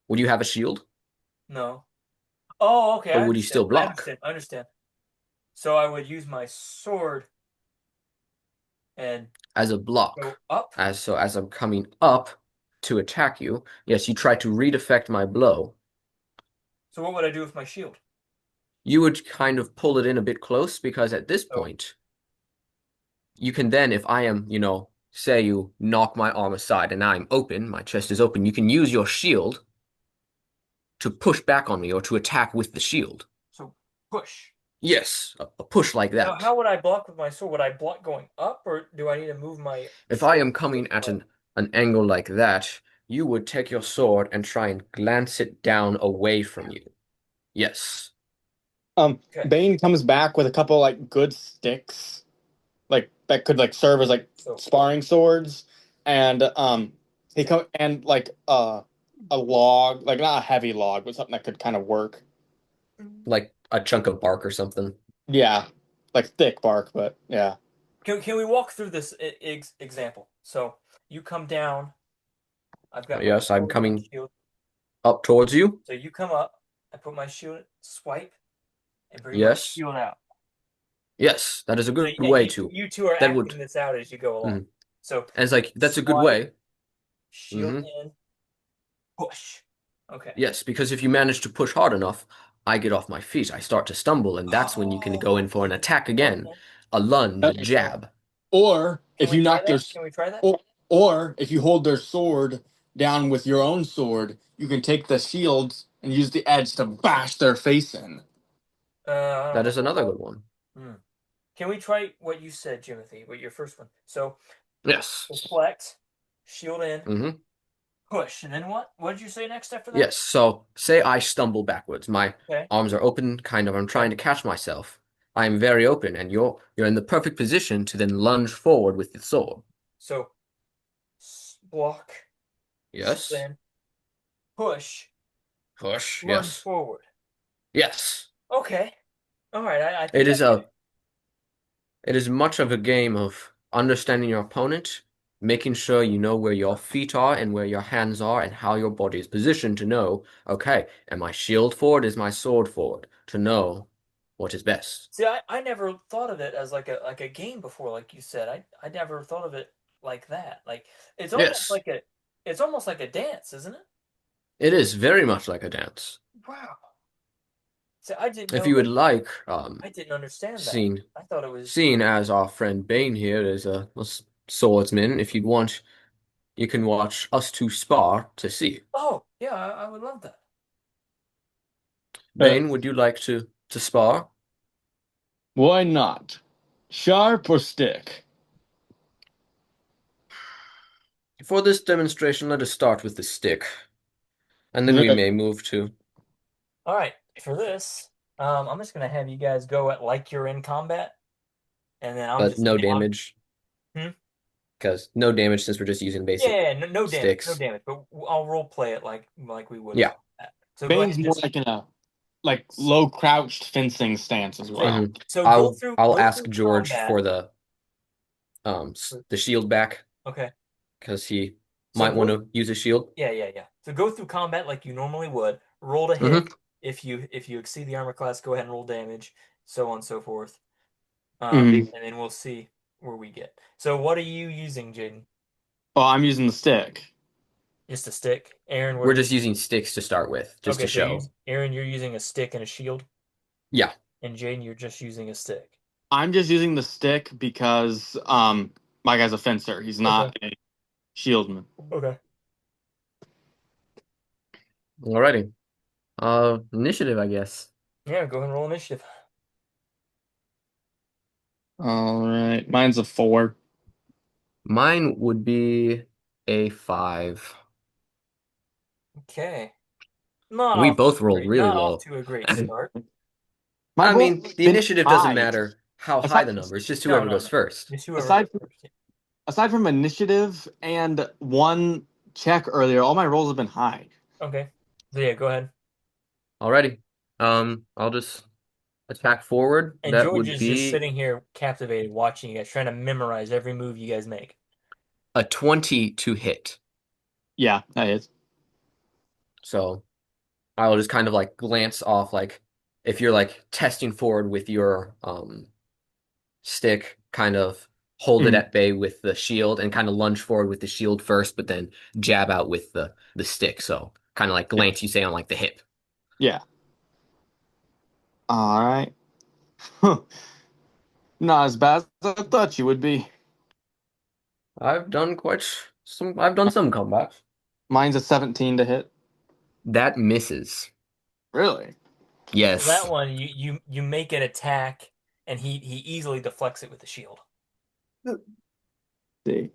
Would you have a shield, No. Oh, okay. or I would you understand. still I block? understand. I understand. So I would use my sword and As a block. go up. As I'm coming up to attack you, yes, you try to re-defect my blow. So what would I do with my shield? You would kind of pull it in a bit close because at this So point, you can then, if I am, say you knock my arm aside and I'm open, my chest is open, you can use your shield to push back on me or to attack with the shield. so push. Yes, a push like Now, that. how would I block with my sword? Would I block going up, or do I need to move my If I shield am coming this at way? an angle like that, you would take your sword and try and glance it down away from you. Yes. Okay. Bane comes back with a couple like good sticks, like that could like serve as like So sparring swords, and he come and like a log, like not a heavy log, but something that could kind of work. Like a chunk of bark or something. Yeah, like thick bark, but yeah. can we walk through this example? So you come down. I've got my Yes, I'm sword and my coming shield. up towards you. So you come up. I put my shield, swipe, and bring my Yes. shield out. Yes, that is a So good yeah, way to. you two are That would. acting this out as you go along. Mhm. So And it's like that's a good swipe, way. shield Hmm. in, push. Okay. Yes, because if you manage to push hard enough, I get off my feet. I start to stumble, and that's when you can go in Oh, for an attack again, okay. a lunge, a Yep. So jab. Or can if we you try knock their, that? Can we try that? or if you hold their sword down with your own sword, you can take the shields and use the edge to bash their face in. I don't That know is another about good one. that. Can we try what you said, Jimothy? What your first one? So Yes. deflect, shield in, Hmm. push, and then what? What did you say next after that? Yes. So say I stumble backwards. My Okay. arms are open, kind of. I'm trying Okay. to catch myself. I am very open, and you're in the perfect position to then lunge forward with the sword. So block, shield Yes. in, push, Push. lunge Yes. forward. Yes. Okay. All right. I It think I is get a it. It is much of a game of understanding your opponent, making sure you know where your feet are and where your hands are and how your body is positioned to know, okay, am I shield forward? Is my sword forward? To know what is best. See, I never thought of it as like a game before, like you said. I never thought of it like that. Like it's almost Yes, like a it's almost like a dance, isn't it? it is very much like a dance. Wow. See, I didn't If know you would that. like, I didn't understand that. seeing I thought it was. seeing as our friend Bane here is a swordsman, if you'd want, you can watch us two spar to see. Oh, yeah, I would love that. Uh, Bane, would you like to spar? why not? Sharp or stick? For this demonstration, let us start with the stick, and then we Okay. may move to, All right, for this, I'm just gonna have you guys go at like you're in combat, and then I'm but just no I'm damage, hmm? because no damage since we're just using basic Yeah, no damage, no sticks. damage. But I'll role play it like we would in Yeah. combat. So go ahead Bane's and more just like in a like low crouched fencing stance as so well. Hmm. so I'll go ask through George combat. for the shield back Okay, because he so might want go to use a shield. yeah. So go through combat like you normally would. Roll to hit. Hmm. If you exceed the armor class, go ahead and roll damage, so on and so forth. Mhm. And then we'll see where we get. So what are you using, Jaden? Oh, I'm using the stick. Just a stick. Aaron, what We're are you? just using sticks to start with, just Okay, to so you show. Aaron, you're using a stick and a shield, Yeah. and Jaden, you're just using a stick. I'm just using the stick because my guy's a fencer. He's Okay. not a shieldman. Okay. Alrighty. Initiative, I guess. Yeah, go ahead and roll initiative. All right. Mine's a 4. Mine would be a 5. Okay. We both rolled really Not off low. to a great start. My I roll mean, has the been initiative doesn't high. matter how high Aside the number, it's just No, whoever no, goes no. first. Just whoever goes aside first. aside from initiative and one check earlier, all my rolls have been high. Okay. So yeah, go ahead. Alrighty. I'll just attack forward. And That George would is just be sitting here captivated, watching you guys, trying to memorize every move you guys make. a 20 to hit. Yeah, that is. So I'll just kind of like glance off, like if you're like testing forward with your stick, kind of hold it Mhm. at bay with the shield and kind of lunge forward with the shield first, but then jab out with the stick. So kind of like Yeah. glance, you say, on like the hip. Yeah. All right. Huh. Not as bad as I thought you would be. I've done some combats. Mine's a 17 to hit. That misses. Really? So that Yes. one, you make an attack, and he easily deflects it with the shield. See.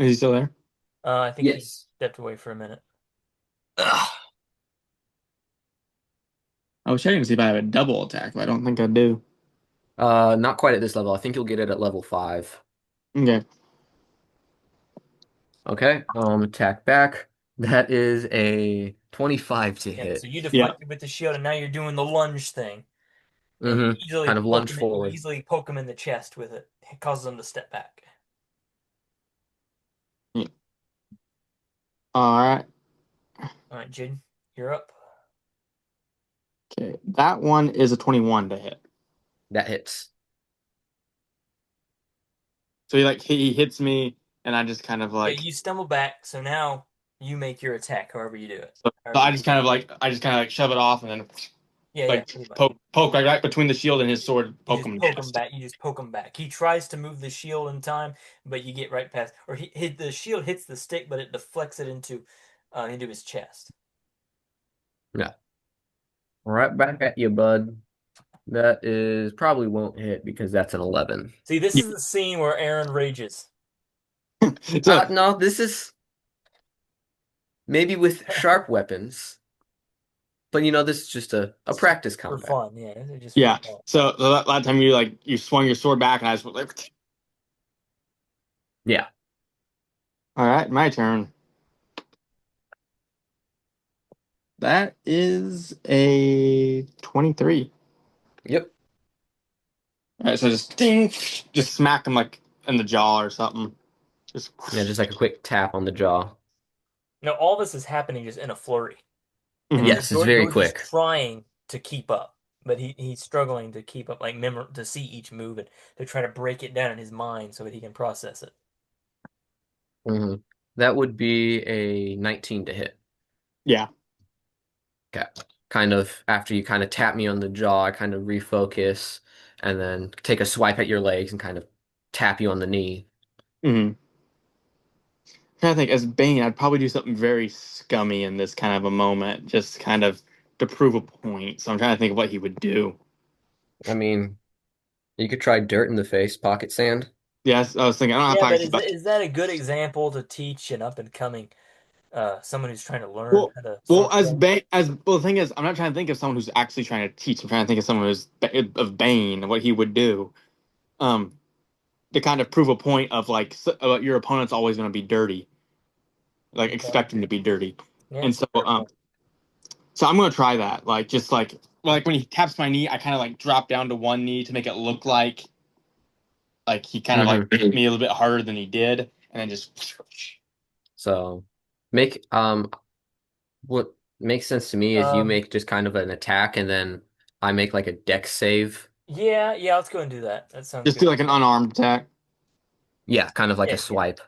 Is he still there? I think he Yes. stepped away for a minute. Ugh. I was checking to see if I have a double attack, but I don't think I do. Not quite at this level. I think you'll get it at level 5. Okay. Okay, attack back. That is a 25 to Yeah, so hit. you Yeah. deflected with the shield, and now you're doing the lunge thing, and you Mm-hmm. Kind of lunge you forward. easily poke him in the chest with it. It causes him to step back. Yeah. All right. All right, Jaden, you're up. Okay. That one is a 21 to hit. That hits. So he hits me, and I just kind of Yeah, like you stumble back, so now you make your attack, however you do it. so However you, I just kind of like shove it off and then yeah, like pretty much. poke right between the shield and his sword, You poke just him in the poke him chest. back. You just poke him back. He tries to move the shield in time, but you get right past, or the shield hits the stick, but it deflects it into his chest. Yeah. Right back at you, bud. That is probably won't hit because that's an 11. See, this Yeah. is the scene where Aaron rages. So No, this is maybe with sharp weapons, but this is just a practice For combat. fun, yeah, it's just for yeah. fun. So that time you swung your sword back and I was like, Yeah. all right, my turn. That is a 23. Yep. All right, so just ding, just smack him like in the jaw or something. Just Yeah, just like a quick tap on the jaw. Now, all this is happening just in a flurry, and so Mhm. Yes, it's very George is quick. trying to keep up, but he's struggling to keep up, like to see each move and to try to break it down in his mind so that he can process it. hmm That would be a 19 to hit. Yeah. Okay. Kind of after you kind of tap me on the jaw, I kind of refocus and then take a swipe at your legs and kind of tap you on the knee. Hmm. Trying to think, as Bane, I'd probably do something very scummy in this kind of a moment, just kind of to prove a point. So I'm trying to think of what he would do. I mean, you could try dirt in the face, pocket sand. Yes, I was thinking, I don't have Yeah, but pockets, but is that a good example to teach an up and coming someone who's trying to learn well, how to well, sword play? the thing is, I'm not trying to think of someone who's actually trying to teach. I'm trying to think of someone who's of Bane, what he would do, um, to kind of prove a point of like your opponent's always going to be dirty, like Okay. expect him to be dirty, Yeah, and so fair point. so I'm going to try that, like just like when he taps my knee, I kind of like drop down to one knee to make it look like he kind of like hmm hit me a little bit harder than he did, and then just So make what makes sense to me is you Um, make just kind of an attack and then I make like a dex save. yeah, let's go and do that. That sounds just good. do like an unarmed attack. Yeah, kind of like a Yeah, yeah. swipe.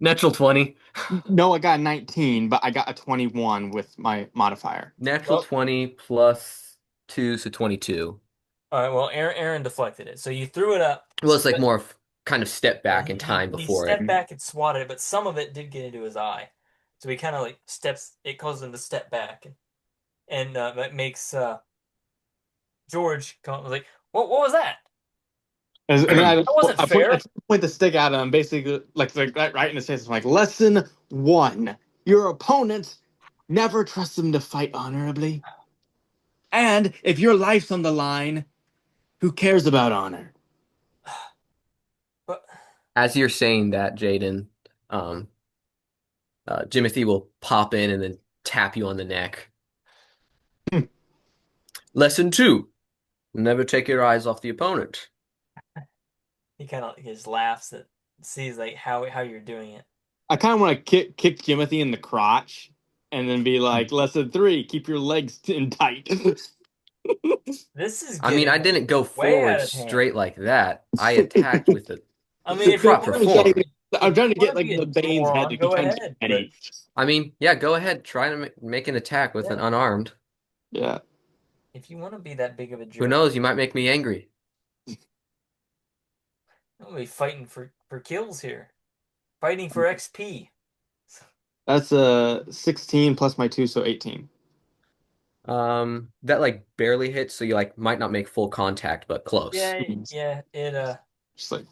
Natural 20. No, I got a 19, but I got a 21 with my modifier. Natural Well, 20 plus 2, so 22. all right. Well, Aaron deflected it, so you threw it up, Well, it's like but more of kind of step yeah, back in time he before it. stepped back and swatted it, but some of it did get into his eye, so he kind of like steps. It causes him to step back, and that makes George come was like, "What was that? And then That wasn't I fair." point the stick at him, basically like right in his face. I'm like, lesson one: your opponent never trust them to fight honorably, and if your life's on the line, who cares about honor? But As you're saying that, Jaden, um, Jimothy will pop in and then tap you on the neck. Lesson 2. Never take your eyes off the opponent. he kind of just laughs at sees like how you're doing it. I kind of want to kick Jimothy in the crotch, and then be like, lesson three: keep your legs in tight. This is I mean, I getting didn't go way forward out of hand. straight like that. I attacked with the I mean, proper form. I'm if trying you to want get to be like a the Bane's head moron, to go become ahead. But spaghetti. I mean, yeah, go ahead. Try to make an attack with an yeah, unarmed. Yeah. if you want to be that big of a Who jerk, knows? You might make me angry. we'll be fighting for kills here, fighting for XP. That's a 16 plus my 2, so 18. That like barely hits, so you like might not make full contact, but close. Yeah, yeah. It. Just like,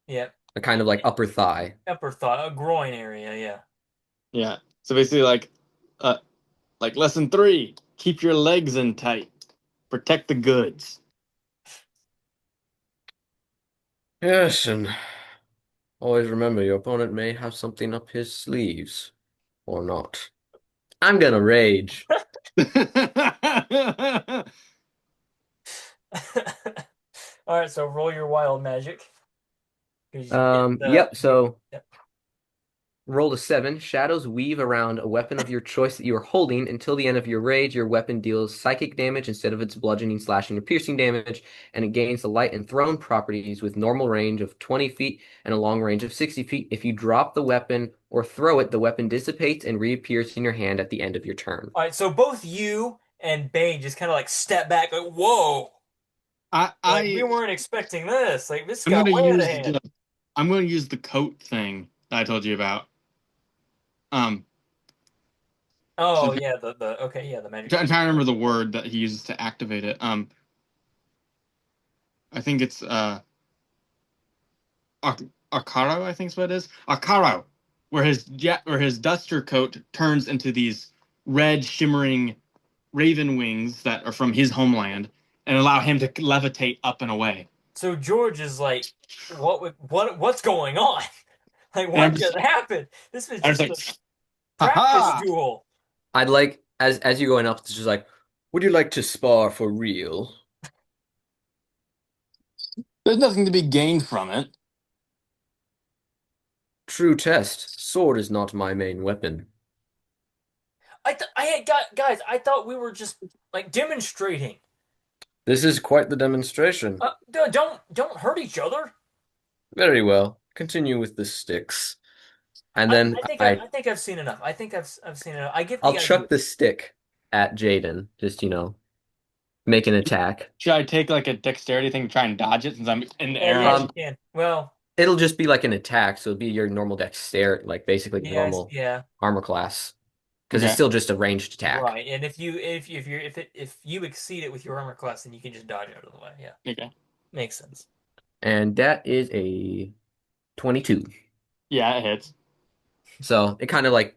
Yeah. A kind of like upper thigh. Upper thigh, a groin area. Yeah. yeah. So basically, like lesson three: keep your legs in tight, protect the goods. Yes, and always remember your opponent may have something up his sleeves or not. I'm gonna rage. All right. So roll your wild magic because it Yep, you, so yep. roll a 7. Shadows weave around a weapon of your choice that you are holding until the end of your rage. Your weapon deals psychic damage instead of its bludgeoning, slashing, or piercing damage, and it gains the light and thrown properties with normal range of 20 feet and a long range of 60 feet. If you drop the weapon or throw it, the weapon dissipates and reappears in your hand at the end of your turn. All right. So both you and Bane just kind of like step back, like whoa, I like we I weren't expecting this. Like this I'm got gonna way out of use hand. the coat thing that I told you about. Um, Oh so yeah, the okay, yeah, the magic I'm coat. trying to remember the word that he uses to activate it. I think it's Akaro, I think is what it is. Akaro, where his duster coat turns into these red shimmering raven wings that are from his homeland and allow him to levitate up and away. So George is like, what's going on? Like And what just happened? This was I'm just just like, a practice haha! duel. I'd like, as you're going up, it's just like, would you like to spar for real? There's nothing to be gained from it. True test. Sword is not my main weapon. I had got guys. I thought we were just like demonstrating. This is quite the demonstration. Don't hurt each other. Very well. Continue with the sticks. And then I think I've seen enough. I think I've seen enough. I get I'll the idea. chuck the stick at Jadon. Just, make an attack. Should I take like a dexterity thing to try and dodge it since I'm in the air? Yes, you Um, can. Well, it'll just be like an attack, so it'll be your normal dexterity, like basically yes, normal yeah, armor class. Because it's Okay. still just a ranged attack. right. And if you exceed it with your armor class, then you can just dodge out of the way. Yeah, Okay. makes sense. And that is a 22. Yeah, it hits. So it kind of like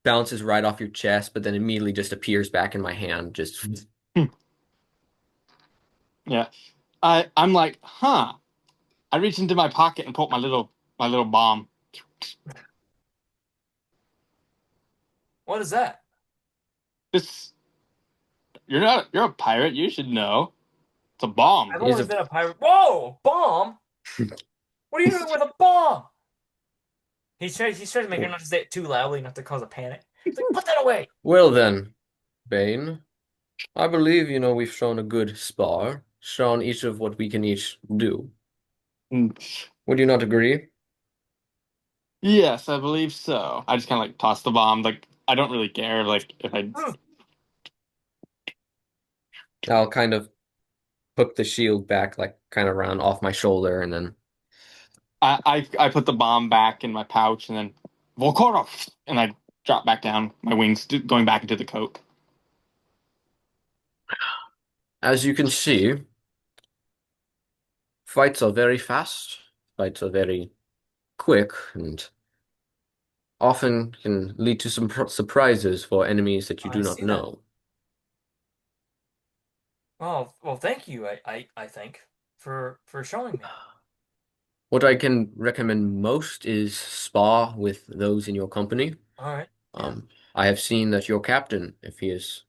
bounces right off your chest, but then immediately just appears back in my hand. Just Hmm. Yeah. I'm like, huh. I reach into my pocket and pull out my little bomb. What is that? This you're a pirate, you should know. It's a bomb. I've he's always a been a pirate. Whoa, bomb! What are you doing with a bomb? He tries to make her not to say it too loudly, not to cause a panic. It's like, put that away. well then, Bane. I believe, we've shown a good spar, shown each of what we can each do. Mm. Would you not agree? Yes, I believe so. I just kind of like toss the bomb. Like I don't really care. Like if I I'll kind of hook the shield back, like kind of around off my shoulder, and then I put the bomb back in my pouch and then Volkorov and I drop back down. My wings going back into the coat. as you can see, fights are very fast, fights are very quick, and often can lead to some surprises for enemies that you I do not see that. know. Well, thank you. I think for showing me. What I can recommend most is spa with those in your company. All right. Yeah, I have seen that your captain, if he's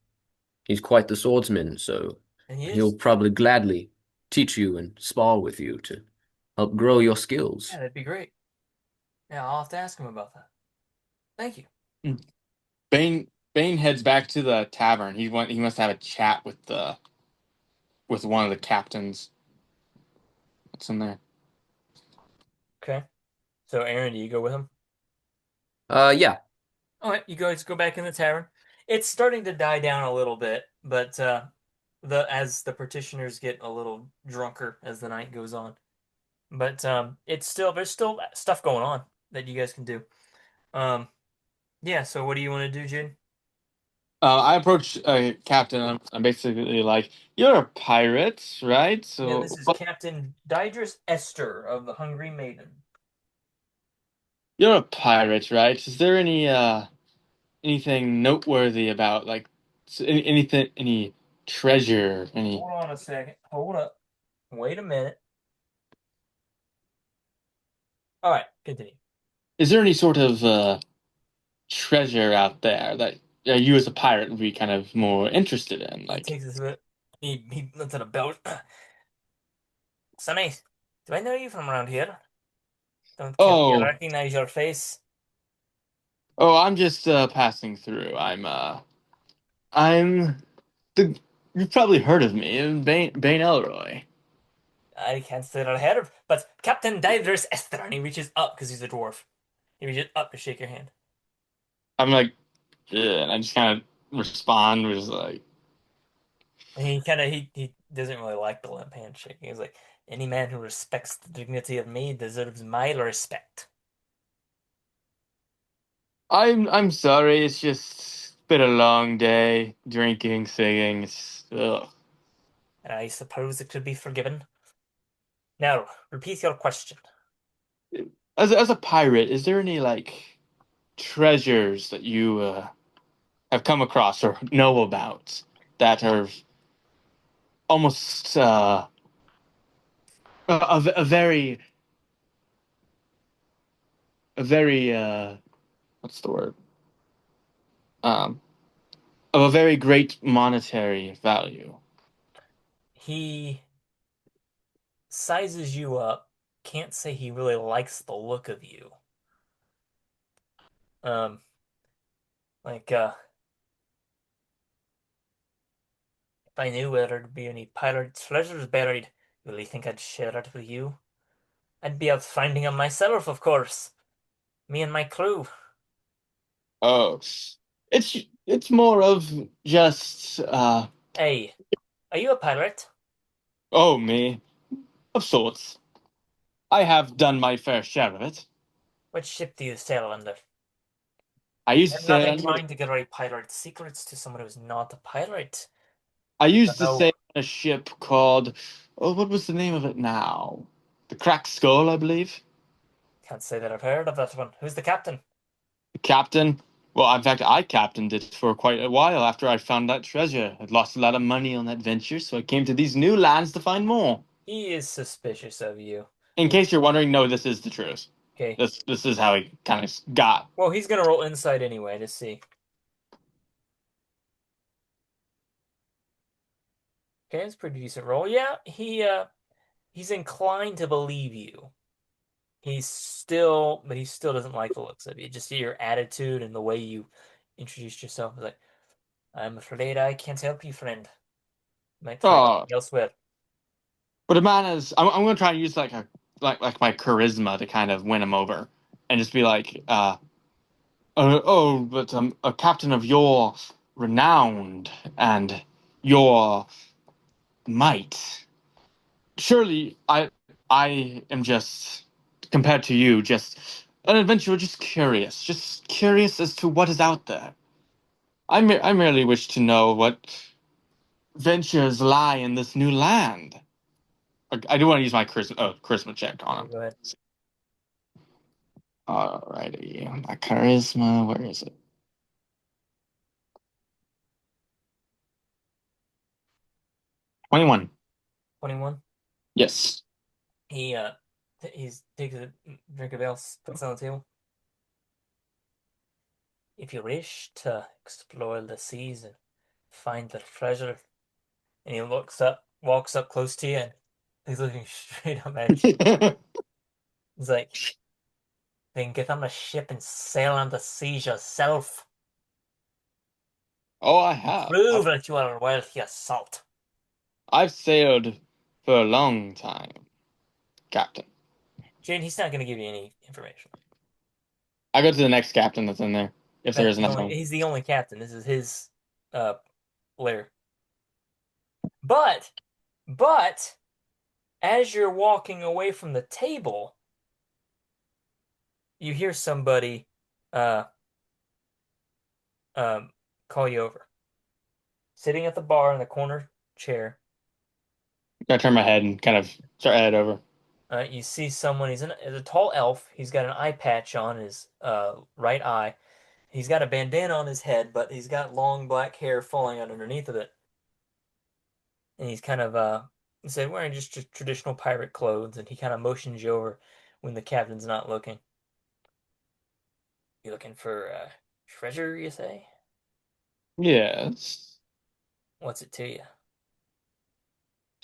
quite the swordsman, so and he he'll is. probably gladly teach you and spar with you to help grow your Yeah, skills. that'd be great. Yeah, I'll have to ask him about that. Thank you. Mm. Bane heads back to the tavern. He must have a chat with one of the captains. What's in there? Okay. So, Aaron, do you go with him? Yeah. All right, you guys go back in the tavern. It's starting to die down a little bit, but the as the petitioners get a little drunker as the night goes on. But it's still there's still stuff going on that you guys can do. Um, yeah. So, what do you want to do, Jin? I approach Captain. I'm basically like, "You're a pirate, right? Yeah, So this is Captain Didris Esther of the Hungry Maiden. you're a pirate, right? Is there anything noteworthy about like anything, any treasure, any? Hold on a second. Hold up. Wait a minute. All right, continue. Is there any sort of treasure out there that you as a pirate would be kind of more interested in? He Like, takes his whip. He lets out a belt. Sonny, do I know you from around here? Can't you oh, recognize your face? I'm just passing through. I'm the. You've probably heard of me, Bane Elroy. I can't say that I have, but Captain Didris Esther, and he reaches up because he's a dwarf. He reaches up to shake your hand. I'm like, yeah, and I just kind of respond with like, And he doesn't really like the limp handshake. He's like, any man who respects the dignity of me deserves my respect. I'm sorry. It's just been a long day, drinking, singing. Ugh. And I suppose it could be forgiven. Now, repeat your question. As a pirate, is there any like treasures that you have come across or know about that are almost a very what's the word um of a very great monetary value? He sizes you up. Can't say he really likes the look of you. Um, like, if I knew where there'd be any pirate treasures buried, you really think I'd share it with you? I'd be out finding them myself, of course. Me and my crew. Oh, it's more of just Hey, are you a pirate? oh me of sorts. I have done my fair share of it. Which ship do you sail under? I used to I'm not say under, inclined to give away pirate secrets to someone who's not a pirate. I I used to know. sail on a ship called, oh, what was the name of it now? The Cracked Skull, I believe. Can't say that I've heard of that one. Who's the captain? The captain. Well, in fact, I captained it for quite a while after I found that treasure. I'd lost a lot of money on that venture, so I came to these new lands to find more. He is suspicious of you. In case you're wondering, no, this is the truth. Okay. This is how he kind of got. Well, he's gonna roll insight anyway to see. Okay, it's a pretty decent roll. Yeah, he's inclined to believe you. But he still doesn't like the looks of you. Just your attitude and the way you introduced yourself. He's like, I'm afraid I can't help you, friend. Might try Oh, looking elsewhere. but a man is. I'm going to try and use like a like my charisma to kind of win him over, and just be like, oh, but a captain of your renowned and your might. Surely I am just compared to you just an adventurer, just curious as to what is out there. I merely wish to know what ventures lie in this new land. I do want to use my charisma check on Okay, him. go ahead. Alrighty, my charisma. Where is it? 21. 21. Yes. He he's takes a drink of ale, puts it on the table. If you wish to explore the seas and find the treasure, and he walks up close to you, and he's looking straight up at you. He's like, then get on a ship and sail on the seas yourself. Oh, I have. Prove that you are worthy of salt. I've sailed for a long time, Captain. Jane, he's not going to give you any information. I go to the next captain that's in there, if there That's is the another only. one. He's the only captain. This is his uh lair. But, but as you're walking away from the table, you hear somebody uh call you over. sitting at the bar in the corner chair. I turn my head and kind of start head over. You see someone. He's a tall elf. He's got an eye patch on his right eye. He's got a bandana on his head, but he's got long black hair falling out underneath of it. And he's kind of he said wearing just traditional pirate clothes, and he kind of motions you over when the captain's not looking. You looking for treasure, you say? Yes. What's it to you?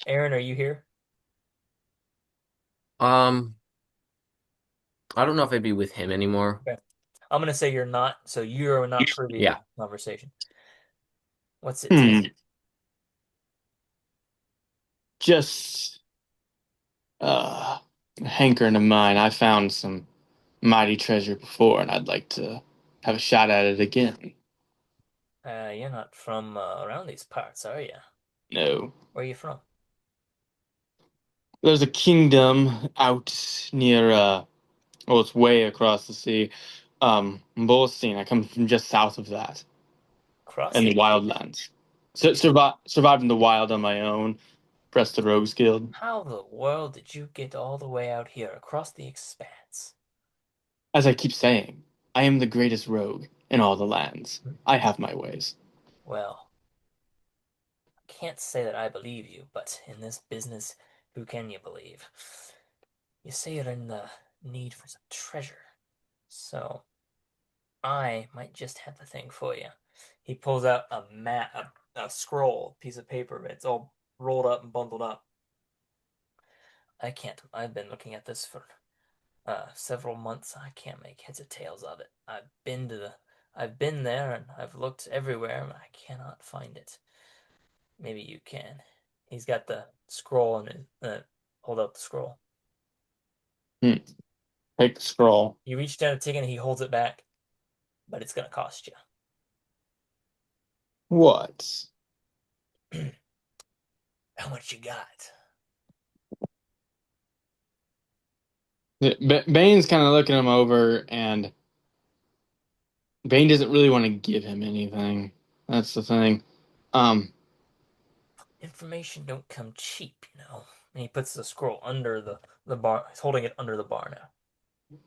Aaron, are you here? Um, I don't know if I'd be with him anymore. Okay. I'm gonna say you're not, so you're not privy to the Yeah. conversation. What's it to you? Hmm. Just a hankering of mine. I found some mighty treasure before, and I'd like to have a shot at it again. You're not from around these parts, are you? No. Where are you from? There's a kingdom out near well, it's way across the sea. Bolstein. I come from just south of that Across in the the wildlands. So, survived in the wild on my own. Pressed the Rogues Guild. How the world did you get all the way out here across the expanse? As I keep saying, I am the greatest rogue in all the lands. Hmm. I have my ways. Well, I can't say that I believe you, but in this business, who can you believe? You say you're in the need for some treasure, so I might just have the thing for you. He pulls out a scroll, piece of paper. It's all rolled up and bundled up. I can't. I've been looking at this for several months. I can't make heads or tails of it. I've been there and I've looked everywhere and I cannot find it. Maybe you can. He's got the scroll and hold up the scroll. Hmm. Take the scroll. You reach down to take it and he holds it back, but it's gonna cost What? you. How much you got? Bane's kind of looking him over, and Bane doesn't really want to give him anything. That's the thing. Um, Information don't come cheap, you know. And he puts the scroll under the bar. He's holding it under the bar now.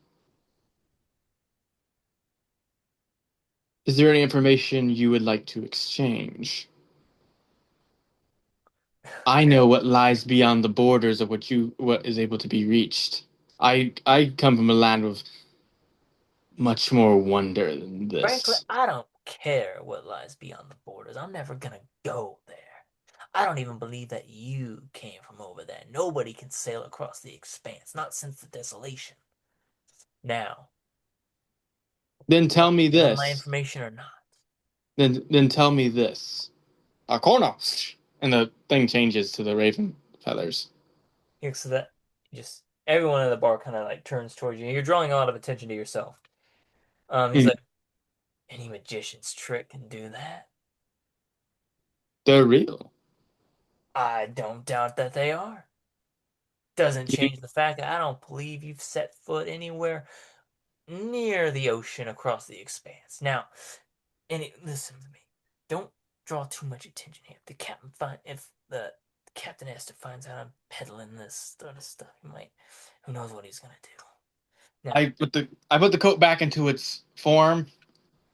is there any information you would like to exchange? I know what lies beyond the borders of what is able to be reached. I come from a land with much more wonder than Frankly, this. I don't care what lies beyond the borders. I'm never gonna go there. I don't even believe that you came from over there. Nobody can sail across the expanse, not since the desolation. Now, Then tell me give him my this. information or not. Then tell me this. Arcona. And the thing changes to the raven feathers. Yeah, so that just everyone in the bar kind of like turns towards you. You're drawing a lot of attention to yourself. He's Hmm. like, any magician's trick can do that. They're real. I don't doubt that they are. Doesn't You- change the fact that I don't believe you've set foot anywhere near the ocean across the expanse. Now, listen to me. Don't draw too much attention here. If the captain finds out I'm peddling this sort of stuff, he might. Who knows what he's gonna do? Now, I put the coat back into its form,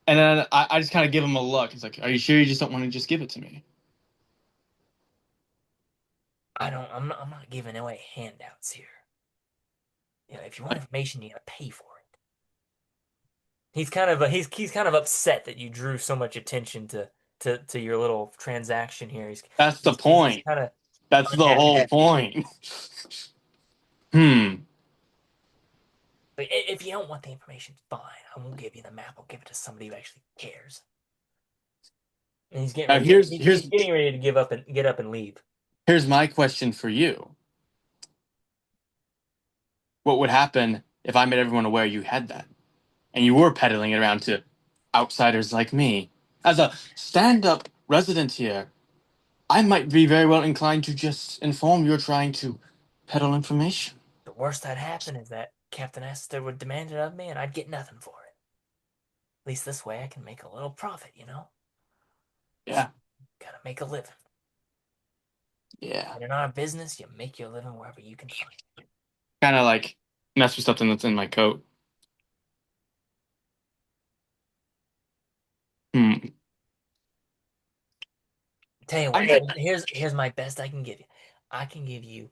and then I just kind of give him a look. It's like, are you sure you just don't want to just give it to me? I don't. I'm not giving away handouts here. You know, if you want information, you gotta pay for it. He's kind of upset that you drew so much attention to your little transaction here. That's the He's point. kind of That's the unhappy. whole point. Hmm. Like, if you don't want the information, fine. I won't give you the map. I'll give it to somebody who actually cares. And he's getting Now ready. He's getting ready to give up and get up and leave. here's my question for you. What would happen if I made everyone aware you had that, and you were peddling it around to outsiders like me? As a stand-up resident here, I might be very well inclined to just inform you're trying to peddle information. The worst that happened is that Captain Esther would demand it of me, and I'd get nothing for it. At least this way, I can make a little profit. You know. Yeah. Gotta make a living. Yeah. You're not a business, you make your living wherever you can find it. Kind of like mess with something that's in my coat. Hmm. Tell you what, I here's my best I can give you. I can give you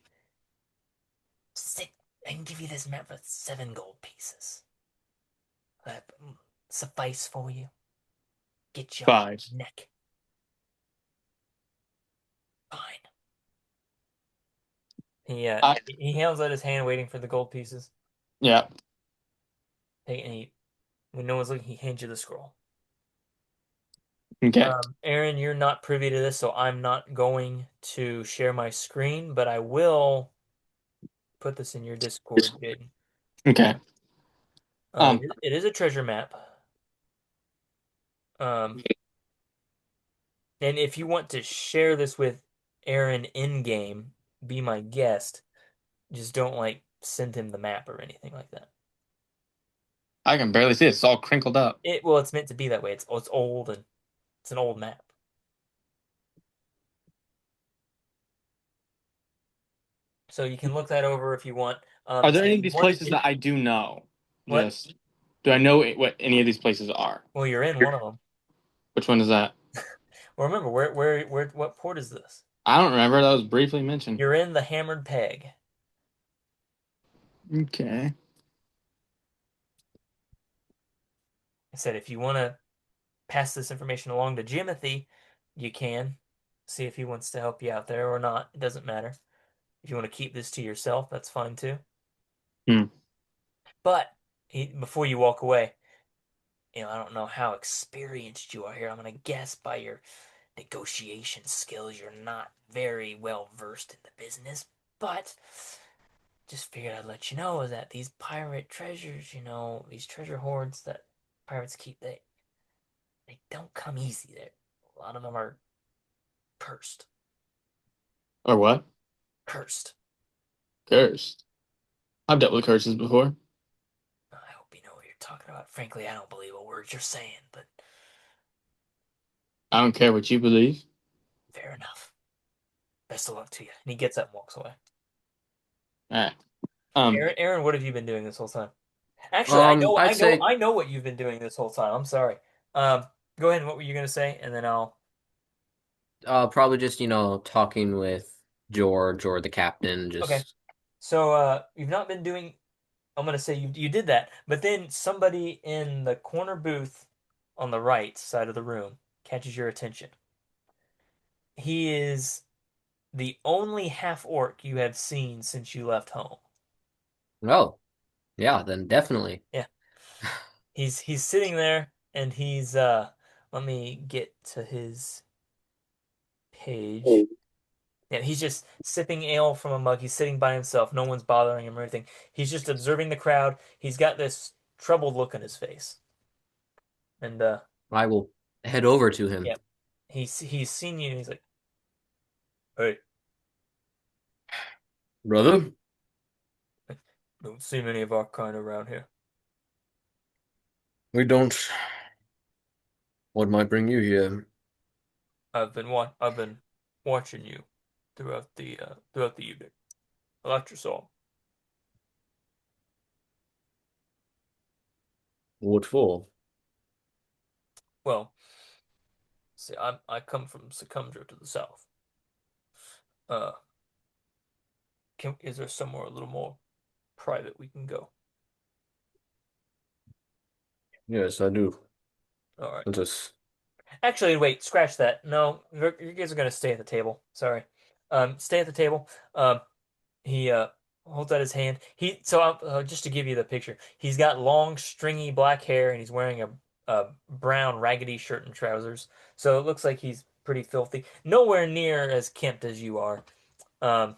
six. I can give you this map for 7 gold pieces. That suffice for you. Get you off five. your neck. Fine. I He hands out his hand, waiting for the gold pieces. yeah. And when no one's looking, he hands you the scroll. Okay. Aaron, you're not privy to this, so I'm not going to share my screen, but I will put this in your Discord, Jadon. Okay. Um. It is a treasure map. Um, and if you want to share this with Aaron in game, be my guest. Just don't like send him the map or anything like that. I can barely see it. It's all crinkled up. It's meant to be that way. It's old and it's an old map. So you can look that over if you want. Are there So any if of you these want places that I do know? what? Just do I know what any of these places are? Well, you're in one of them. Which one is that? Well, remember what port is this? I don't remember. That was briefly mentioned. You're in the Hammered Peg. Okay. I said if you want to pass this information along to Jimothy, you can see if he wants to help you out there or not. It doesn't matter. If you want to keep this to yourself, that's fine too. Hmm. But before you walk away, I don't know how experienced you are here. I'm gonna guess by your negotiation skills, you're not very well versed in the business, but just figured I'd let you know is that these pirate treasures, these treasure hoards that pirates keep, they don't come easy. A lot of them are cursed. Or what? Cursed. Curse. I've dealt with curses before. I hope you know what you're talking about. Frankly, I don't believe a word you're saying, but I don't care what you believe. fair enough. Best of luck to you. And he gets up and walks away. All right. Um. Aaron, what have you been doing this whole time? Actually, I'd say I know what you've been doing this whole time. I'm sorry. Um, Go ahead. What were you gonna say? And then I'll. probably just, talking with George or the captain, Okay. just So, you've not been doing. I'm gonna say you did that, but then somebody in the corner booth on the right side of the room catches your attention. He is the only half orc you have seen since you left home. oh, yeah, then definitely. Yeah, he's sitting there and he's let me get to his page. Yeah, he's just sipping ale from a mug. He's sitting by himself. No one's bothering him or anything. He's just observing the crowd. He's got this troubled look on his face. And I will head over to him. yeah, he's seen you and he's like, "Hey, Brother, don't see many of our kind around here. we don't. What might bring you here? I've been watching you throughout the evening. I liked your song. What for? Well, see, I come from Secundra to the south. Uh, is there somewhere a little more private we can go? Yes, I do. All right. Let us. Actually, wait, scratch that. No, you guys are gonna stay at the table. Sorry. Stay at the table. He holds out his hand. Just to give you the picture, he's got long, stringy black hair, and he's wearing a brown raggedy shirt and trousers. So it looks like he's pretty filthy. Nowhere near as kempt as you are. Um,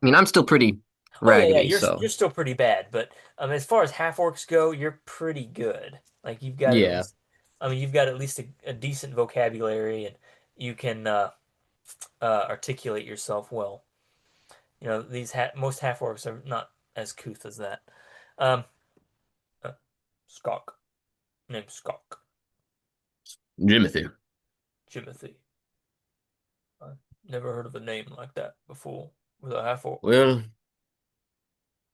I mean, I'm still pretty oh yeah, raggedy, you're so still pretty bad, but as far as half orcs go, you're pretty good. Like yeah. you've got at least a decent vocabulary, and you can articulate yourself well. Most half orcs are not as couth as that. Um, uh, Skok, named Skok, Jimothy. Jimothy. Never heard of a name like that before with a half-orc. Well,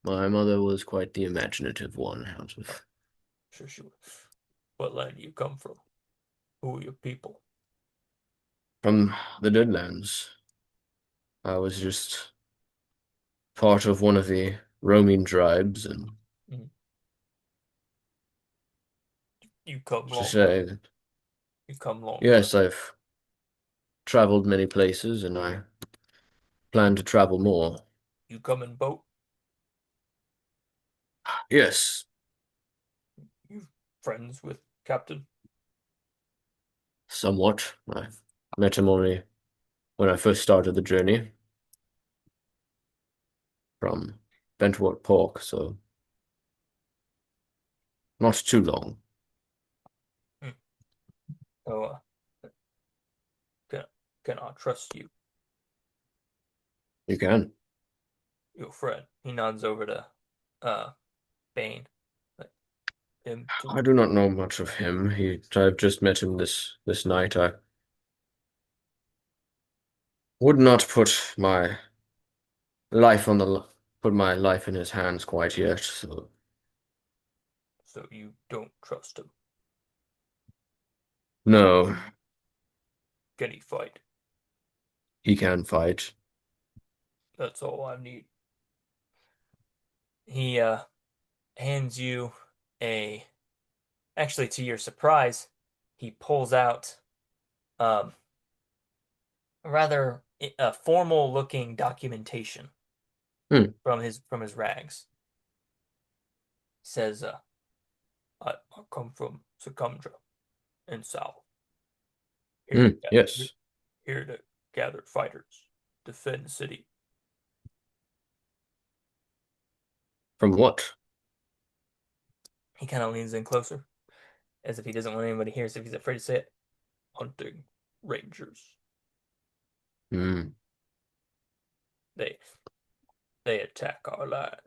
my mother was quite the imaginative one out of Sure, sure. What land do you come from? Who are your people? from the Deadlands. I was just part of one of the roaming tribes, and Mm. You come to long way. say that, You come long way. yes, I've traveled many places, and I plan to travel more. You come in boat. Yes, You friends with Captain. somewhat. I met him only when I first started the journey from Bentwort Pork, so not too long. Mm. So, can can I trust you, You can. your friend? He nods over to uh Bane. Like, him too. I do not know much of him. I've just met him this night. I would not put my life in his hands quite yet. So So you don't trust him. no, Can he fight? he can fight. That's all I need. He hands you a actually to your surprise, he pulls out um rather formal looking documentation Hmm, from his rags. He says, I come from Sucumdra in South. Here to here, yes. here to gather fighters, defend the city. From what? He kind of leans in closer, as if he doesn't want anybody here, as if he's afraid to say it. Hunting rangers. Hmm, They they attack our lands.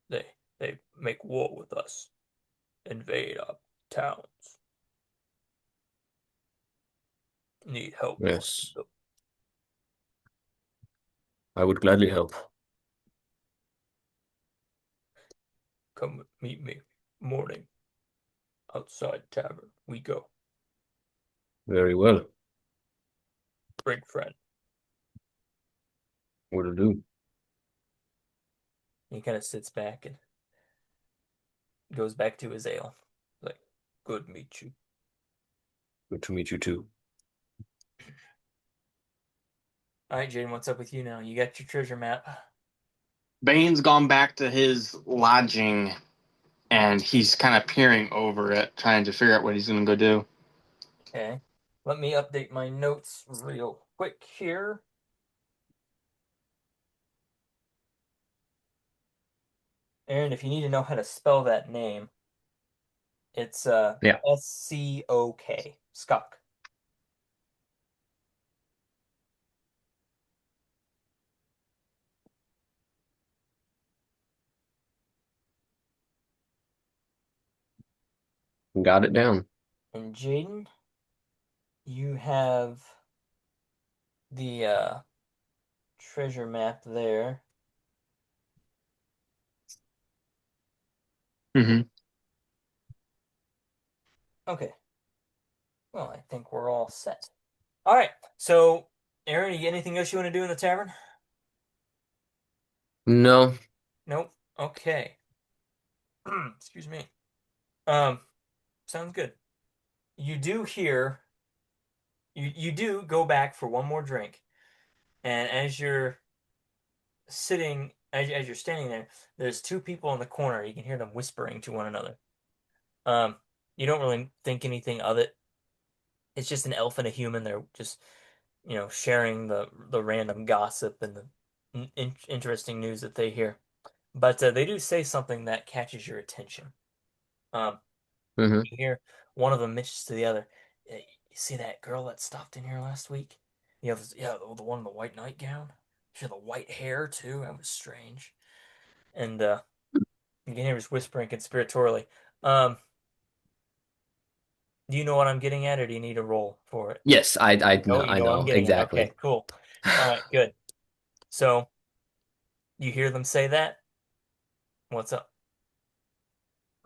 They make war with us, invade our towns. Need help finding yes. them. I would gladly help. Come meet me. Morning outside tavern. We go. Very well. Bring friend. Will do. He kind of sits back and goes back to his ale. Like, good meet you. Good to meet you too. All right, Jaden, what's up with you now? You got your treasure map. Bane's gone back to his lodging and he's kind of peering over it, trying to figure out what he's going to go do. Okay. Let me update my notes real quick here. Aaron, if you need to know how to spell that name, it's Yeah, Scok. Skok. got it down. And Jaden, you have the treasure map there. Mm-hmm. Okay. Well, I think we're all set. All right. So, Aaron, you get anything else you want to do in the tavern? No. Nope. Okay. Excuse me. Um, sounds good. You do hear you do go back for one more drink, and as you're sitting as you're standing there, there's two people in the corner. You can hear them whispering to one another. Um, you don't really think anything of it. It's just an elf and a human. They're just, sharing the random gossip and the interesting news that they hear. But they do say something that catches your attention. Um, Hmm. you hear one of them mentions to the other, "You see that girl that stopped in here last week? Yeah, the one in the white nightgown. She had the white hair too. That was strange." And you can hear us whispering conspiratorially. Um, do you know what I'm getting at, or do you need a roll for it? Yes, I Oh, know, you I know what I'm know getting at. Okay, exactly. cool. All right, good. So you hear them say that? What's up?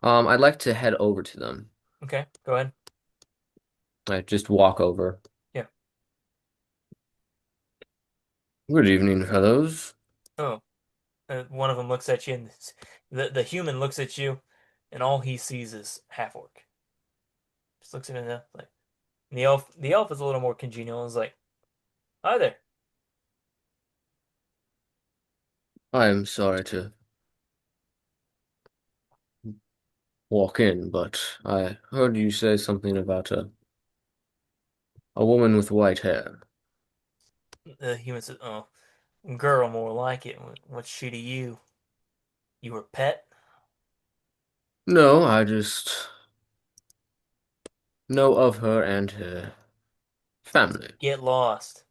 I'd like to head over to them. Okay, go ahead. I just walk over. Yeah. Good evening, fellows. Oh, one of them looks at you, and the human looks at you, and all he sees is half-orc. Just looks at him like and the elf is a little more congenial. And is like, "Hi there." I am sorry to walk in, but I heard you say something about a woman with white hair. The human says, "Oh, girl, more like it. What's she to you? You her pet? No, I just know of her and her family. Get lost."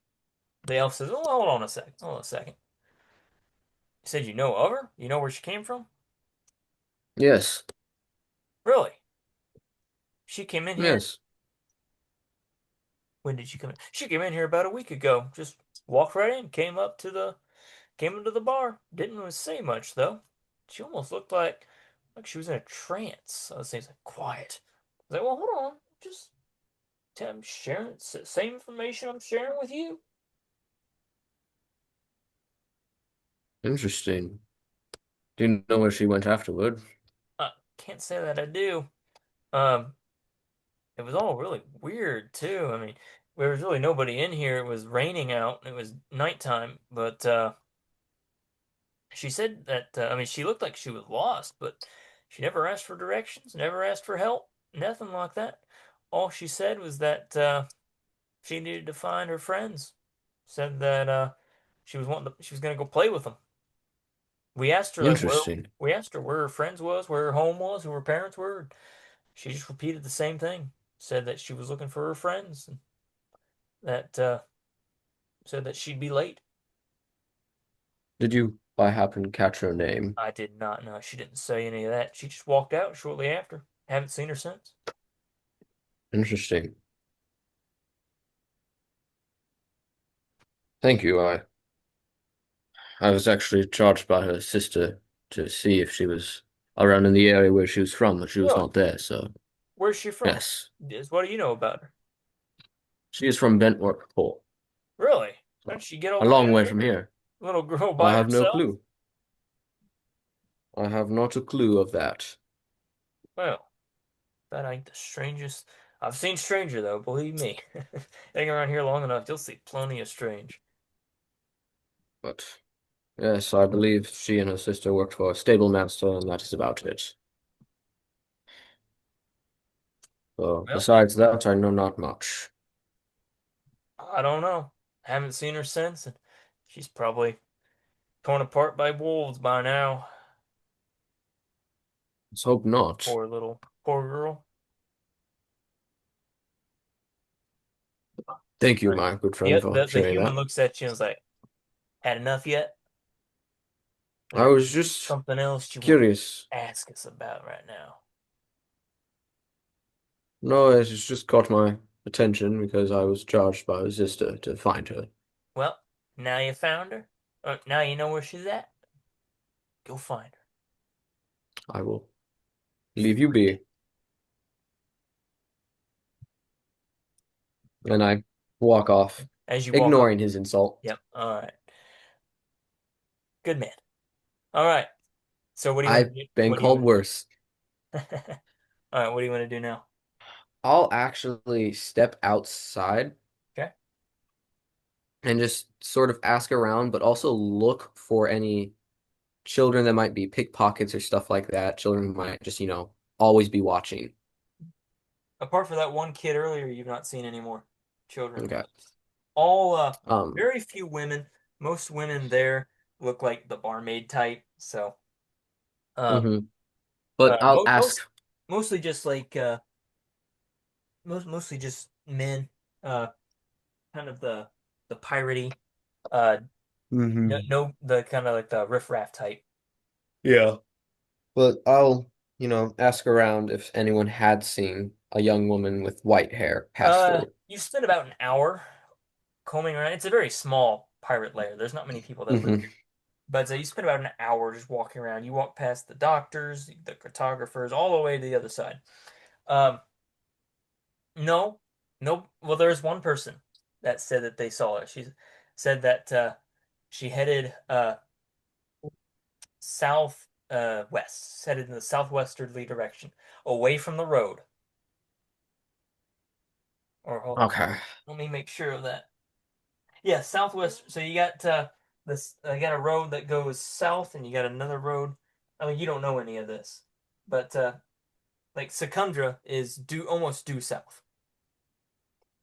The elf says, "Oh, hold on a second. Hold on a second. You said you know of her? You know where she came from? Yes, Really? She came in here. yes. When did she come in? She came in here about a week ago. Just walked right in. Came into the bar. Didn't really say much though. She almost looked like she was in a trance. I was saying like quiet. I was like, well, hold on. Just I'm sharing same information I'm sharing with you. Interesting. Do you know where she went afterward? I can't say that I do. Um, it was all really weird too. I mean, there was really nobody in here. It was raining out. It was nighttime, but she said that I mean, she looked like she was lost, but she never asked for directions, never asked for help, nothing like that. All she said was that she needed to find her friends. Said that she was gonna go play with them. We asked her like where Interesting. we asked her where her friends was, where her home was, who her parents were. She just repeated the same thing. Said that she was looking for her friends, and that said that she'd be late. Did you by happen catch her name? I did not know. She didn't say any of that. She just walked out shortly after. Haven't seen her since. Interesting. Thank you. I was actually charged by her sister to see if she was around in the area where she was from, but she was Really? not there, so Where's she from? yes. What do you know about her? She is from Bentworth Hall, Really? How did so she get a over long there? way from here. Little girl I by have no herself? clue. I have not a clue of that. Well, that ain't the strangest. I've seen stranger though, believe me. Hang around here long enough, you'll see plenty of strange. But yes, I believe she and her sister worked for a stable master, and that is about it. So Well, besides that, I know not much. I don't know. Haven't seen her since, and she's probably torn apart by wolves by now. Let's hope not. Poor girl. Thank you, Right. my good friend, for The sharing human that. looks at you and is like, "Had enough yet? I There's was just something else you want curious. to ask us about right now." No, it just caught my attention because I was charged by her sister to find her. Well, now you found her. Now you know where she's at. Go find her. I will leave you be. And I walk off, As you walk off. ignoring his insult. Yep. All right. Good man. All right. So what do you want I've to do? been What do you called want worse. to do? All right. What do you want to do now? I'll actually step outside Okay. and just sort of ask around, but also look for any children that might be pickpockets or stuff like that. Children who might just, always be watching. Apart from that one kid earlier, you've not seen any more children. Okay. All Um, very few women. Most women there look like the barmaid type. So um mhm. But I'll ask. mostly just like mostly just men. Uh, kind of the piratey. Uh, Hmm. no, the kind of like the riffraff type. Yeah. But I'll, ask around if anyone had seen a young woman with white hair pass through. You spend about an hour combing around. It's a very small pirate lair. There's not many people that live. Hmm. But you spend about an hour just walking around. You walk past the doctors, the cartographers, all the way to the other side. Um, no, no. Well, there's one person that said that they saw it. She said that she headed south west, headed in the southwesterly direction, away from the road. Or hold on, Okay. let me make sure of that. Yeah, southwest. So you got this. You got a road that goes south, and you got another road. I mean, you don't know any of this, but like Secundra is due almost due south.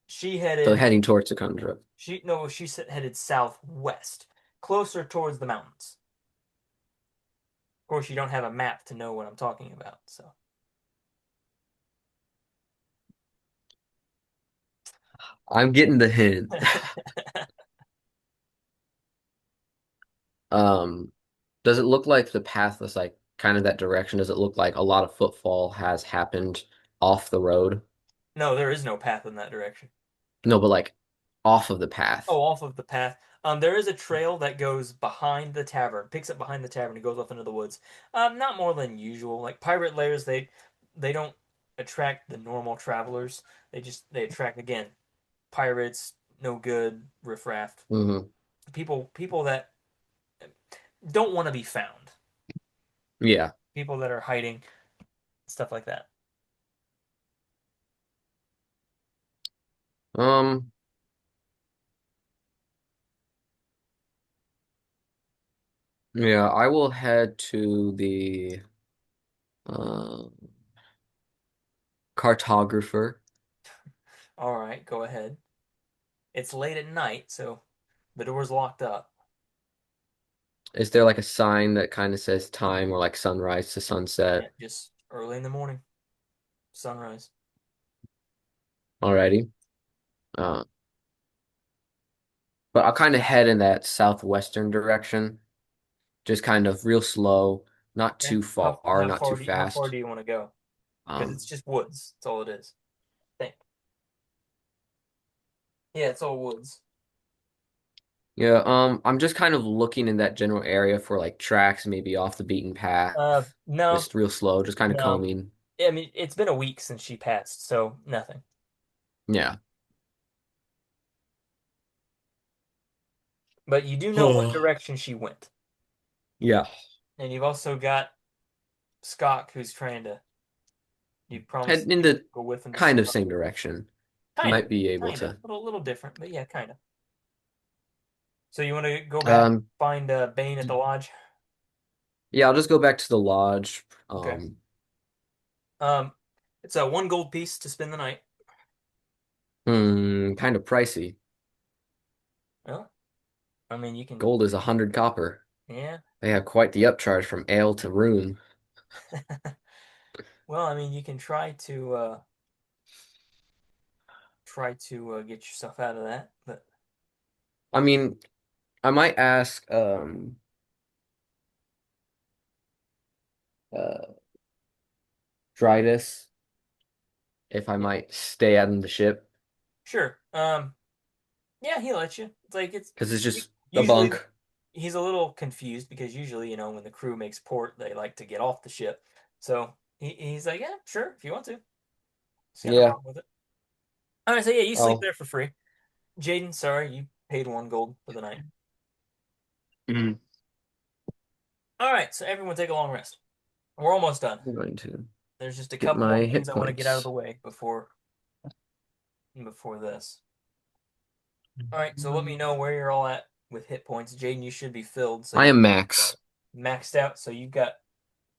She So headed. heading towards Secundra. She no, she headed southwest, closer towards the mountains. Of course, you don't have a map to know what I'm talking about, so. I'm getting the hint. Um, does it look like the path is like kind of that direction? Does it look like a lot of footfall has happened off the road? No, there is no path in that direction. No, but like off of the path. Oh, off of the path. There is a trail that goes behind the tavern, picks up behind the tavern, and goes off into the woods. Not more than usual. Like pirate lairs, they don't attract the normal travelers. They attract again pirates, no good, riffraff, Hmm. people that don't want to be found, Yeah. people that are hiding, stuff like that. Um, yeah, I will head to the uh, cartographer. All right, go ahead. It's late at night, so the door's locked up. Is there like a sign that kind of says time or like sunrise to Yeah, sunset? just early in the morning, sunrise. Alrighty. Uh, but I'll kind of head in that southwestern direction, just kind of real slow, not Okay. too far, not too How far fast. do you want to go? Because it's Um, just woods. That's all it is. Think. Yeah, it's all woods. yeah, I'm just kind of looking in that general area for like tracks, maybe off the beaten path, No, just real slow, just kind of no. combing. I mean, it's been a week since she passed, so nothing. Yeah. But you do know what direction she went, Yeah. and you've also got Scott, who's trying to. You promised Head in you the go with him to kind of Scott. same direction. Kind of, Might be able kind of, to. little different, but yeah, kind of. So you want to go back, Um, find Bane at the lodge? yeah, I'll just go back to the lodge. Okay. Um, it's a one gold piece to spend the night. Kind of pricey. Well, I mean, you can. Gold is 100 copper. Yeah. They have quite the upcharge from ale to room. Well, I mean, you can try to get yourself out of that, but I mean, I might ask uh Drydas if I yeah, might stay out on the ship sure. Yeah, he lets you. It's like it's because it's just a usually bunk. he's a little confused because usually, when the crew makes port, they like to get off the ship. So he's like, yeah, sure, if you want to. He's got no Yeah. problem with it. All right, so yeah, you sleep Oh, there for free. Jaden, sorry, you paid one gold for the night. Mhm. All right, so everyone take a long rest. We're almost done. I'm going to There's just a get couple more my things hit I want to get out of points. the way before this. All right, so let me know where you're all at with hit points. Jaden, you should be filled, so I you am uh, max maxed out. So you've got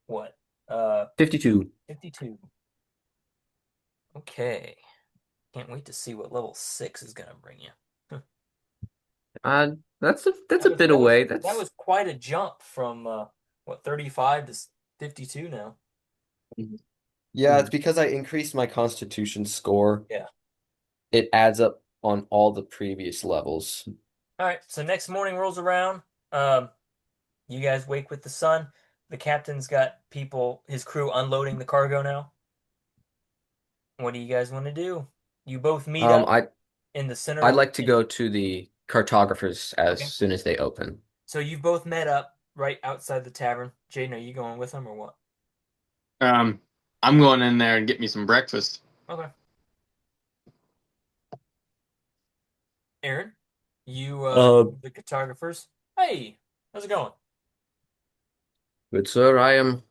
what? Uh, 52. 52. Okay. Can't wait to see what level 6 is gonna bring you. That's That a was bit that was away. that That's was quite a jump from 35 to 52 now. Yeah, it's because I increased my Constitution score. Yeah. It adds up on all the previous levels. All right. So next morning rolls around. Um, you guys wake with the sun. The captain's got his crew unloading the cargo now. What do you guys want to do? You both meet Um, up I in the center I'd of like to go to the cartographers as Okay. soon as they open. So you've both met up right outside the tavern. Jaden, are you going with them or what? Um, I'm going in there and get me some breakfast. Okay. Aaron, you Uh, the cartographers. Hey, how's it going? Good sir, I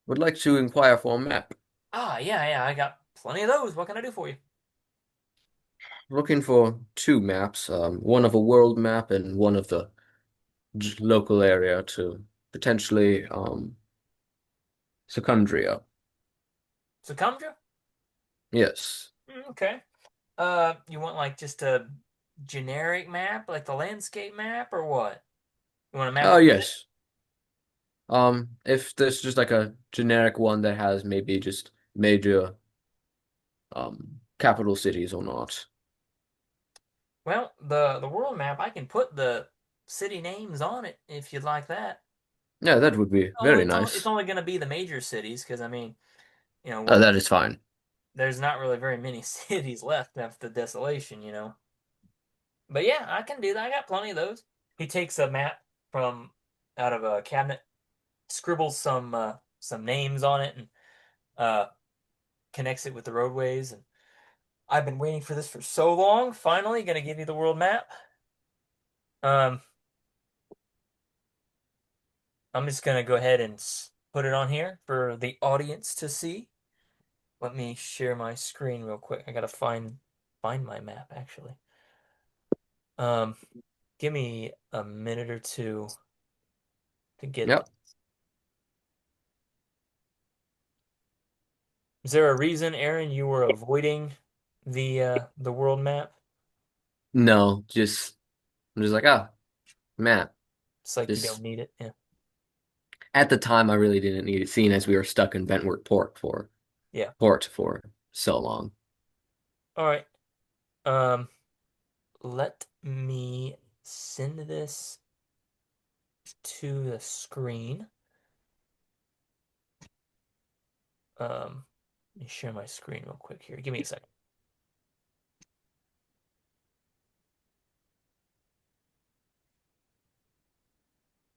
would like to inquire for a map. Ah, yeah, yeah, I got plenty of those. What can I do for you? Looking for two maps, one of a world map and one of the local area to potentially Secundria. Succumja? Yes. Okay. You want like just a generic map, like the landscape map, or what? You want a map Oh, of it? yes. If there's just like a generic one that has maybe just major capital cities or not. Well, the world map, I can put the city names on it if you'd like that. Yeah, that would be very It's nice. only going to be the major cities because I mean, Oh, that is fine. there's not really very many cities left after the desolation, you know. But yeah, I can do that. I got plenty of those. He takes a map from out of a cabinet, scribbles some names on it, and uh, connects it with the roadways. And I've been waiting for this for so long. Finally, gonna give you the world map. Um, I'm just gonna go ahead and put it on here for the audience to see. Let me share my screen real quick. I gotta find my map actually. Um, give me a minute or two to get. Yep. Is there a reason, Aaron, you were avoiding the world map? No, just I'm just like, ah, map. It's like you don't Just need it. Yeah. at the time I really didn't need it, seeing as we were stuck in Bentworth Yeah. Port for so long. All right. Um, let me send this to the screen. Let me share my screen real quick here. Give me a second.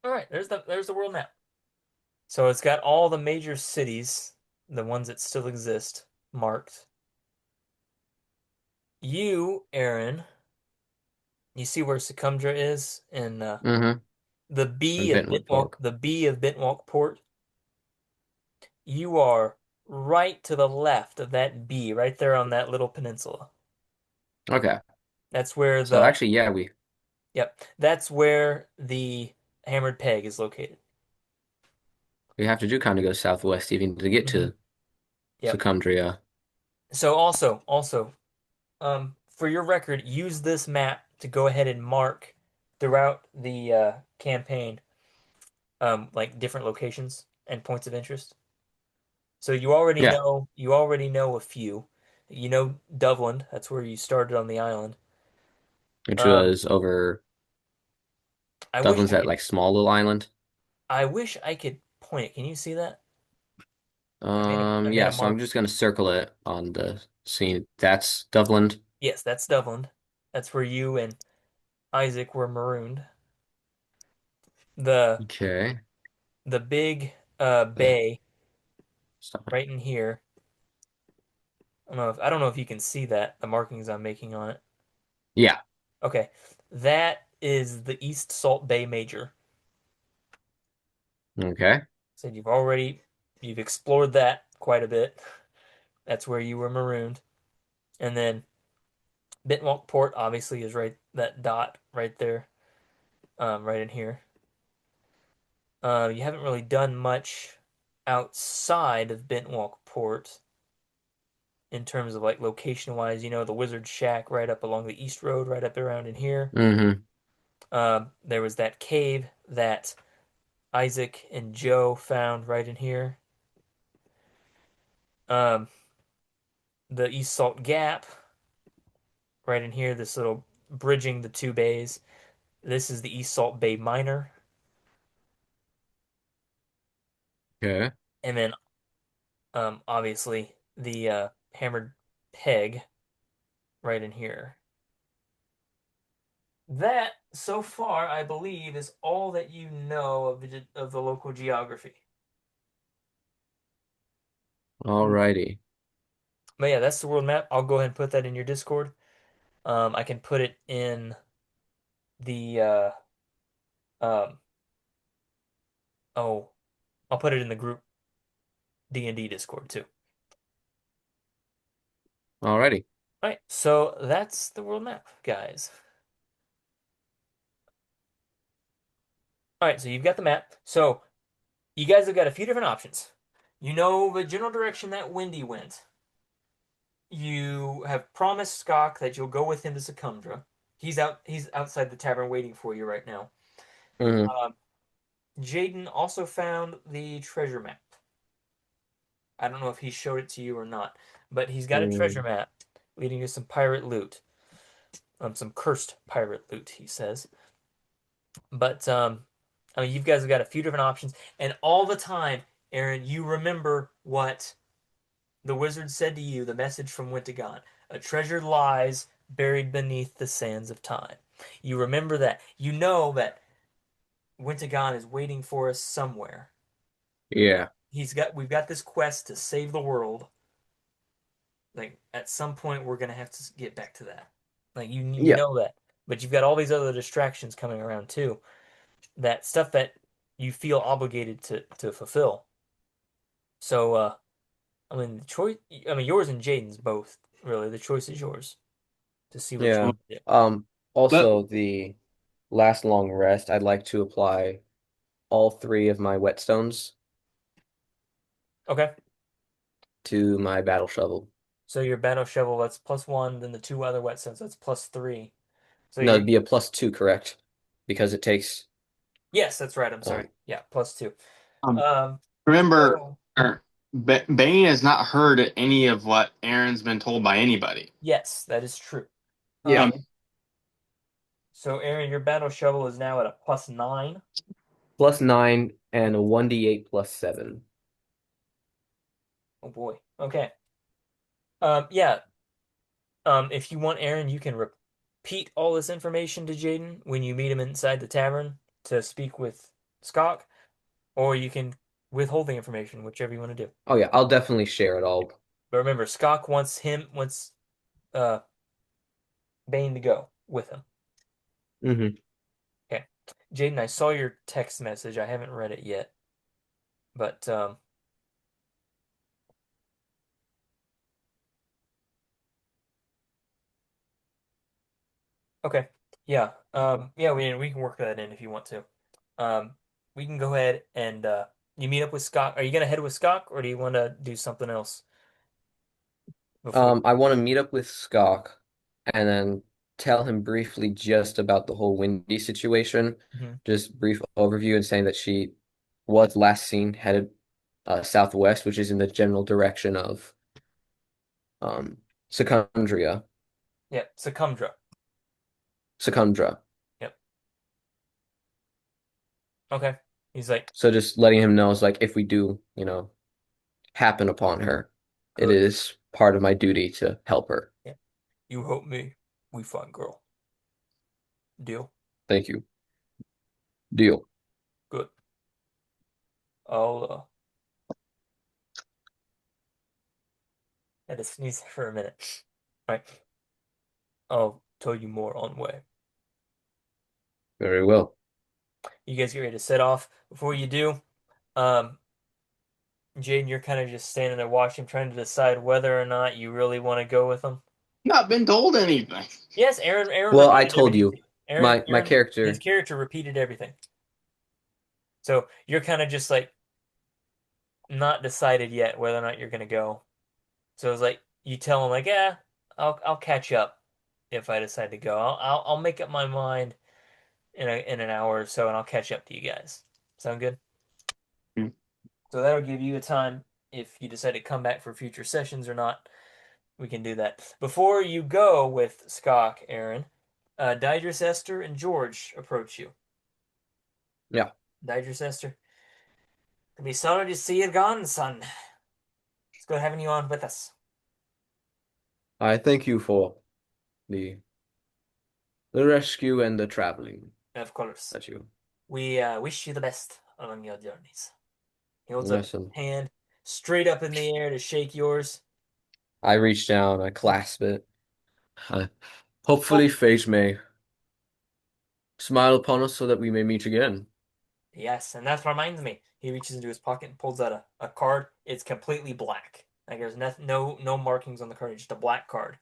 All right, there's the world map. So it's got all the major cities, the ones that still exist, marked. You, Aaron, you see where Secumdra is in Mm-hmm. the In B of Bentworth Bentwalk, Port. the B of Bentwalk Port. You are right to the left of that B, right there on that little peninsula. Okay. That's where So the actually, yeah, Yep, that's where the hammered peg is located. we have to do kind of go southwest even to get Hmm. to Yep. Secundria. So also, for your record, use this map to go ahead and mark throughout the campaign, like different locations and points of interest. So Yeah, you already know a few. You know Dublin, that's where you started on the island. which Um, was over I wish Dublin's I that could like small little island. point it. Can you see that? I made Yeah, a so I'm mark. just gonna circle it on the scene. That's Dublin. Yes, that's Dublin. That's where you and Isaac were marooned. The Okay. the big Uh, bay Stop it. right in here. I don't know if you can see that, the markings I'm making on it. Yeah. Okay. That is the East Salt Bay Major. Okay. Said you've explored that quite a bit. That's where you were marooned. And then Bentwalk Port obviously is right that dot right there, right in here. You haven't really done much outside of Bentwalk Port in terms of like location wise. You know, the Wizard Shack right up along the East Road, right up around in here. Mm-hmm. There was that cave that Isaac and Joe found right in here. Um, the East Salt Gap right in here. This little bridging the two bays. This is the East Salt Bay Minor, Okay. and then obviously the Hammered Peg right in here. That, so far, I believe, is all that you know of the local geography. Alrighty. But yeah, that's the world map. I'll go ahead and put that in your Discord. I can put it in the um oh, I'll put it in the group D&D Discord too. Alrighty. All right, so that's the world map, guys. All right, so you've got the map. So you guys have got a few different options. You know the general direction that Wendy went. You have promised Skok that you'll go with him to Secundra. He's outside the tavern waiting for you right now. Hmm. Um, Jadon also found the treasure map. I don't know if he showed it to you or not, but he's got a treasure Mm. map leading to some pirate loot. Some cursed pirate loot, he says. But I mean, you guys have got a few different options, and all the time, Aaron, you remember what the wizard said to you, the message from Wintegon. A treasure lies buried beneath the sands of time. You remember that. You know that Wintegon is waiting for us somewhere. Yeah. We've got this quest to save the world. Like at some point we're gonna have to get back to that. Like you Yeah. know that. But you've got all these other distractions coming around too. That stuff that you feel obligated to fulfill. So I mean the choice I mean yours and Jaden's both, really. The choice is yours to see what you Yeah. Well, want to do. Um, let, Also the last long rest, I'd like to apply all three of my whetstones Okay. to my battle shovel. So your battle shovel, that's +1, then the two other whetstones, that's +3. So No, you're it'd be a +2, correct? Because it takes yes, that's right. I'm sorry. um Yeah, +2. um, Um, remember, so Bane has not heard any of what Aaron's been told by anybody. yes, that is true. yeah, Um, So Aaron, your battle shovel is now at a +9. +9 and a 1d8 +7. Oh boy. Okay. Yeah. If you want, Aaron, you can repeat all this information to Jaden when you meet him inside the tavern to speak with Skok, or you can withhold the information, whichever you want to do. Oh yeah, I'll definitely share it all. But remember, Skok wants uh Bane to go with him. Hmm. Okay. Jaden, I saw your text message. I haven't read it yet. But okay. Yeah. Yeah, we can work that in if you want to. Um we can go ahead and you meet up with Skok. Are you gonna head with Skok or do you want to do something else before I want to meet up with Skok and then tell him briefly just about the whole Windy situation. Mhm. Just brief overview and saying that she was last seen headed southwest, which is in the general direction of Secundria. Yeah, Secumdra. Secundra. Yep. Okay. He's like, So just letting him know is like if we do, happen upon her, it good. is part of my duty to help her. Yeah. You help me, we find girl. Deal? Thank you. Deal. Good. I'll had to sneeze for a minute. Right. I'll tell you more on way. Very well. You guys get ready to set off. Before you do, um, Jaden, you're kind of just standing there watching, trying to decide whether or not you really want to go with them. not been told anything. Yes, Aaron Well, I repeated told everything to you, you. Aaron, my Aaron, his character. character repeated everything. So you're kind of just like not decided yet whether or not you're gonna go. So it's like you tell him like, yeah, I'll catch up if I decide to go. I'll make up my mind in an hour or so, and I'll catch up to you guys. Sound good? So that'll give you a time if you decide to come back for future sessions or not. We can do that. Before you go with Skok, Aaron, Didris, Esther, and George approach you. Yeah, Didris, Esther, it'll be sorry to see you gone, son. It's good having you on with us. I thank you for the the rescue and the traveling Of course. that you. We wish you the best along your journeys. He holds up his Listen, hand straight up in the air to shake yours. I reach down, I clasp it. Uh, Oh, hopefully, fate may smile upon us so that we may meet again. yes, and that reminds me. He reaches into his pocket and pulls out a card. It's completely black. Like there's no markings on the card, it's just a black card.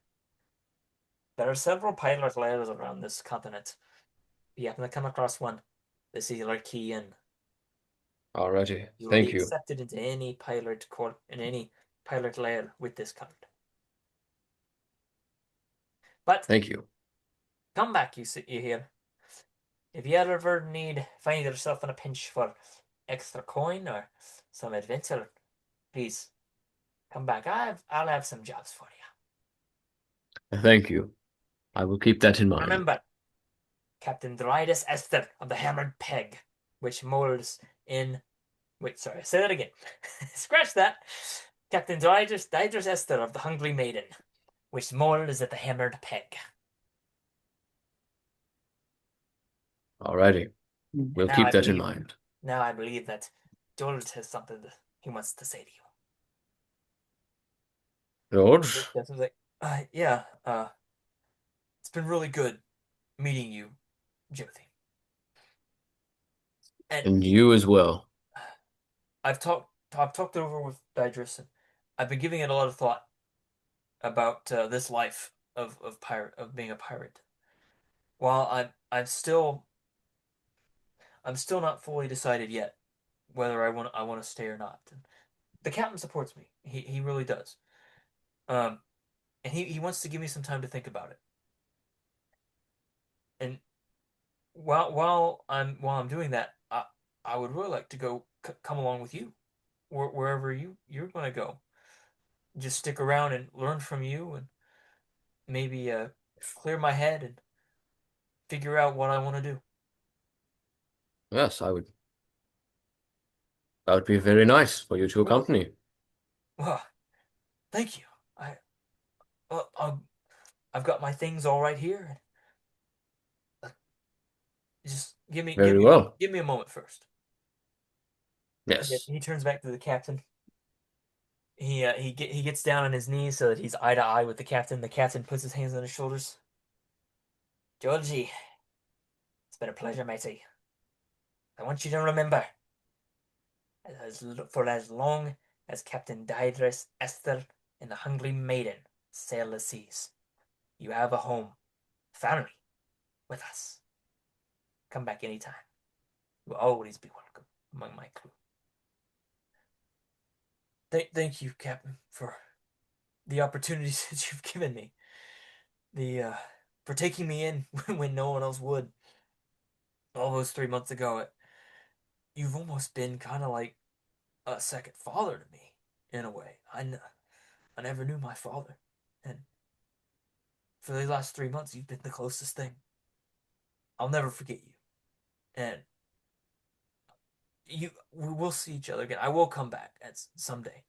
There are several pilot lairs around this continent. If you happen to come across one, this is your key in. Alrighty, You will be thank you, accepted into any pilot corp in any pilot lair with this card. But thank you. come back, you hear. If you ever find yourself in a pinch for extra coin or some adventure, please come back. I'll have some jobs for you. Thank you. I will keep that in mind. Remember, Captain Drydas Esther of the Hammered Peg, which molds in. Wait, sorry, say that again. Scratch that. Captain Drydas Esther of the Hungry Maiden, which mold is at the Hammered Peg. Alrighty, And we'll keep that in mind. now I believe that George has something that he wants to say to you. George, Captain's like, yeah, it's been really good meeting you, Jimothy. And and you as well. I've talked it over with Idris, and I've been giving it a lot of thought about this life of being a pirate. While I'm still not fully decided yet whether I want to stay or not. And the captain supports me. He really does. Um, and he wants to give me some time to think about it. And while I'm doing that, I would really like to go come along with you, wherever you're going to go. Just stick around and learn from you, and maybe clear my head and figure out what I want to do. Yes, I would. That would be very nice for you to Well, accompany. well, thank you. I've got my things all right here. Just Very well. give me a moment first. Yes. He turns back to the captain. He gets down on his knees so that he's eye to eye with the captain. The captain puts his hands on his shoulders. Georgie, it's been a pleasure, matey. I want you to remember, for as long as Captain Daedalus Esther and the Hungry Maiden sail the seas, you have a home, family, with us. Come back anytime. You will always be welcome among my crew. Thank you, Captain, for the opportunities that you've given me. The For taking me in when no one else would. All those 3 months ago, you've almost been kind of like a second father to me, in a way. I never knew my father, and for the last 3 months, you've been the closest thing. I'll never forget you, and we will see each other again. I will come back at someday.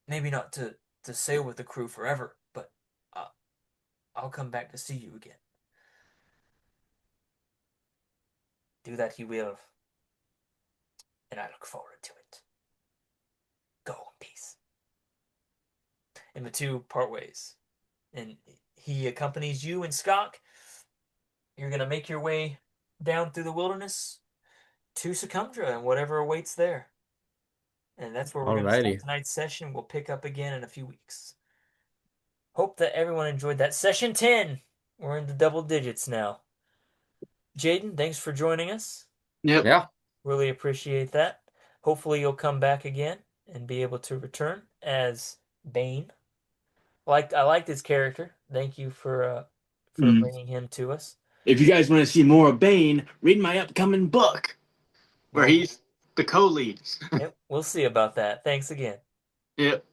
Maybe not to sail with the crew forever, but uh, I'll come back to see you again. Do that he will, and I look forward to it. Go in peace. And the two part ways, and he accompanies you and Skok. You're gonna make your way down through the wilderness to Secundra and whatever awaits there. And that's where we're going to stop Alrighty. tonight's session. We'll pick up again in a few weeks. Hope that everyone enjoyed that. Session 10. We're in the double digits now. Jadon, thanks for joining us. Yep. Yeah. Really appreciate that. Hopefully you'll come back again and be able to return as Bane. I liked his character. Thank you for Mm. bringing him to us. If you guys want to see more of Bane, read my upcoming book, where Well, he's the co-lead. yep, we'll see about that. Thanks again. Yep.